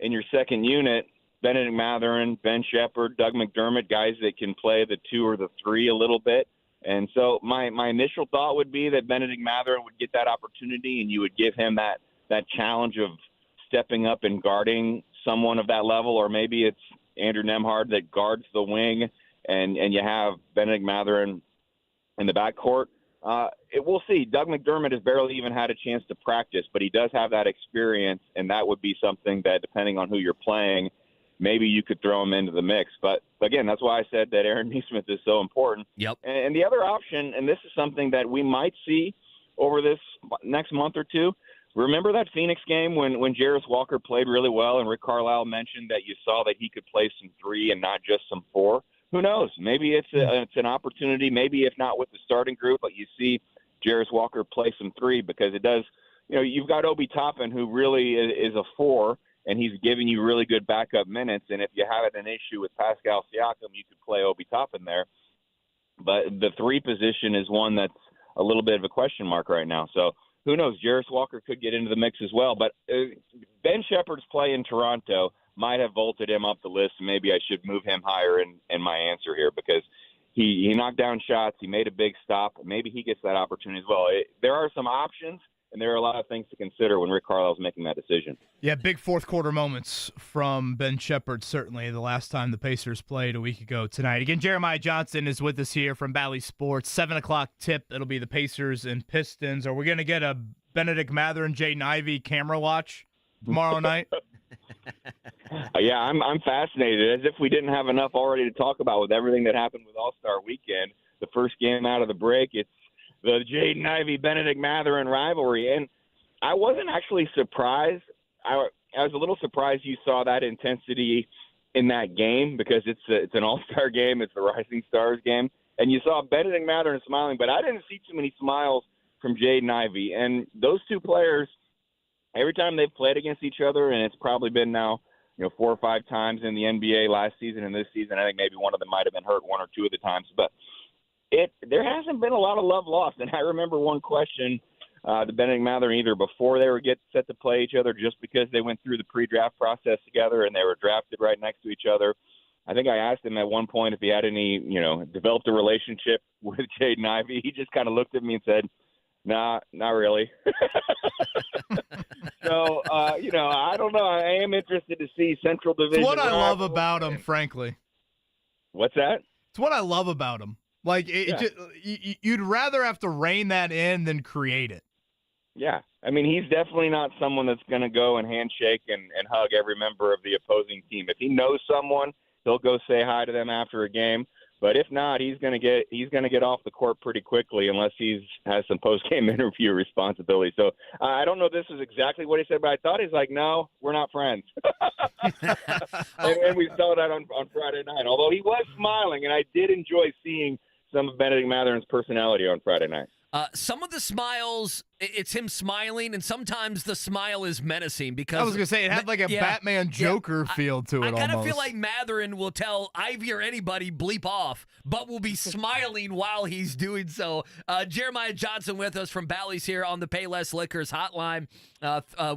in your second unit Bennedict Mathurin, Ben Shepherd, Doug McDermott, guys that can play the 2 or the 3 a little bit. And so my initial thought would be that Bennedict Mathurin would get that opportunity, and you would give him that challenge of stepping up and guarding someone of that level, or maybe it's Andrew Nembhard that guards the wing, and you have Bennedict Mathurin in the backcourt. We'll see. Doug McDermott has barely even had a chance to practice, but he does have that experience, and that would be something that, depending on who you're playing, maybe you could throw him into the mix. But, again, that's why I said that Aaron Nesmith is so important. Yep. And the other option, and this is something that we might see over this next month or two, remember that Phoenix game when Jarace Walker played really well and Rick Carlisle mentioned that you saw that he could play some 3 and not just some 4? Who knows? Maybe it's an opportunity, maybe if not with the starting group, but you see Jarace Walker play some 3 because it does – you've got Obi Toppin who really is a 4, and he's giving you really good backup minutes. And if you have an issue with Pascal Siakam, you could play Obi Toppin there. But the 3 position is one that's a little bit of a question mark right now. So who knows? Jarace Walker could get into the mix as well. But Ben Shepherd's play in Toronto might have vaulted him up the list. Maybe I should move him higher in my answer here because he knocked down shots. He made a big stop. Maybe he gets that opportunity as well. There are some options. And there are a lot of things to consider when Rick Carlisle's making that decision. Yeah, big fourth-quarter moments from Ben Shepherd, certainly, the last time the Pacers played a week ago tonight. Again, Jeremiah Johnson is with us here from Bally Sports. 7 o'clock tip, it'll be the Pacers and Pistons. Are we going to get a Bennedict Mathurin, Jaden Ivey camera watch tomorrow night? Yeah, I'm fascinated, as if we didn't have enough already to talk about with everything that happened with All-Star Weekend. The first game out of the break, it's the Jaden Ivey, Bennedict Mathurin rivalry. And I wasn't actually surprised. I was a little surprised you saw that intensity in that game because it's an all-star game. It's the Rising Stars game. And you saw Bennedict Mathurin smiling, but I didn't see too many smiles from Jaden Ivey. And those two players, every time they've played against each other, and it's probably been now 4 or 5 times in the NBA last season and this season, I think maybe one of them might have been hurt 1 or 2 of the times, but there hasn't been a lot of love lost. And I remember one question to Bennedict Mathurin either before they were set to play each other just because they went through the pre-draft process together and they were drafted right next to each other. I think I asked him at one point if he had any, developed a relationship with Jaden Ivey. He just kind of looked at me and said, nah, not really. So, I don't know. I am interested to see Central Division. It's what I love about him, frankly. What's that? It's what I love about him. Like, you'd rather have to rein that in than create it. Yeah. I mean, he's definitely not someone that's going to go and handshake and hug every member of the opposing team. If he knows someone, he'll go say hi to them after a game. But if not, he's going to get off the court pretty quickly unless has some post-game interview responsibility. So I don't know if this is exactly what he said, but I thought he's like, no, we're not friends. and we saw that on Friday night, although he was smiling, and I did enjoy seeing some of Bennedict Mathurin's personality on Friday night. Some of the smiles, it's him smiling, and sometimes the smile is menacing because I was going to say, it had like a Batman Joker feel to it. I kind of almost feel like Mathurin will tell Ivy or anybody bleep off, but will be smiling while he's doing so. Jeremiah Johnson with us from Bally's here on the Payless Liquors hotline.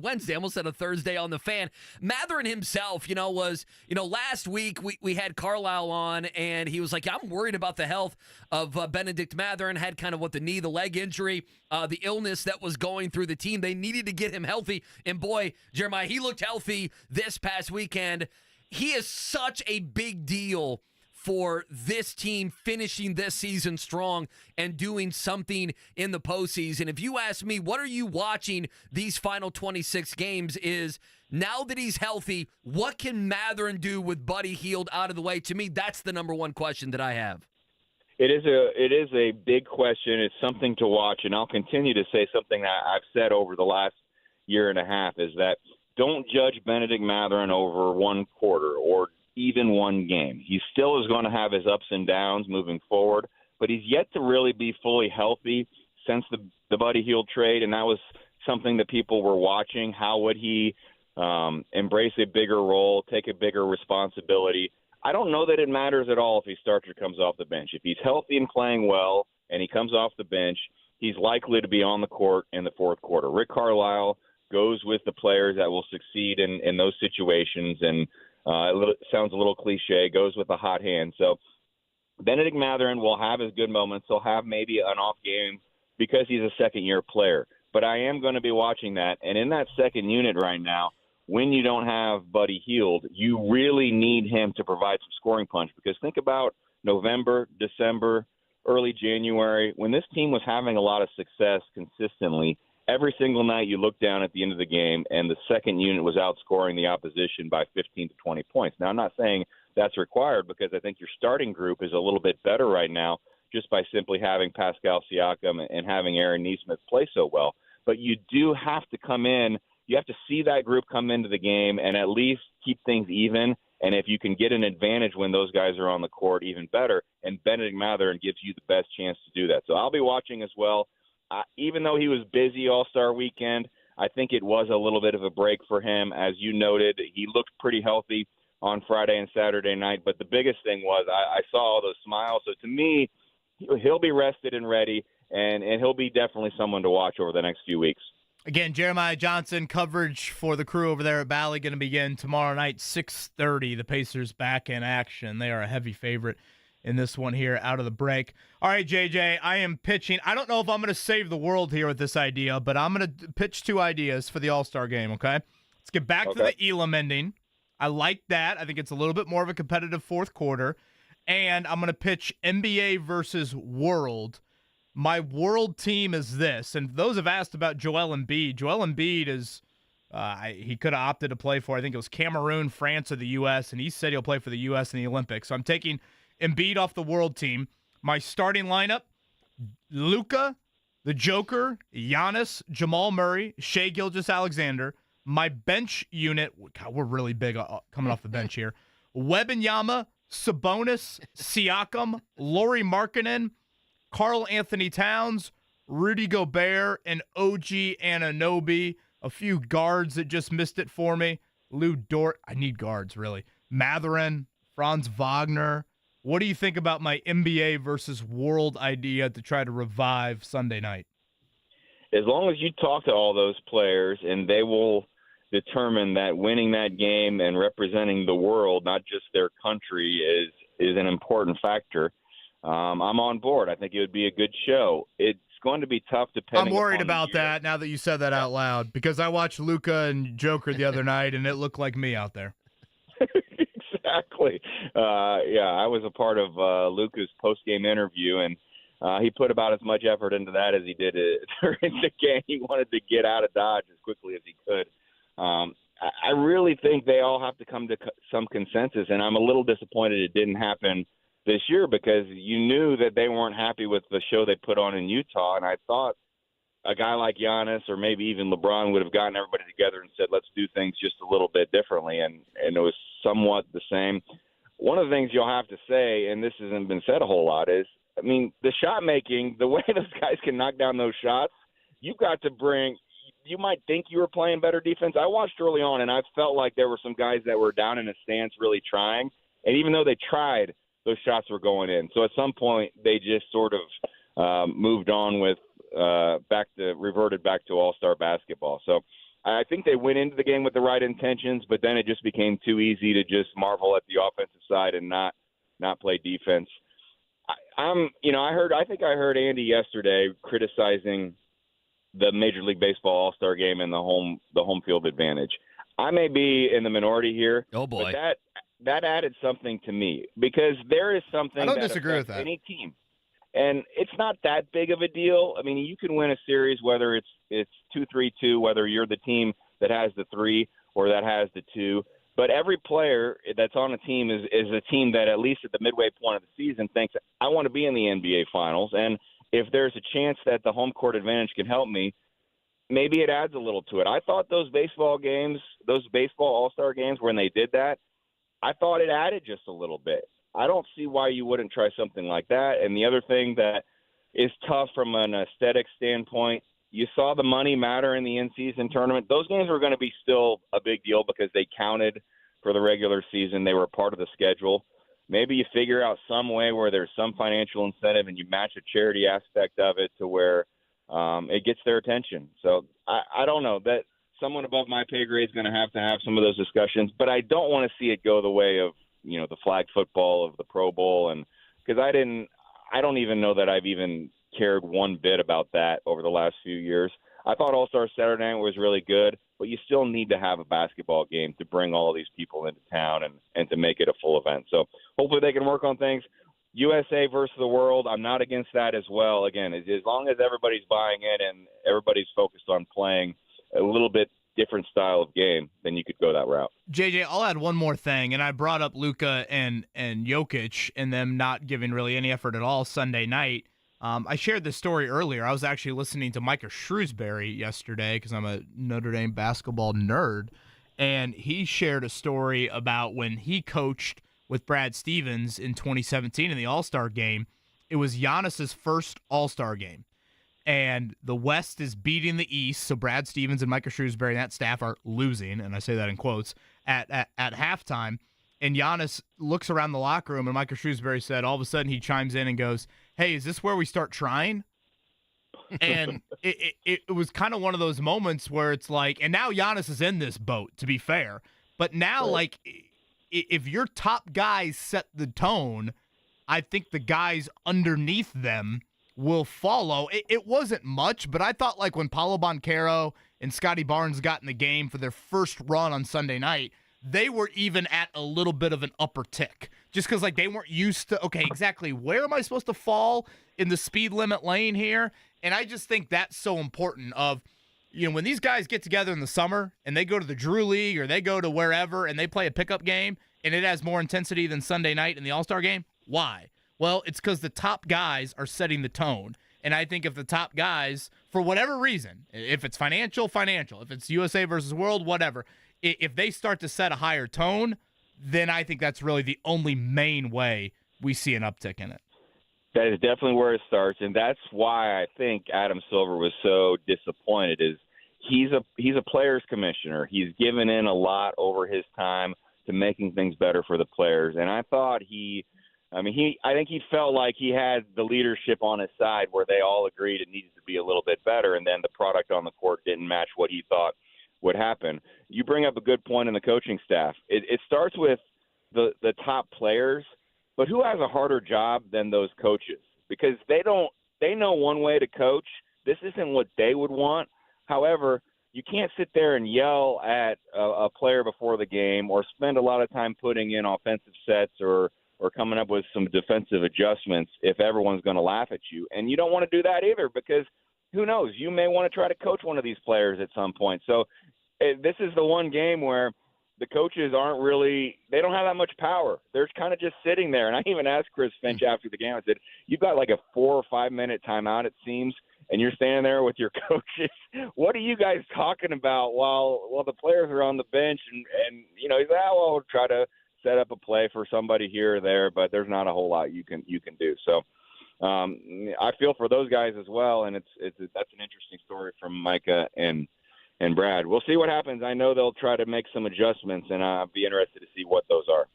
Wednesday, almost said a Thursday on the Fan. Mathurin himself, was, last week we had Carlisle on, and he was like, I'm worried about the health of Bennedict Mathurin, had kind of the knee, the leg injury, the illness that was going through the team. They needed to get him healthy. And boy, Jeremiah, he looked healthy this past weekend. He is such a big deal for this team finishing this season strong and doing something in the postseason. If you ask me, what are you watching these final 26 games is now that he's healthy, what can Mathurin do with Buddy Hield out of the way? To me, that's the number one question that I have. It is a big question. It's something to watch, and I'll continue to say something that I've said over the last year and a half is that don't judge Bennedict Mathurin over one quarter or even one game. He still is going to have his ups and downs moving forward, but he's yet to really be fully healthy since the Buddy Hield trade, and that was something that people were watching. How would he embrace a bigger role, take a bigger responsibility? I don't know that it matters at all if he starts or comes off the bench. If he's healthy and playing well and he comes off the bench, he's likely to be on the court in the fourth quarter. Rick Carlisle goes with the players that will succeed in those situations, and it sounds a little cliche, goes with a hot hand. So Bennedict Mathurin will have his good moments. He'll have maybe an off game because he's a second-year player. But I am going to be watching that. And in that second unit right now, when you don't have Buddy Hield, you really need him to provide some scoring punch. Because think about November, December, early January, when this team was having a lot of success consistently. Every single night you look down at the end of the game, and the second unit was outscoring the opposition by 15 to 20 points. Now, I'm not saying that's required because I think your starting group is a little bit better right now just by simply having Pascal Siakam and having Aaron Nesmith play so well. But you do have to come in. You have to see that group come into the game and at least keep things even. And if you can get an advantage when those guys are on the court, even better. And Bennedict Mathurin gives you the best chance to do that. So I'll be watching as well. Even though he was busy All-Star weekend, I think it was a little bit of a break for him. As you noted, he looked pretty healthy on Friday and Saturday night. But the biggest thing was I saw all those smiles. So to me, he'll be rested and ready, and he'll be definitely someone to watch over the next few weeks. Again, Jeremiah Johnson, coverage for the crew over there at Bally going to begin tomorrow night, 6:30. The Pacers back in action. They are a heavy favorite in this one here out of the break. All right, JJ, I am pitching. I don't know if I'm going to save the world here with this idea, but I'm going to pitch two ideas for the All-Star game, okay? Let's get back to the Elam ending. I like that. I think it's a little bit more of a competitive fourth quarter. And I'm going to pitch NBA versus World. My World team is this. And those have asked about Joel Embiid. Joel Embiid is he could have opted to play for, I think it was Cameroon, France, or the U.S., and he said he'll play for the U.S. in the Olympics. So I'm taking Embiid off the World team. My starting lineup, Luka, the Joker, Giannis, Jamal Murray, Shai Gilgeous-Alexander. My bench unit, God, we're really big coming off the bench here. Wembanyama, Sabonis, Siakam, Lauri Markkanen, Karl Anthony Towns, Rudy Gobert, and OG Anunoby. A few guards that just missed it for me. Lou Dort. I need guards, really. Mathurin, Franz Wagner. What do you think about my NBA versus World idea to try to revive Sunday night? As long as you talk to all those players and they will determine that winning that game and representing the world, not just their country, is an important factor, I'm on board. I think it would be a good show. It's going to be tough depending. I'm worried about that now that you said that out loud because I watched Luka and Joker the other night and it looked like me out there. Exactly. I was a part of Luka's post-game interview, and he put about as much effort into that as he did during the game. He wanted to get out of Dodge as quickly as he could. I really think they all have to come to some consensus, and I'm a little disappointed it didn't happen this year because you knew that they weren't happy with the show they put on in Utah. And I thought a guy like Giannis or maybe even LeBron would have gotten everybody together and said, let's do things just a little bit differently. And it was somewhat the same. One of the things you'll have to say, and this hasn't been said a whole lot, is, I mean, the shot making, the way those guys can knock down those shots, you've got to bring – you might think you were playing better defense. I watched early on, and I felt like there were some guys that were down in a stance really trying. And even though they tried, those shots were going in. So at some point, they just sort of moved on with reverted back to all-star basketball. So I think they went into the game with the right intentions, but then it just became too easy to just marvel at the offensive side and not play defense. I think I heard Andy yesterday criticizing the Major League Baseball All-Star Game and the home field advantage. I may be in the minority here. Oh boy, but that added something to me because there is something I don't that disagree with that. Any team, and it's not that big of a deal. I mean, you can win a series whether it's 2-3-2, whether you're the team that has the 3 or that has the 2. But every player that's on a team is a team that at least at the midway point of the season thinks, I want to be in the NBA Finals. And if there's a chance that the home court advantage can help me, maybe it adds a little to it. I thought those baseball All-Star games, when they did that, I thought it added just a little bit. I don't see why you wouldn't try something like that. And the other thing that is tough from an aesthetic standpoint, you saw the money matter in the in-season tournament. Those games were going to be still a big deal because they counted for the regular season. They were part of the schedule. Maybe you figure out some way where there's some financial incentive and you match a charity aspect of it to where it gets their attention. So I don't know. That someone above my pay grade is going to have some of those discussions, but I don't want to see it go the way of, the flag football of the Pro Bowl. And because I don't even know that I've even cared one bit about that over the last few years. I thought All-Star Saturday Night was really good, but you still need to have a basketball game to bring all of these people into town and to make it a full event. So hopefully they can work on things. USA versus the world, I'm not against that as well. Again, as long as everybody's buying in and everybody's focused on playing a little bit different style of game, then you could go that route. JJ, I'll add one more thing, and I brought up Luka and Jokic and them not giving really any effort at all Sunday night. I shared this story earlier. I was actually listening to Micah Shrewsbury yesterday because I'm a Notre Dame basketball nerd, and he shared a story about when he coached with Brad Stevens in 2017 in the All-Star game. It was Giannis's first All-Star game, and the West is beating the East, so Brad Stevens and Micah Shrewsbury and that staff are losing, and I say that in quotes, at halftime. And Giannis looks around the locker room, and Micah Shrewsbury said all of a sudden he chimes in and goes, hey, is this where we start trying? And it was kind of one of those moments where it's like, and now Giannis is in this boat, to be fair. But now, like, if your top guys set the tone, I think the guys underneath them will follow. It wasn't much, but I thought, like, when Paolo Banchero and Scotty Barnes got in the game for their first run on Sunday night, they were even at a little bit of an upper tick. Just because, like, they weren't used to, okay, exactly where am I supposed to fall in the speed limit lane here? And I just think that's so important of, when these guys get together in the summer and they go to the Drew League or they go to wherever and they play a pickup game and it has more intensity than Sunday night in the All-Star game, why? Well, it's because the top guys are setting the tone. And I think if the top guys, for whatever reason, if it's financial, if it's USA versus world, whatever, if they start to set a higher tone, then I think that's really the only main way we see an uptick in it. That is definitely where it starts, and that's why I think Adam Silver was so disappointed. Is he's a players commissioner. He's given in a lot over his time to making things better for the players, and I thought I think he felt like he had the leadership on his side where they all agreed it needed to be a little bit better, and then the product on the court didn't match what he thought would happen. You bring up a good point in the coaching staff. It starts with the top players, but who has a harder job than those coaches? Because they know one way to coach. This isn't what they would want. However, you can't sit there and yell at a player before the game or spend a lot of time putting in offensive sets or coming up with some defensive adjustments if everyone's going to laugh at you. And you don't want to do that either because who knows? You may want to try to coach one of these players at some point. So this is the one game where the coaches aren't really – they don't have that much power. They're kind of just sitting there. And I even asked Chris Finch after the game, I said, you've got like a 4 or 5 minute timeout, it seems, and you're standing there with your coaches. What are you guys talking about while the players are on the bench? And you know, he's like, well, we'll try to set up a play for somebody here or there, but there's not a whole lot you can do. So I feel for those guys as well, and that's an interesting story from Micah and Brad. We'll see what happens. I know they'll try to make some adjustments, and I'll be interested to see what those are.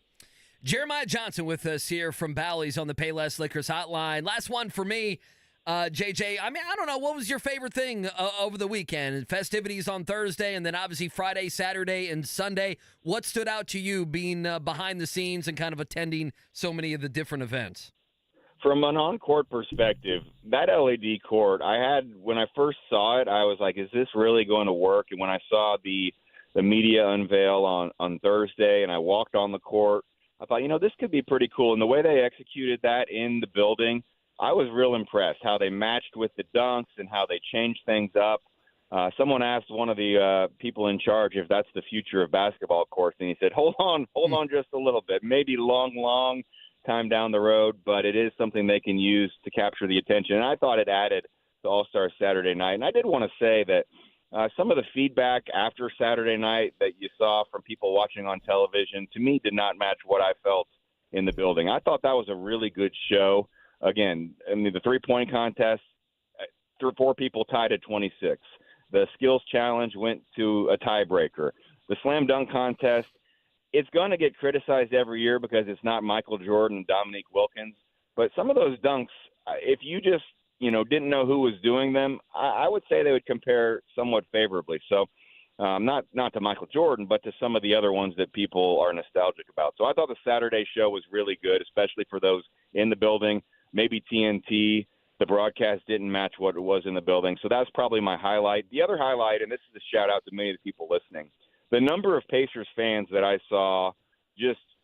Jeremiah Johnson with us here from Bally's on the Payless Liquors hotline. Last one for me, JJ. I mean, I don't know. What was your favorite thing over the weekend? Festivities on Thursday, and then obviously Friday, Saturday, and Sunday. What stood out to you being behind the scenes and kind of attending so many of the different events? From an on-court perspective, that LED court, when I first saw it, I was like, is this really going to work? And when I saw the media unveil on Thursday and I walked on the court, I thought, this could be pretty cool. And the way they executed that in the building, I was real impressed how they matched with the dunks and how they changed things up. Someone asked one of the people in charge if that's the future of basketball courts, and he said, hold on just a little bit, maybe long time down the road, but it is something they can use to capture the attention. And I thought it added to All-Star Saturday night. And I did want to say that some of the feedback after Saturday night that you saw from people watching on television, to me, did not match what I felt in the building. I thought that was a really good show. Again, I mean, the three-point contest, 4 people tied at 26. The skills challenge went to a tiebreaker. The slam dunk contest, it's going to get criticized every year because it's not Michael Jordan and Dominique Wilkins. But some of those dunks, if you just, didn't know who was doing them, I would say they would compare somewhat favorably. So not to Michael Jordan, but to some of the other ones that people are nostalgic about. So I thought the Saturday show was really good, especially for those in the building. Maybe TNT, the broadcast didn't match what it was in the building. So that's probably my highlight. The other highlight, and this is a shout out to many of the people listening, the number of Pacers fans that I saw,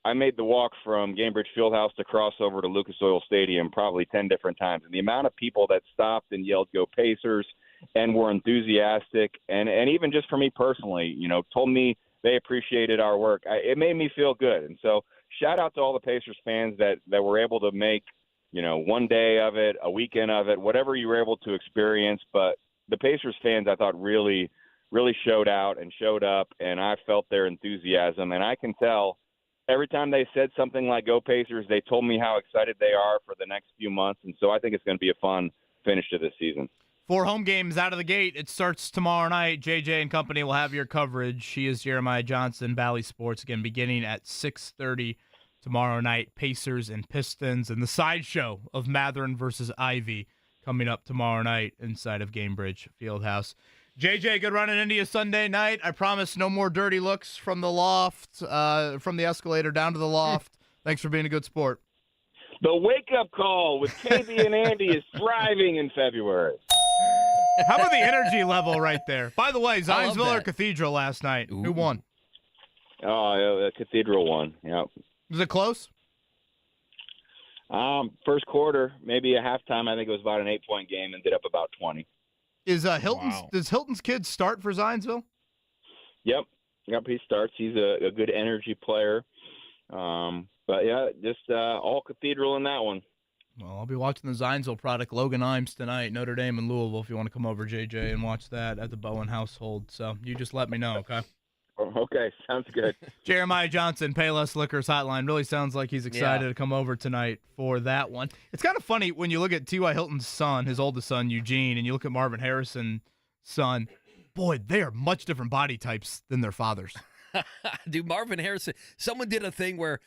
I made the walk from Gainbridge Fieldhouse to cross over to Lucas Oil Stadium probably 10 different times. And the amount of people that stopped and yelled, "Go Pacers," and were enthusiastic, and even just for me personally, told me they appreciated our work, it made me feel good. And so shout out to all the Pacers fans that were able to make, one day of it, a weekend of it, whatever you were able to experience. But the Pacers fans, I thought, really showed out and showed up, and I felt their enthusiasm. And I can tell every time they said something like "Go Pacers," they told me how excited they are for the next few months. And so I think it's going to be a fun finish to this season. 4 home games out of the gate. It starts tomorrow night. JJ and company will have your coverage. He is Jeremiah Johnson, Bally Sports, again, beginning at 6:30 tomorrow night. Pacers and Pistons, and the sideshow of Mathurin versus Ivey coming up tomorrow night inside of Gainbridge Fieldhouse. JJ, good run in Indy Sunday night. I promise no more dirty looks from the loft, from the escalator down to the loft. Thanks for being a good sport. The wake-up call with KB and Andy is thriving in February. How about the energy level right there? By the way, Zionsville or Cathedral last night? Ooh. Who won? Oh, Cathedral won, yeah. Was it close? First quarter, maybe a halftime. I think it was about an 8-point game, ended up about 20. Does Hilton's kid start for Zionsville? Yep, he starts. He's a good energy player. But, yeah, just all Cathedral in that one. Well, I'll be watching the Zionsville product, Logan Imes, tonight, Notre Dame and Louisville, if you want to come over, JJ, and watch that at the Bowen household. So you just let me know, okay? Okay, sounds good. Jeremiah Johnson, Payless Liquors hotline. Really sounds like he's excited to come over tonight for that one. It's kind of funny when you look at T.Y. Hilton's son, his oldest son, Eugene, and you look at Marvin Harrison's son. Boy, they are much different body types than their fathers. Dude, Marvin Harrison, someone did a thing where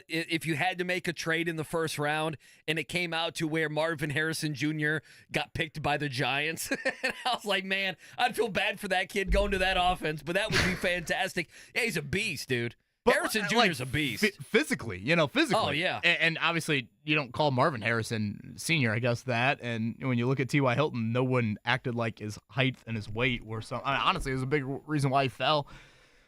if you had to make a trade in the first round and it came out to where Marvin Harrison Jr. got picked by the Giants, and I was like, man, I'd feel bad for that kid going to that offense, but that would be fantastic. Yeah, he's a beast, dude. But Harrison Jr. is a beast. Physically. Oh, yeah. And obviously, you don't call Marvin Harrison Sr., I guess, that. And when you look at T.Y. Hilton, no one acted like his height and his weight were some. Honestly, it was a big reason why he fell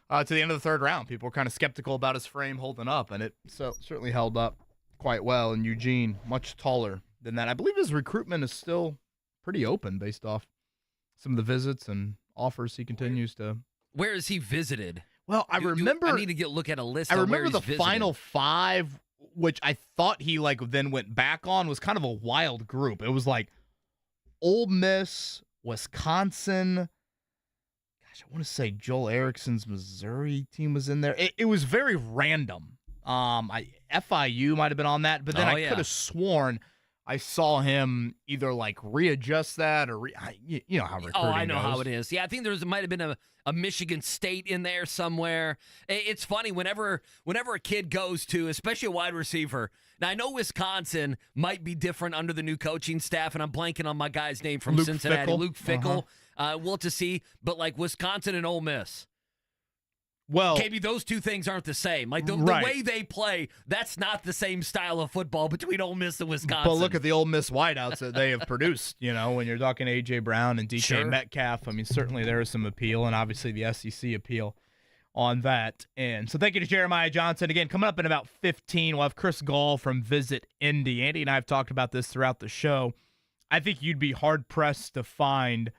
to the end of the third round. People were kind of skeptical about his frame holding up, and it certainly held up quite well. And Eugene, much taller than that. I believe his recruitment is still pretty open based off some of the visits and offers he continues to. Where has he visited? Well, I remember. I need to look at a list. I on remember where the he's visited. final 5, which I thought he then went back on, was kind of a wild group. It was like Ole Miss, Wisconsin. Gosh, I want to say Joel Erickson's Missouri team was in there. It was very random. FIU might have been on that, but then I could have sworn I saw him either readjust that or you know how recruiting I know goes. how it is. Yeah, I think might have been a Michigan State in there somewhere. It's funny whenever a kid goes to, especially a wide receiver. Now I know Wisconsin might be different under the new coaching staff, and I'm blanking on my guy's name from Cincinnati, Luke Fickell. We'll have to see, but Wisconsin and Ole Miss. Well, maybe those two things aren't the same. The way they play, that's not the same style of football between Ole Miss and Wisconsin. But look at the Ole Miss wideouts that they have produced, when you're talking A.J. Brown and DK Metcalf. I mean, certainly there is some appeal, and obviously the SEC appeal on that. And so thank you to Jeremiah Johnson. Again, coming up in about 15, we'll have Chris Gahl from Visit Indy. Andy and I have talked about this throughout the show. I think you'd be hard-pressed to find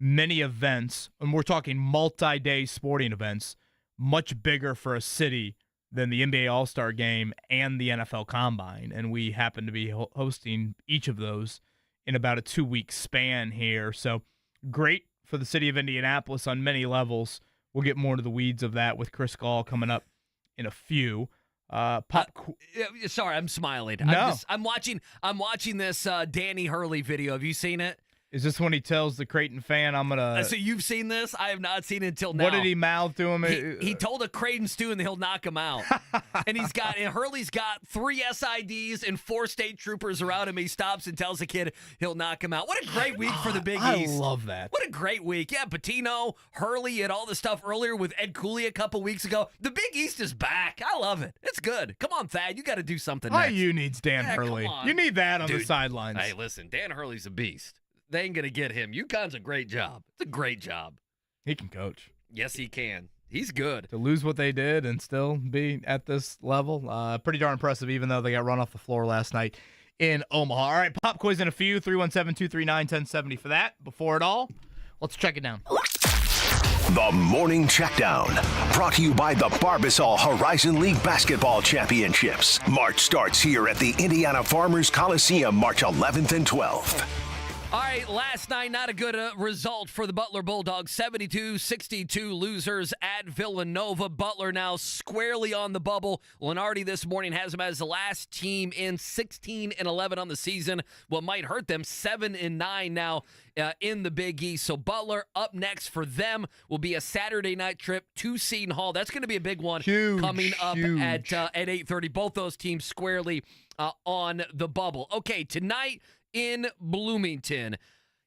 many events, and we're talking multi-day sporting events, much bigger for a city than the NBA All-Star Game and the NFL Combine, and we happen to be hosting each of those in about a 2-week span here. So great for the city of Indianapolis on many levels. We'll get more into the weeds of that with Chris Gahl coming up in a few. Sorry, I'm smiling. No. I'm watching this Danny Hurley video. Have you seen it? Is this when he tells the Creighton fan, I'm going to... So you've seen this? I have not seen it until now. What did he mouth to him? He told a Creighton student that he'll knock him out. And Hurley's got 3 SIDs and 4 state troopers around him. He stops and tells the kid he'll knock him out. What a great week for the Big East. I love that. What a great week. Yeah, Patino, Hurley, and all the stuff earlier with Ed Cooley a couple weeks ago. The Big East is back. I love it. It's good. Come on, Thad. You got to do something next. IU needs Dan Hurley. Come on. You need that on Dude, the sidelines. Hey, listen, Dan Hurley's a beast. They ain't going to get him. UConn's a great job. It's a great job. He can coach. Yes, he can. He's good. To lose what they did and still be at this level, pretty darn impressive, even though they got run off the floor last night in Omaha. All right, pop quiz in a few. 317-239-1070 for that. Before it all, let's check it down. The Morning Checkdown, brought to you by the Barbasol Horizon League Basketball Championships. March starts here at the Indiana Farmers Coliseum, March 11th and 12th. All right, last night, not a good result for the Butler Bulldogs. 72-62 losers at Villanova. Butler now squarely on the bubble. Lunardi this morning has them as the last team in 16-11 on the season. What might hurt them, 7-9 now in the Big East. So Butler up next for them will be a Saturday night trip to Seton Hall. That's going to be a big one coming up at 8:30. Both those teams squarely on the bubble. Okay, tonight in Bloomington.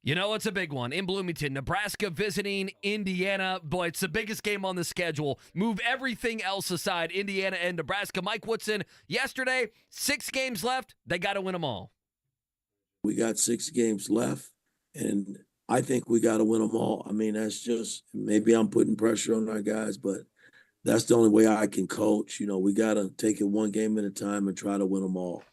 You know, it's a big one. In Bloomington, Nebraska visiting Indiana. Boy, it's the biggest game on the schedule. Move everything else aside, Indiana and Nebraska. Mike Woodson, yesterday, 6 games left. They got to win them all. We got 6 games left, and I think we got to win them all. I mean, that's just, maybe I'm putting pressure on our guys, but that's the only way I can coach. You know, we got to take it one game at a time and try to win them all.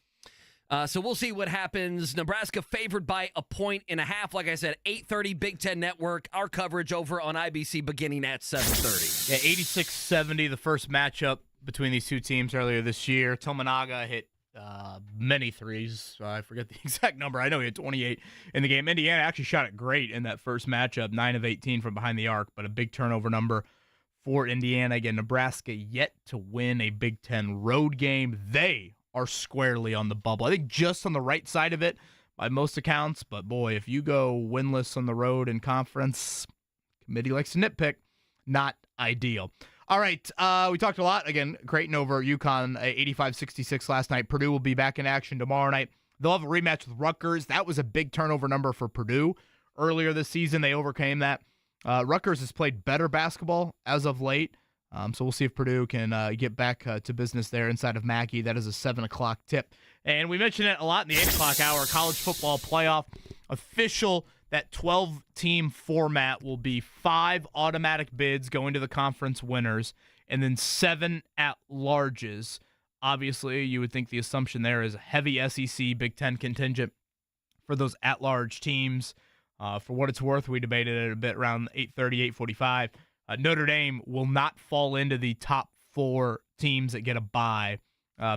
So we'll see what happens. Nebraska favored by 1.5 points. Like I said, 8:30 Big Ten Network. Our coverage over on IBC beginning at 7:30. Yeah, 86-70, the first matchup between these two teams earlier this year. Tominaga hit many threes. I forget the exact number. I know he had 28 in the game. Indiana actually shot it great in that first matchup, 9 of 18 from behind the arc, but a big turnover number for Indiana. Again, Nebraska yet to win a Big Ten road game. They are squarely on the bubble. I think just on the right side of it by most accounts, but boy, if you go winless on the road in conference, committee likes to nitpick, not ideal. All right, we talked a lot. Again, Creighton over UConn, 85-66 last night. Purdue will be back in action tomorrow night. They'll have a rematch with Rutgers. That was a big turnover number for Purdue earlier this season. They overcame that. Rutgers has played better basketball as of late. So we'll see if Purdue can get back to business there inside of Mackey. That is a 7 o'clock tip. And we mentioned it a lot in the 8 o'clock hour. College football playoff official. That 12-team format will be 5 automatic bids going to the conference winners and then 7 at-larges. Obviously, you would think the assumption there is a heavy SEC Big Ten contingent for those at-large teams. For what it's worth, we debated it a bit around 8:30, 8:45. Notre Dame will not fall into the top 4 teams that get a bye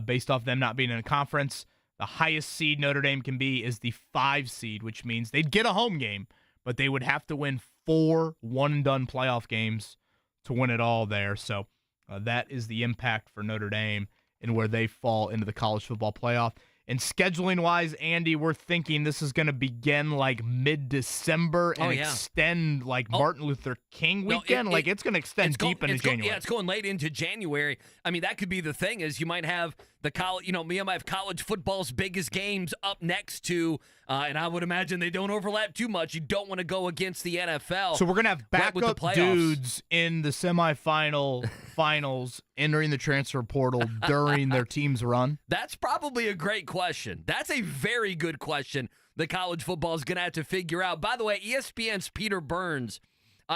based off them not being in a conference. The highest seed Notre Dame can be is the 5 seed, which means they'd get a home game, but they would have to win 4 one-and-done playoff games to win it all there. So that is the impact for Notre Dame and where they fall into the college football playoff. And scheduling-wise, Andy, we're thinking this is going to begin like mid-December and extend like Martin Luther King weekend. It's going to extend deep into January. It's going late into January. I mean, that could be the thing is you might have the college, me might have college football's biggest games up next to, and I would imagine they don't overlap too much. You don't want to go against the NFL. So we're going to have backup dudes in the semifinal finals entering the transfer portal during their team's run? That's probably a great question. That's a very good question that college football is going to have to figure out. By the way, ESPN's Peter Burns,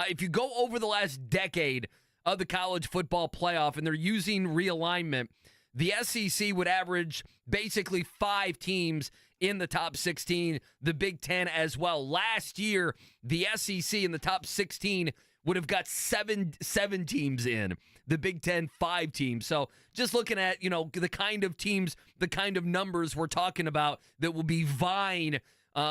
if you go over the last decade of the college football playoff and they're using realignment, the SEC would average basically 5 teams in the top 16, the Big Ten as well. Last year, the SEC in the top 16 would have got seven teams in. The Big Ten, 5 teams. So just looking at, the kind of teams, the kind of numbers we're talking about that will be vying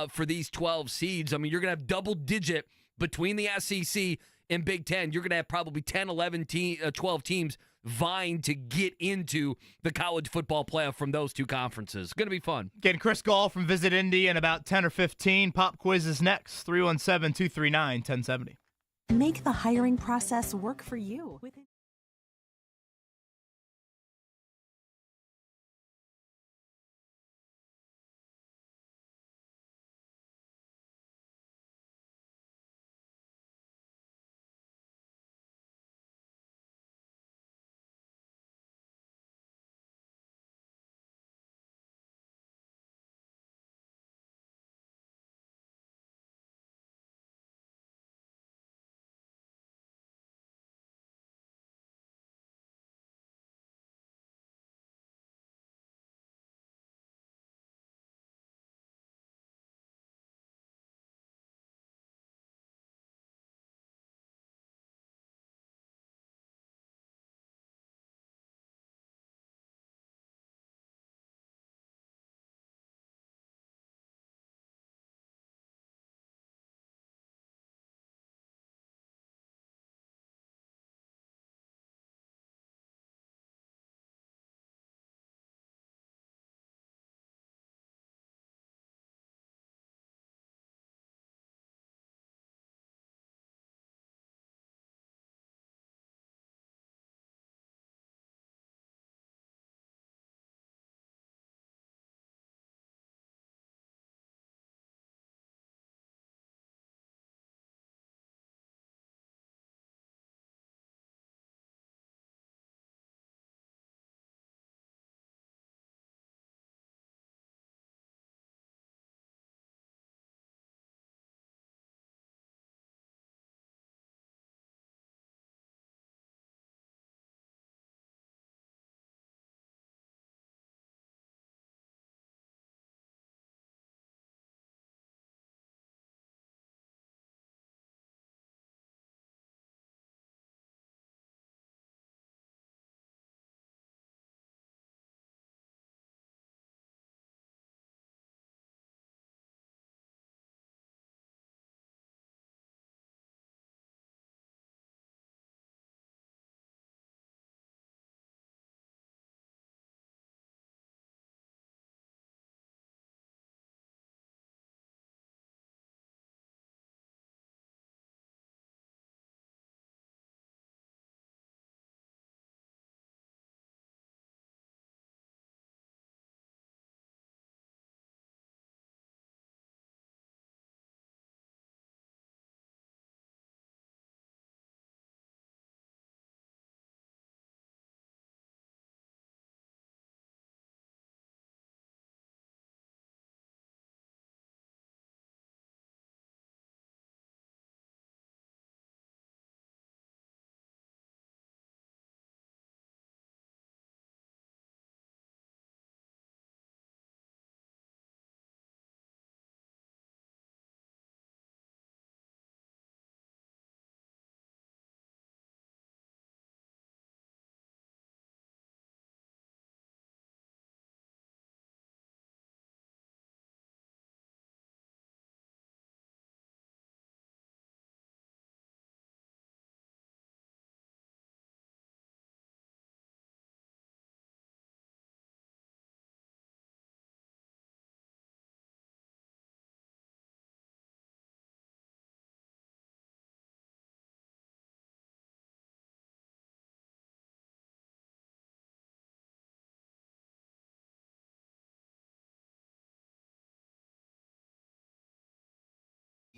for these 12 seeds. I mean, you're going to have double-digit between the SEC and Big Ten. You're going to have probably 10, 11, 12 teams vying to get into the college football playoff from those 2 conferences. Going to be fun. Getting Chris Gahl from VisitIndy in about 10 or 15. Pop quiz is next, 317-239-1070. Make the hiring process work for you.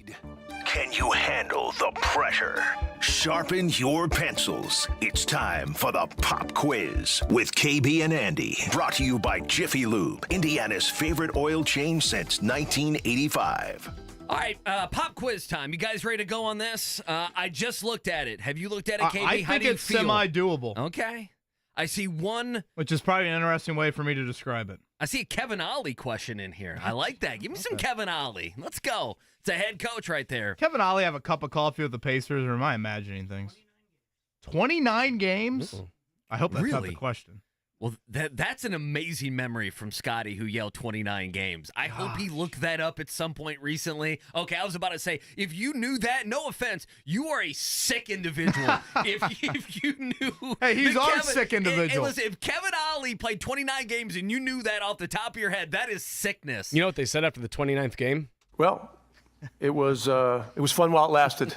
speed? Can you handle the pressure? Sharpen your pencils. It's time for the Pop Quiz with KB and Andy. Brought to you by Jiffy Lube, Indiana's favorite oil change since 1985. All right, pop quiz time. You guys ready to go on this? I just looked at it. Have you looked at it, KB? I How think do you it's feel? semi-doable. Okay. I see one. Which is probably an interesting way for me to describe it. I see a Kevin Ollie question in here. I like that. Give me some Kevin Ollie. Let's go. It's a head coach right there. Kevin Ollie have a cup of coffee with the Pacers, or am I imagining things? 29 games? Uh-oh. I hope that's not Really? the question. Well, that's an amazing memory from Scotty, who yelled 29 games. I hope he looked that up at some point recently. Okay, I was about to say, if you knew that, no offense, you are a sick individual. if you knew. Hey, he's that our Kevin- sick individual. Hey, listen, if Kevin Ollie played 29 games and you knew that off the top of your head, that is sickness. You know what they said after the 29th game? Well, it was fun while it lasted.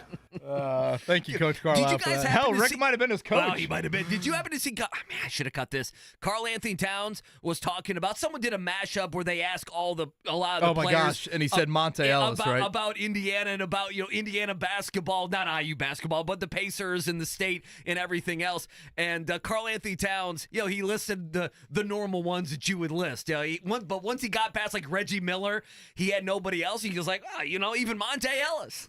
Thank you, Coach Carlisle. Did you for guys that. happen Hell, to Rick see- might have been his coach. Well, he might have been. Did you happen to see? Man, I should have cut this. Carl Anthony Towns was talking about. Someone did a mashup where they ask a lot of the Oh my players. gosh! And he said Monte Ellis, right? About Indiana and about Indiana basketball, not IU basketball, but the Pacers and the state and everything else. And Carl Anthony Towns, he listed the normal ones that you would list. But once he got past like Reggie Miller, he had nobody else. He was like, even Monte Ellis.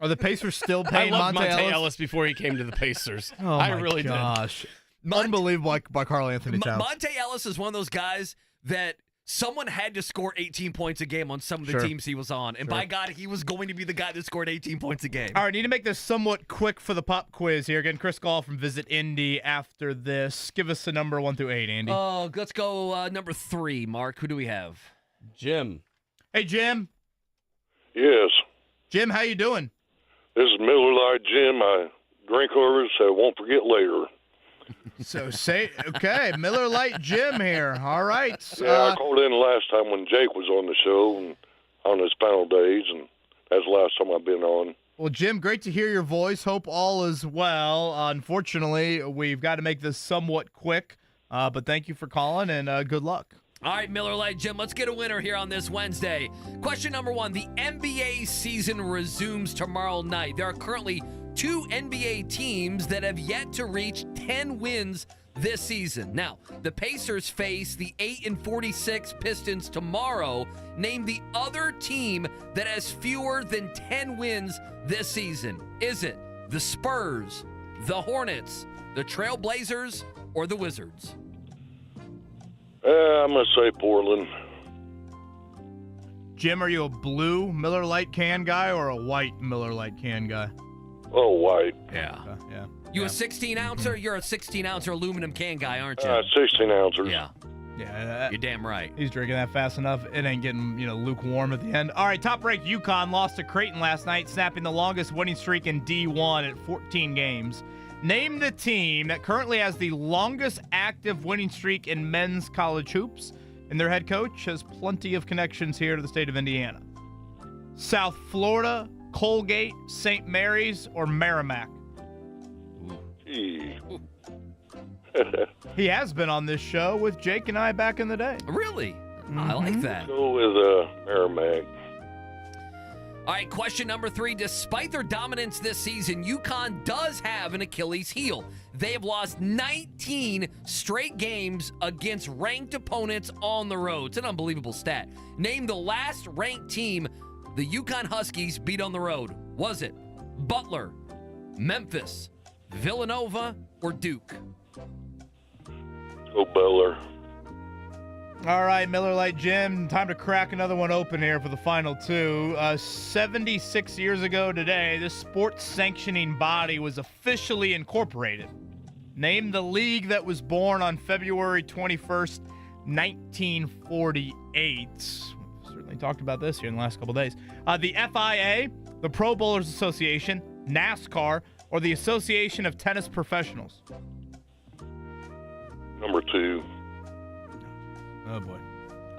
Are the Pacers still I paying loved Monte Monte Ellis? Ellis before he came to the Pacers. Oh I my really gosh. Unbelievable by Carl Anthony Towns. Monte Ellis is one of those guys that someone had to score 18 points a game on some of the teams he was on. And by God, he was going to be the guy that scored 18 points a game. All right, need to make this somewhat quick for the pop quiz here. Again, Chris Gahl from Visit Indy after this. Give us a number 1 through 8, Andy. Let's go number 3, Mark. Who do we have? Jim. Hey, Jim. Yes. Jim, how you doing? This is Miller Lite Jim. I drink over, so won't forget later. So okay, Miller Lite Jim here. All right. Yeah, I called in the last time when Jake was on the show and on his panel days, and that's the last time I've been on. Well, Jim, great to hear your voice. Hope all is well. Unfortunately, we've got to make this somewhat quick, but thank you for calling, and good luck. All right, Miller Lite Jim, let's get a winner here on this Wednesday. Question number 1, the NBA season resumes tomorrow night. There are currently 2 NBA teams that have yet to reach 10 wins this season. Now, the Pacers face the 8-46 Pistons tomorrow. Name the other team that has fewer than 10 wins this season. Is it the Spurs, the Hornets, the Trail Blazers, or the Wizards? I'm going to say Portland. Jim, are you a blue Miller Lite can guy or a white Miller Lite can guy? Oh, white. Yeah. Yeah. You a 16-ouncer? You're a 16-ouncer aluminum can guy, aren't you? 16 ounces. Yeah. Yeah. You're damn right. He's drinking that fast enough. It ain't getting, lukewarm at the end. All right, top-ranked UConn lost to Creighton last night, snapping the longest winning streak in D1 at 14 games. Name the team that currently has the longest active winning streak in men's college hoops, and their head coach has plenty of connections here to the state of Indiana. South Florida, Colgate, St. Mary's, or Merrimack? Gee. He has been on this show with Jake and I back in the day. Really? I like that. Go with Merrimack. All right, question number 3. Despite their dominance this season, UConn does have an Achilles heel. They have lost 19 straight games against ranked opponents on the road. It's an unbelievable stat. Name the last ranked team the UConn Huskies beat on the road. Was it Butler, Memphis, Villanova, or Duke? Go Butler. All right, Miller Lite Jim, time to crack another one open here for the final 2. 76 years ago today, this sports sanctioning body was officially incorporated. Name the league that was born on February 21st, 1948. Certainly talked about this here in the last couple days. The FIA, the Pro Bowlers Association, NASCAR, or the Association of Tennis Professionals? Number 2. Oh, boy.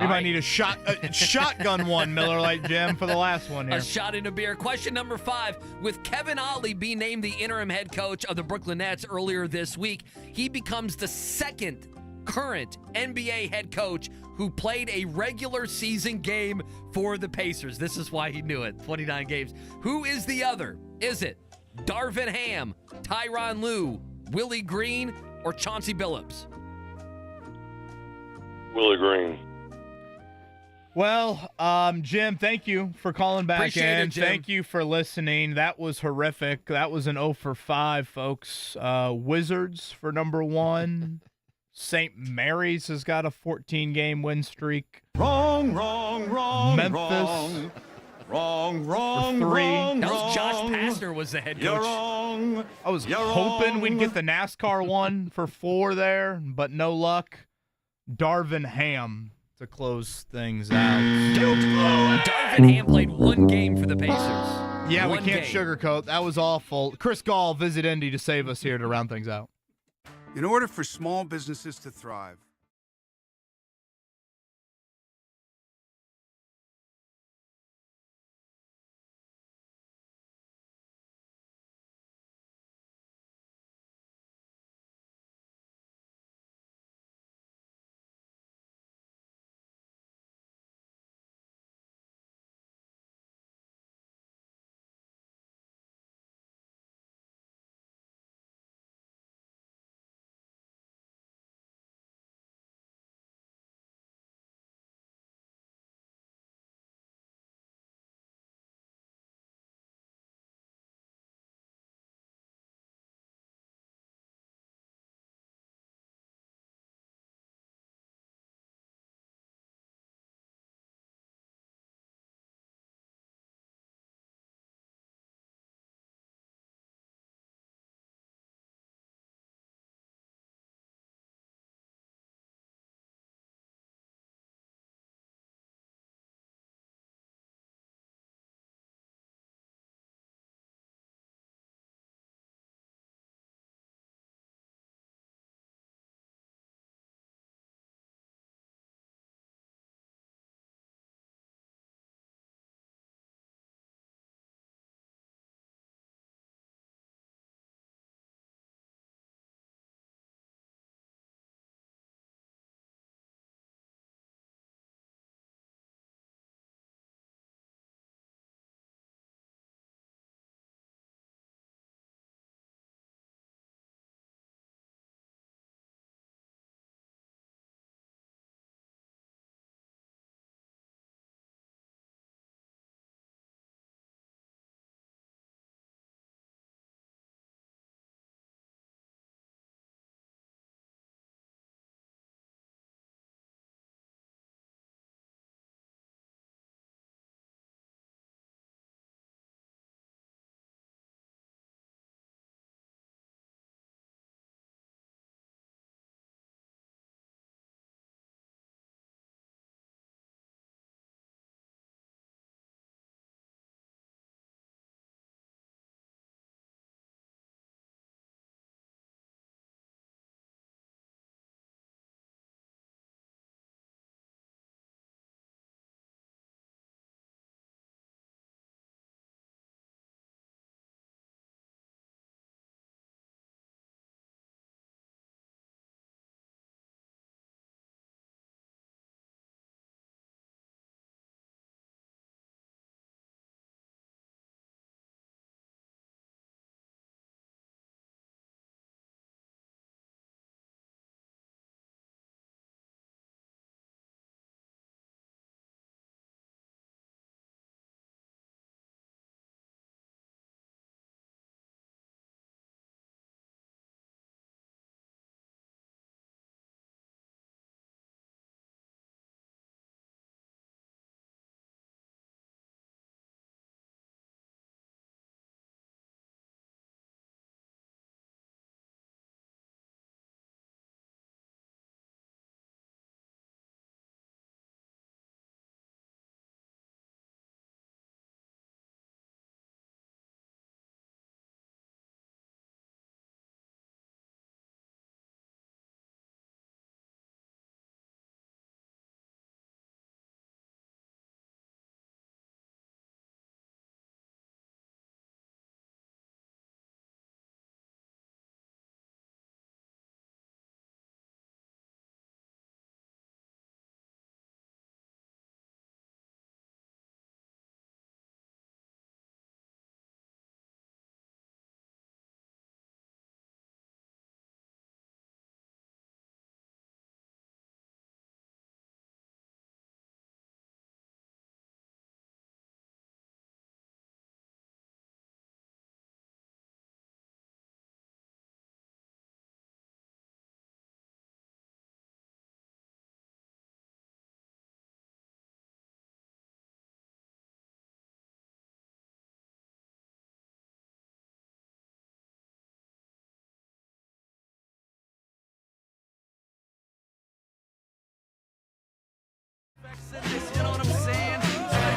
We might need a shotgun one, Miller Lite Jim, for the last one here. A shot in a beer. Question number 5. With Kevin Ollie being named the interim head coach of the Brooklyn Nets earlier this week, he becomes the second current NBA head coach who played a regular season game for the Pacers. This is why he knew it. 29 games. Who is the other? Is it Darvin Ham, Tyronn Lue, Willie Green, or Chauncey Billups? Willie Green. Well, Jim, thank you for calling back Appreciate in. it, Jim. Thank you for listening. That was horrific. That was an 0 for 5, folks. Wizards for number 1. St. Mary's has got a 14-game win streak. Wrong, Memphis wrong, for 3. That was Josh Pastner was the head coach. wrong. I was hoping we'd get the NASCAR one for 4 there, but no luck. Darvin Ham to close things out. Darvin Ham played 1 game for the Pacers. Yeah, we One can't game. sugarcoat. That was awful. Chris Gahl, Visit Indy to save us here to round things out. In order for small businesses to thrive,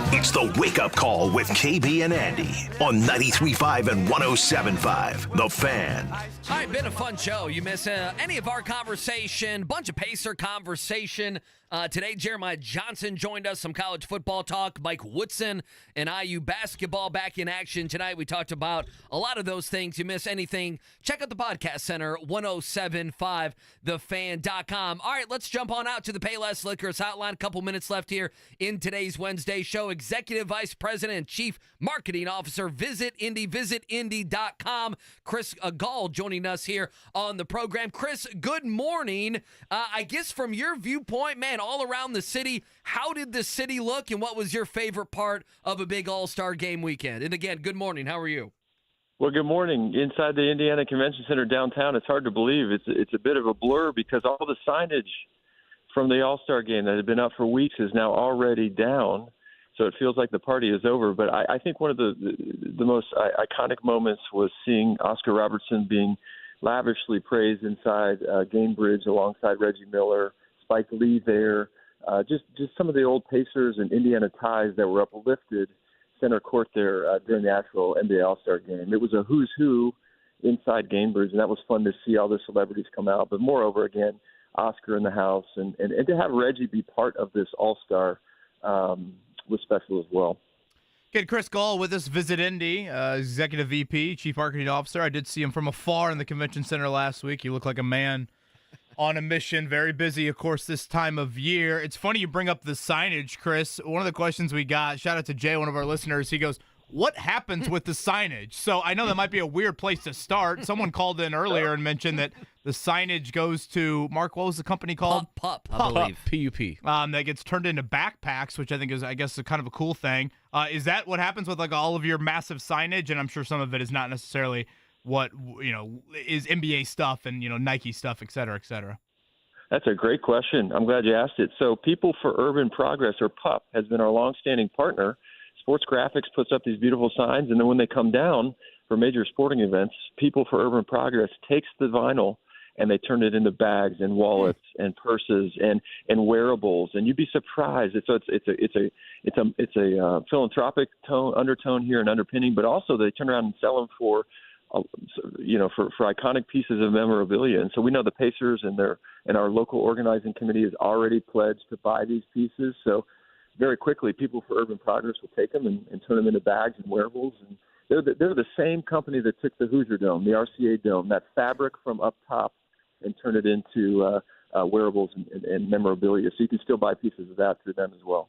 It's the Wake Up Call with KB and Andy on 93.5 and 107.5. The Fan. All right, been a fun show. You miss any of our conversation, bunch of Pacer conversation. Today, Jeremiah Johnson joined us, some college football talk. Mike Woodson and IU basketball back in action tonight. We talked about a lot of those things. You miss anything, check out the podcast center, 1075thefan.com. All right, let's jump on out to the Payless Liquors hotline. A couple minutes left here in today's Wednesday show. Executive Vice President and Chief Marketing Officer, VisitIndy, visitindy.com. Chris Gahl joining us here on the program. Chris, good morning. I guess from your viewpoint, man, all around the city, how did the city look, and what was your favorite part of a big All-Star game weekend? And again, good morning. How are you? Well, good morning. Inside the Indiana Convention Center downtown, it's hard to believe. It's a bit of a blur because all the signage from the All-Star game that had been up for weeks is now already down. So it feels like the party is over. But I think one of the most iconic moments was seeing Oscar Robertson being lavishly praised inside Gainbridge alongside Reggie Miller, Spike Lee there, just some of the old Pacers and Indiana ties that were uplifted center court there during the actual NBA All-Star game. It was a who's who inside Gainbridge, and that was fun to see all the celebrities come out. But moreover, again, Oscar in the house, and to have Reggie be part of this All-Star was special as well. Get Chris Gahl with us, Visit Indy, Executive VP, Chief Marketing Officer. I did see him from afar in the convention center last week. He looked like a man on a mission, very busy, of course, this time of year. It's funny you bring up the signage, Chris. One of the questions we got, shout out to Jay, one of our listeners, he goes, what happens with the signage? So I know that might be a weird place to start. Someone called in earlier and mentioned that the signage goes to, Mark, what was the company called? Pup, I believe. PUP. That gets turned into backpacks, which I think is, I guess, kind of a cool thing. Is that what happens with like all of your massive signage? And I'm sure some of it is not necessarily what, is NBA stuff and, Nike stuff, et cetera, et cetera. That's a great question. I'm glad you asked it. So People for Urban Progress, or PUP, has been our longstanding partner. Sports Graphics puts up these beautiful signs, and then when they come down for major sporting events, People for Urban Progress takes the vinyl and they turn it into bags and wallets and purses and wearables. And you'd be surprised. It's a philanthropic undertone here and underpinning, but also they turn around and sell them for iconic pieces of memorabilia. And so we know the Pacers and our local organizing committee has already pledged to buy these pieces. So very quickly, People for Urban Progress will take them and turn them into bags and wearables. And they're the same company that took the Hoosier Dome, the RCA Dome, that fabric from up top, and turn it into wearables and memorabilia. So you can still buy pieces of that through them as well.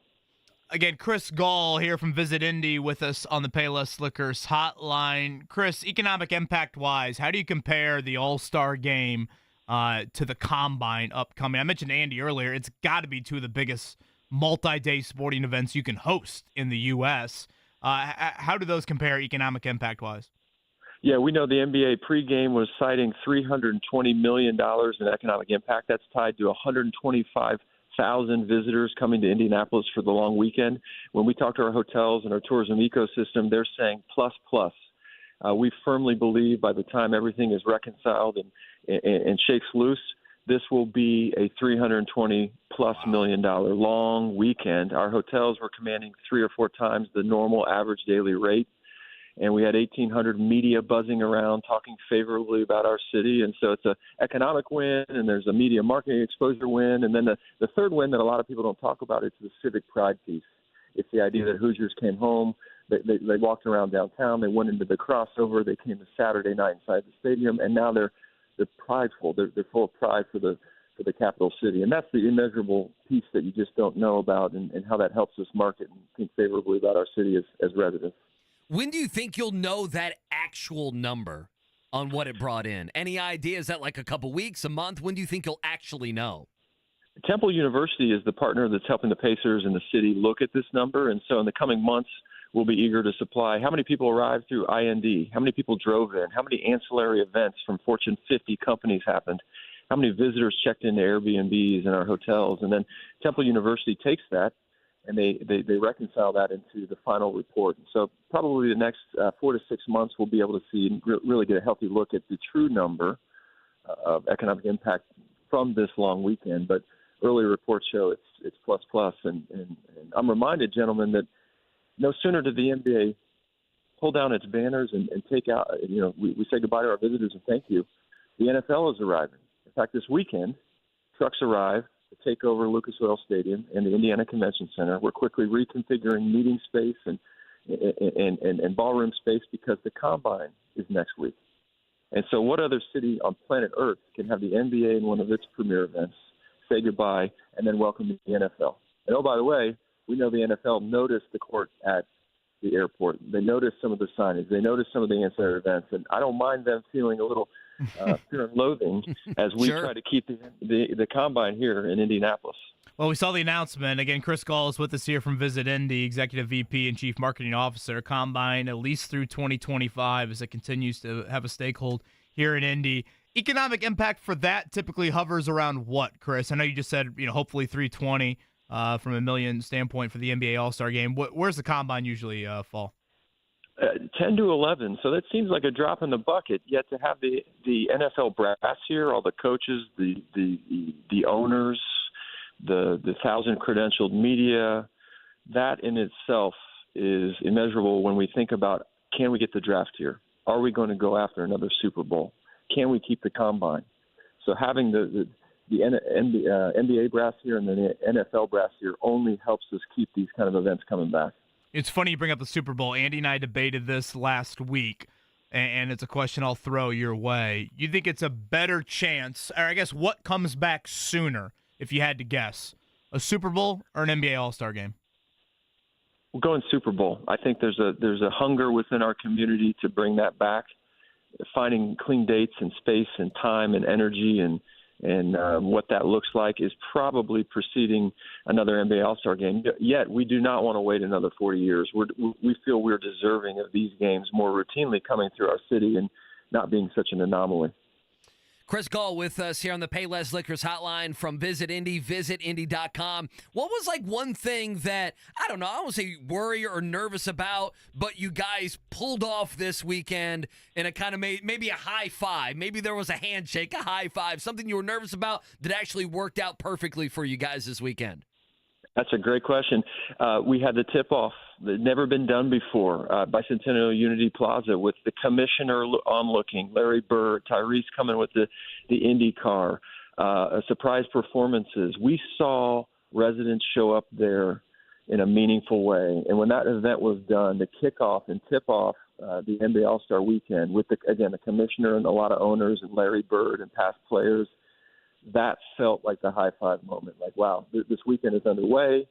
Again, Chris Gahl here from Visit Indy with us on the Payless Liquors hotline. Chris, economic impact-wise, how do you compare the All-Star game to the Combine upcoming? I mentioned Andy earlier. It's got to be two of the biggest multi-day sporting events you can host in the U.S. How do those compare economic impact-wise? Yeah, we know the NBA pregame was citing $320 million in economic impact. That's tied to 125,000 visitors coming to Indianapolis for the long weekend. When we talk to our hotels and our tourism ecosystem, they're saying plus. We firmly believe by the time everything is reconciled and shakes loose, this will be a $320+ million long weekend. Our hotels were commanding 3 or 4 times the normal average daily rate. And we had 1,800 media buzzing around talking favorably about our city. And so it's an economic win, and there's a media marketing exposure win. And then the third win that a lot of people don't talk about is the civic pride piece. It's the idea that Hoosiers came home. They walked around downtown. They went into the crossover. They came to Saturday night inside the stadium. And now they're prideful. They're full of pride for the capital city. And that's the immeasurable piece that you just don't know about and how that helps us market and think favorably about our city as residents. When do you think you'll know that actual number on what it brought in? Any idea? Is that like a couple weeks, a month? When do you think you'll actually know? Temple University is the partner that's helping the Pacers and the city look at this number. And so in the coming months, we'll be eager to supply how many people arrived through IND, how many people drove in, how many ancillary events from Fortune 50 companies happened, how many visitors checked into Airbnbs and our hotels. And then Temple University takes that and they reconcile that into the final report. And so probably the next 4 to 6 months, we'll be able to see and really get a healthy look at the true number of economic impact from this long weekend. But early reports show it's plus plus. And I'm reminded, gentlemen, that no sooner did the NBA pull down its banners and take out, we say goodbye to our visitors and thank you. The NFL is arriving. In fact, this weekend, trucks arrive to take over Lucas Oil Stadium and the Indiana Convention Center. We're quickly reconfiguring meeting space and ballroom space because the Combine is next week. And so what other city on planet Earth can have the NBA in one of its premier events, say goodbye, and then welcome the NFL? And oh, by the way, we know the NFL noticed the court at the airport. They noticed some of the signage. They noticed some of the ancillary events. And I don't mind them feeling a little fear and loathing as we try to keep the Combine here in Indianapolis. Well, we saw the announcement. Again, Chris Gahl is with us here from VisitIndy, Executive VP and Chief Marketing Officer. Combine at least through 2025 as it continues to have a stakehold here in Indy. Economic impact for that typically hovers around what, Chris? I know you just said, hopefully 320 from a million standpoint for the NBA All-Star Game. Where's the Combine usually fall? 10 to 11. So that seems like a drop in the bucket. Yet to have the NFL brass here, all the coaches, the owners, the 1,000 credentialed media, that in itself is immeasurable when we think about, can we get the draft here? Are we going to go after another Super Bowl? Can we keep the Combine? So having the NBA brass here and the NFL brass here only helps us keep these kind of events coming back. It's funny you bring up the Super Bowl. Andy and I debated this last week, and it's a question I'll throw your way. You think it's a better chance, or I guess what comes back sooner, if you had to guess, a Super Bowl or an NBA All-Star Game? We're going Super Bowl. I think there's a hunger within our community to bring that back, finding clean dates and space and time and energy and what that looks like is probably preceding another NBA All-Star Game. Yet we do not want to wait another 40 years. We feel we're deserving of these games more routinely coming through our city and not being such an anomaly. Chris Gahl with us here on the Payless Liquors hotline from VisitIndy, visitindy.com. What was one thing that, I don't want to say worry or nervous about, but you guys pulled off this weekend and it kind of made maybe a high five, maybe there was a handshake, a high five, something you were nervous about that actually worked out perfectly for you guys this weekend? That's a great question. We had the tip-off that had never been done before, Bicentennial Unity Plaza with the commissioner onlooking, Larry Bird, Tyrese coming with the Indy car, surprise performances. We saw residents show up there in a meaningful way. And when that event was done, the kickoff and tip-off the NBA All-Star Weekend with, the commissioner and a lot of owners and Larry Bird and past players, that felt like the high five moment. Like, wow, this weekend is underway.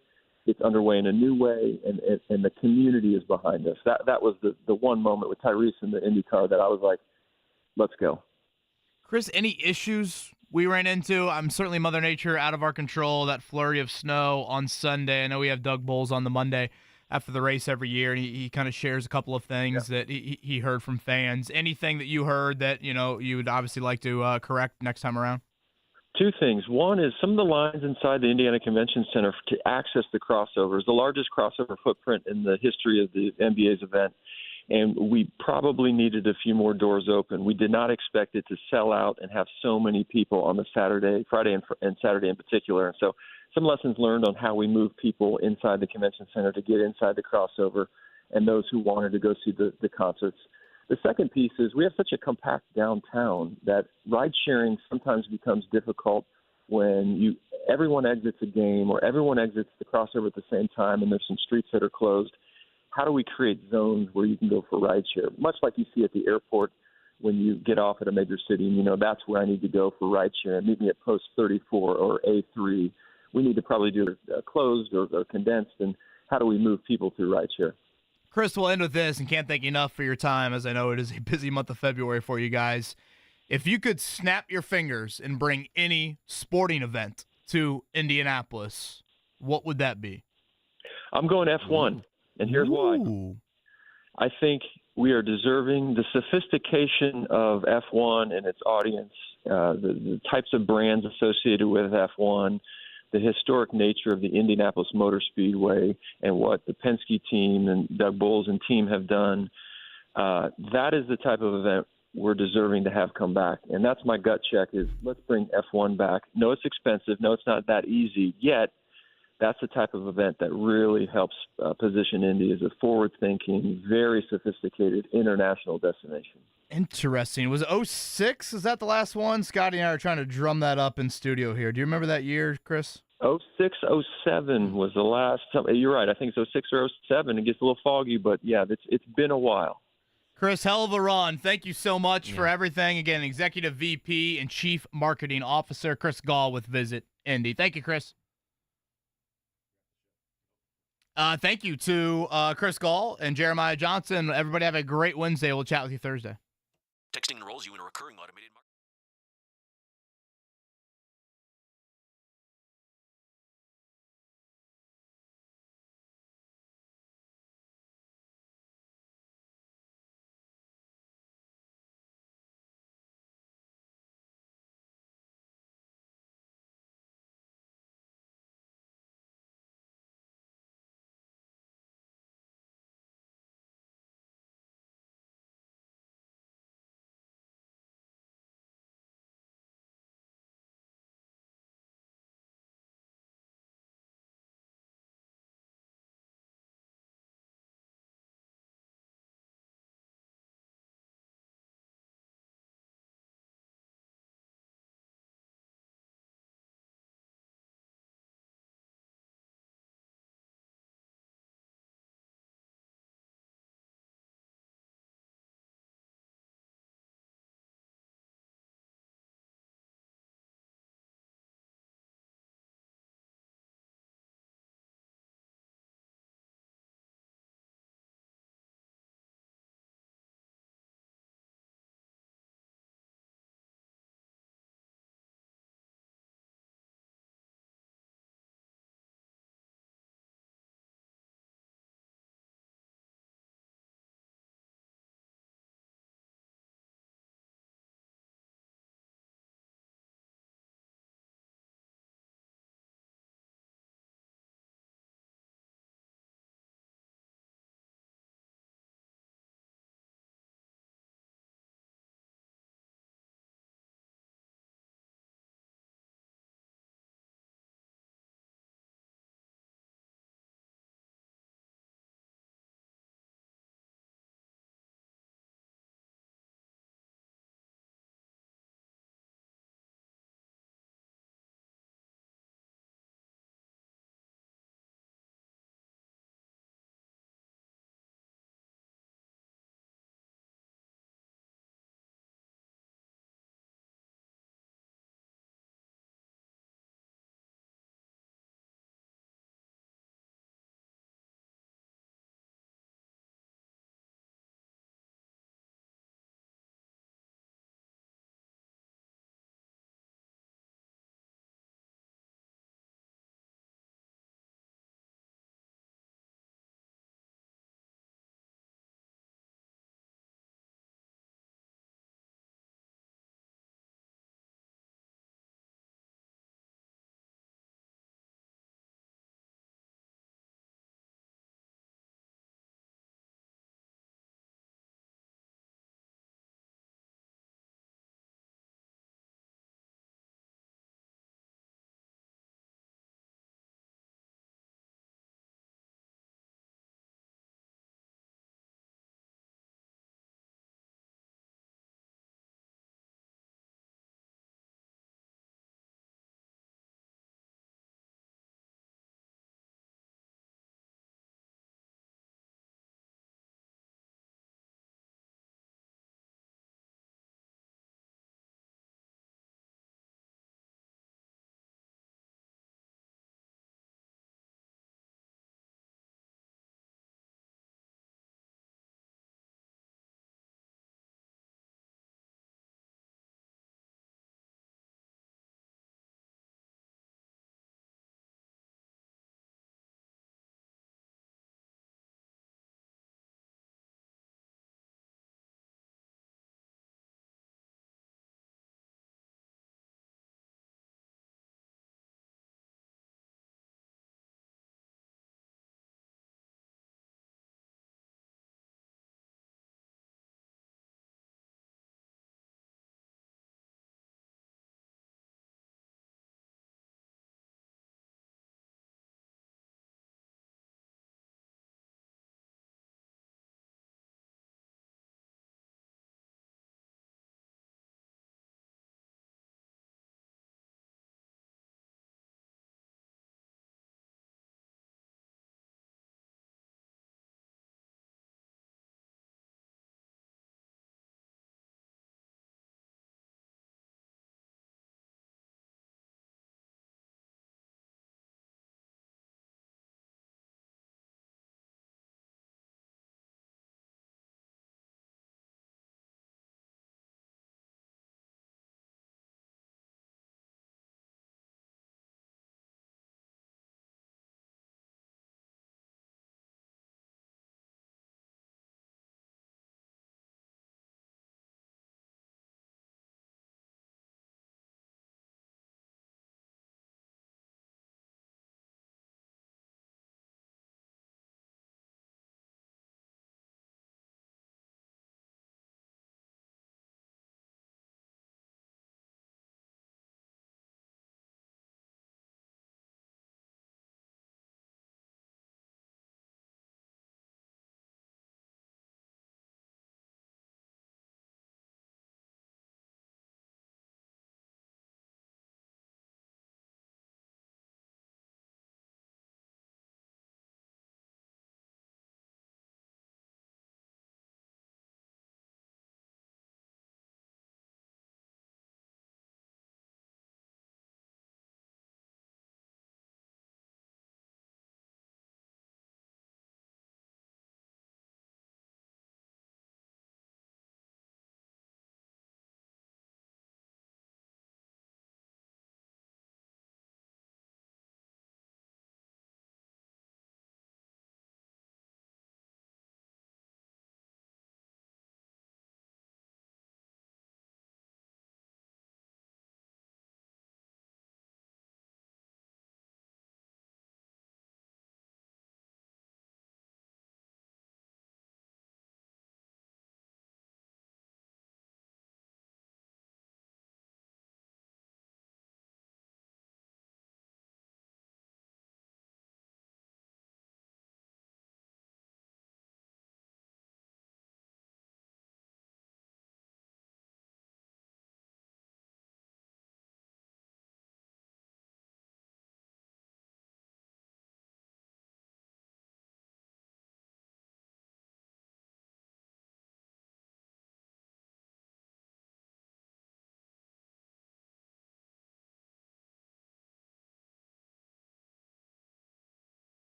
It's underway in a new way, and the community is behind us. That was the one moment with Tyrese in the IndyCar that I was like, let's go. Chris, any issues we ran into? I'm certainly Mother Nature out of our control, that flurry of snow on Sunday. I know we have Doug Bowles on the Monday after the race every year, and he kind of shares a couple of things that he heard from fans. Anything that you heard that, you would obviously like to correct next time around? Two things. One is some of the lines inside the Indiana Convention Center to access the crossovers, the largest crossover footprint in the history of the NBA's event, and we probably needed a few more doors open. We did not expect it to sell out and have so many people on the Friday and Saturday in particular. And so some lessons learned on how we move people inside the convention center to get inside the crossover and those who wanted to go see the concerts. The second piece is we have such a compact downtown that ride sharing sometimes becomes difficult when everyone exits a game or everyone exits the crossover at the same time and there's some streets that are closed. How do we create zones where you can go for ride share? Much like you see at the airport when you get off at a major city and that's where I need to go for ride share. Meet me at post 34 or A3. We need to probably do it closed or condensed. And how do we move people through ride share? Chris, we'll end with this, and can't thank you enough for your time, as I know it is a busy month of February for you guys. If you could snap your fingers and bring any sporting event to Indianapolis, what would that be? I'm going F1, and here's why. I think we are deserving the sophistication of F1 and its audience, the types of brands associated with F1, the historic nature of the Indianapolis Motor Speedway and what the Penske team and Doug Bowles and team have done. That is the type of event were deserving to have come back. And that's my gut check is let's bring F1 back. No, it's expensive. No, it's not that easy yet. That's the type of event that really helps position Indy as a forward-thinking, very sophisticated international destination. Interesting. Was it 06? Is that the last one? Scotty and I are trying to drum that up in studio here. Do you remember that year, Chris? 06, 07 was the last. You're right. I think it's 06 or 07. It gets a little foggy, but yeah, it's been a while. Chris, hell of a run. Thank you so much for everything. Again, Executive VP and Chief Marketing Officer, Chris Gahl with Visit Indy. Thank you, Chris. Thank you to Chris Gahl and Jeremiah Johnson. Everybody have a great Wednesday. We'll chat with you Thursday. Texting enrolls you in a recurring automated